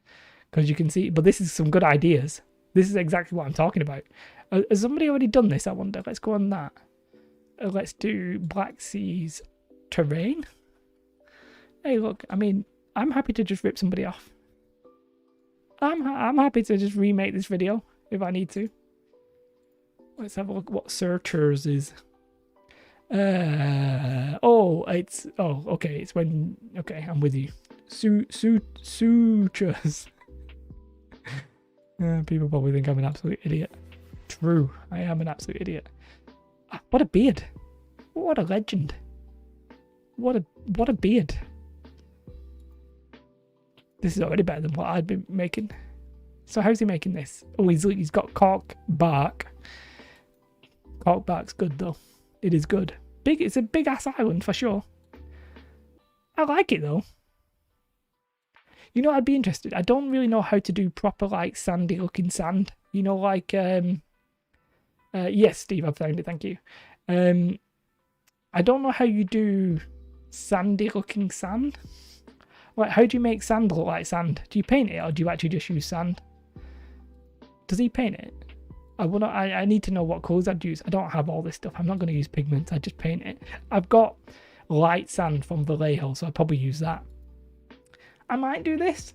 because you can see. But this is some good ideas. This is exactly what I'm talking about. Has somebody already done this? I wonder. Let's go on that. Let's do Black Seas terrain. Hey, look, I mean, I'm happy to just rip somebody off. I'm happy to just remake this video if I need to. Let's have a look what searchers is. Okay, it's when, okay, I'm with you. Sutures. People probably think I'm an absolute idiot. True, I am an absolute idiot. What a beard. What a legend. What a beard. This is already better than what I'd be making. So how's he making this? Oh, he's got cork bark. Cork bark's good though. It is good. It's a big ass island for sure. I like it though. You know, I'd be interested. I don't really know how to do proper, like, sandy looking sand. You know, like, yes, Steve, I've found it, thank you. I don't know how you do sandy looking sand. Like, how do you make sand look like sand? Do you paint it, or do you actually just use sand? Does he paint it? I need to know what colours I'd use. I don't have all this stuff. I'm not going to use pigments. I just paint it. I've got light sand from Vallejo, so I'll probably use that. I might do this.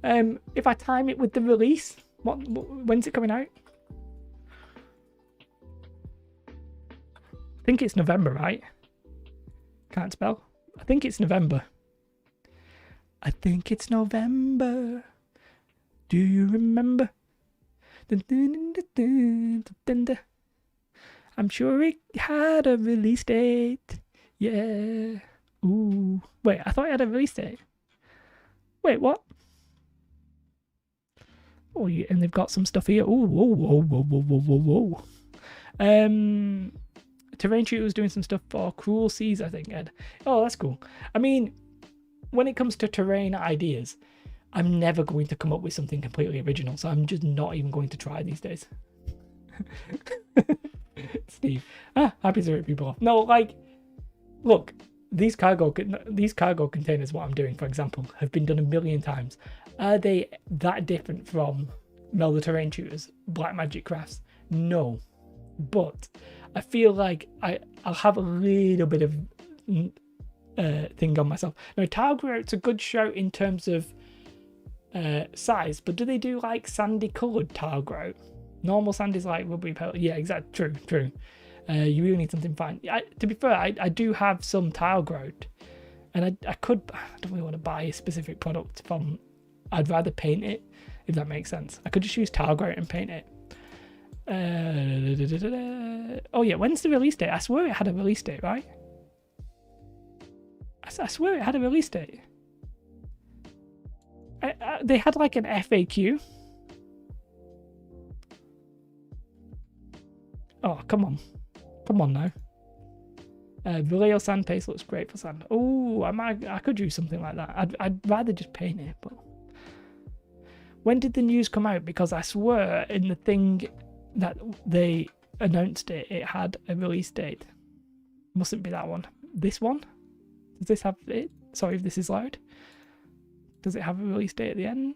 If I time it with the release. When's it coming out? I think it's November, right? Can't spell. I think it's November. I think it's November. Do you remember? I'm sure it had a release date. Yeah. Ooh. Wait, I thought it had a release date. Wait, what? Oh, yeah, and they've got some stuff here. Ooh, whoa, whoa, whoa, whoa, whoa, whoa, whoa. Terrain Shooter was doing some stuff for Cruel Seas, I think, Ed. Oh, that's cool. I mean, when it comes to terrain ideas, I'm never going to come up with something completely original, so I'm just not even going to try these days. Steve, happy to rip people off. No, like, look, these cargo containers, what I'm doing, for example, have been done a million times. Are they that different from Melda Terrain Shooters, Black Magic Crafts? No, but I feel like I'll have a little bit of thing on myself. Now, tile grout's a good shout in terms of size, but do they do like sandy coloured tile grout? Normal sand is like rubbery pellet. Yeah, exactly. True. You really need something fine. To be fair, I do have some tile grout, and I don't really want to buy a specific product from. I'd rather paint it, if that makes sense. I could just use tile grout and paint it. Oh yeah, when's the release date? I swear it had a release date, right? I swear it had a release date. They had like an FAQ. Oh, come on now. Vallejo sand paste looks great for sand. Oh, I could use something like that. I'd rather just paint it. But when did the news come out? Because I swear in the thing that they announced it had a release date. Mustn't be that one. This one? Does this have it? Sorry if this is loud. Does it have a release date at the end?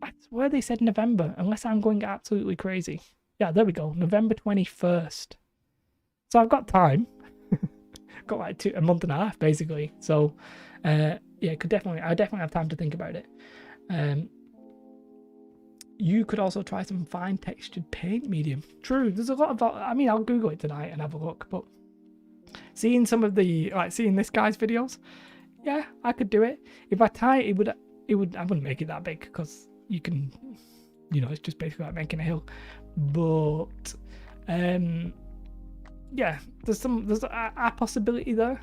I swear they said November, unless I'm going absolutely crazy. Yeah, there we go. November 21st. So I've got time. Got like a month and a half, basically. So, yeah, I definitely have time to think about it. You could also try some fine textured paint medium. True, there's a lot of. I mean, I'll Google it tonight and have a look. But seeing some of the seeing this guy's videos, yeah, I could do it. If I tie it, it would. I wouldn't make it that big because you can, it's just basically like making a hill. But yeah, there's a possibility there.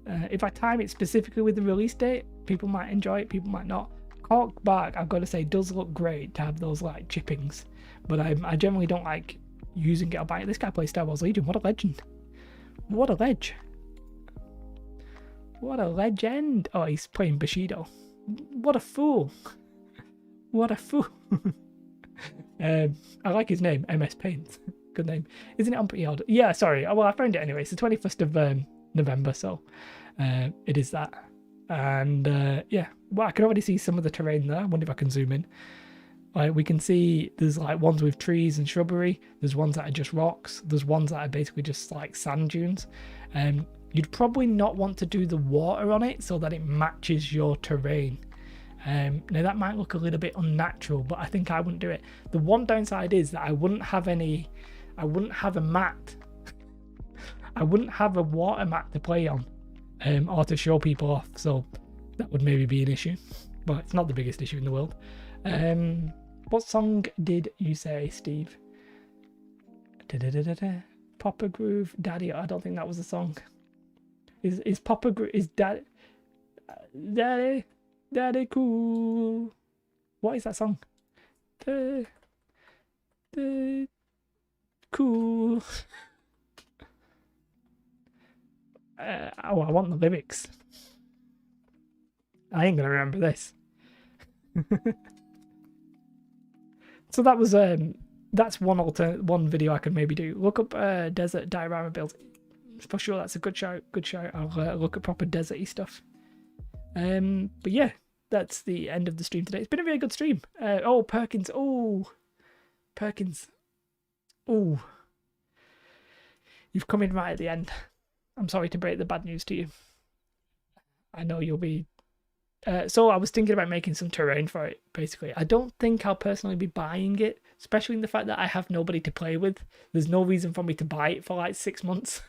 If I time it specifically with the release date, people might enjoy it, people might not. Cork bark, I've got to say, does look great to have those like chippings, but I generally don't like using it. I'll buy it. This guy plays Star Wars Legion. What a legend! What a ledge! What a legend! Oh, he's playing Bushido. What a fool! What a fool! I like his name, MS Paint. Good name. Isn't it on pre-order? Yeah, sorry. Well, I found it anyway. It's the 21st of November, so it is that. And yeah, well, I can already see some of the terrain there. I wonder if I can zoom in. We can see there's like ones with trees and shrubbery. There's ones that are just rocks. There's ones that are basically just like sand dunes. You'd probably not want to do the water on it so that it matches your terrain. Now that might look a little bit unnatural, but I think I wouldn't do it. The one downside is that I wouldn't have a mat. I wouldn't have a water mat to play on, or to show people off, so that would maybe be an issue, but it's not the biggest issue in the world. What song did you say, Steve? Papa Groove Daddy. I don't think that was a song. Is Papa Groove, is Daddy cool? What is that song? Cool. I want the lyrics. I ain't gonna remember this. So that was that's one video I could maybe do. Look up desert diorama build. For sure, that's a good shout. Good shout. I'll look at proper deserty stuff. But yeah, that's the end of the stream today. It's been a really good stream. Oh, Perkins. Oh, Perkins. Oh, you've come in right at the end. I'm sorry to break the bad news to you. I know you'll be. So I was thinking about making some terrain for it, basically. I don't think I'll personally be buying it, especially in the fact that I have nobody to play with. There's no reason for me to buy it for like 6 months.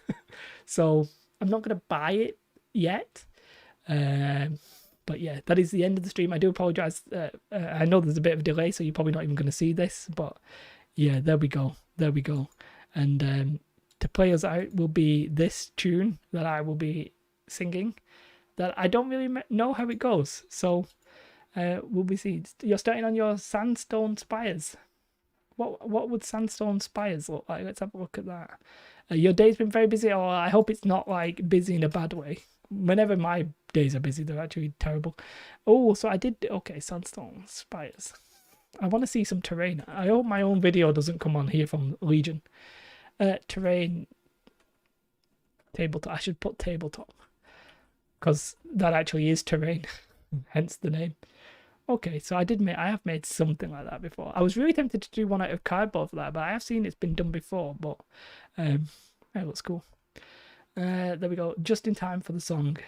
So I'm not going to buy it yet. But yeah, that is the end of the stream. I do apologise. I know there's a bit of a delay, so you're probably not even going to see this. But yeah, there we go. There we go. And to play us out will be this tune that I will be singing. That I don't really know how it goes, so we'll be seeing. You're starting on your sandstone spires. What would sandstone spires look like? Let's have a look at that. Your day's been very busy, or I hope it's not like busy in a bad way. Whenever my days are busy, they're actually terrible. Oh, so I did. Okay, sandstone spires. I want to see some terrain. I hope my own video doesn't come on here from Legion. Terrain. Tabletop. I should put tabletop. Because that actually is terrain, hence the name. Okay, so I have made something like that before. I was really tempted to do one out of cardboard for that, but I have seen it's been done before. But it looks cool. There we go, just in time for the song.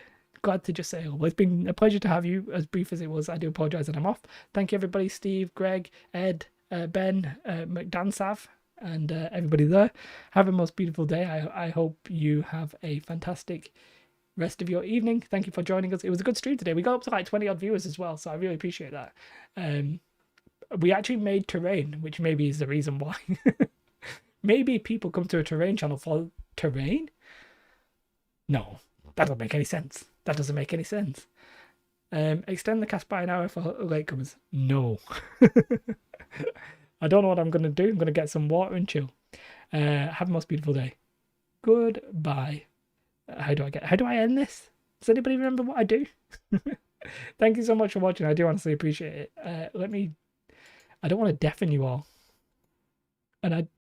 Glad to just say hello. It's been a pleasure to have you. As brief as it was, I do apologise that I'm off. Thank you everybody, Steve, Greg, Ed, Ben, McDansav, and everybody there. Have a most beautiful day. I hope you have a fantastic rest of your evening. Thank you for joining us. It was a good stream today. We got up to like 20 odd viewers as well, so I really appreciate that. We actually made terrain, which maybe is the reason why. Maybe people come to a terrain channel for terrain. No, that doesn't make any sense. That doesn't make any sense. Extend the cast by an hour for latecomers. No. I don't know what I'm going to do. I'm going to get some water and chill. Have a most beautiful day. Goodbye. How do I end this? Does anybody remember what I do? Thank you so much for watching. I do honestly appreciate it. I don't want to deafen you all. And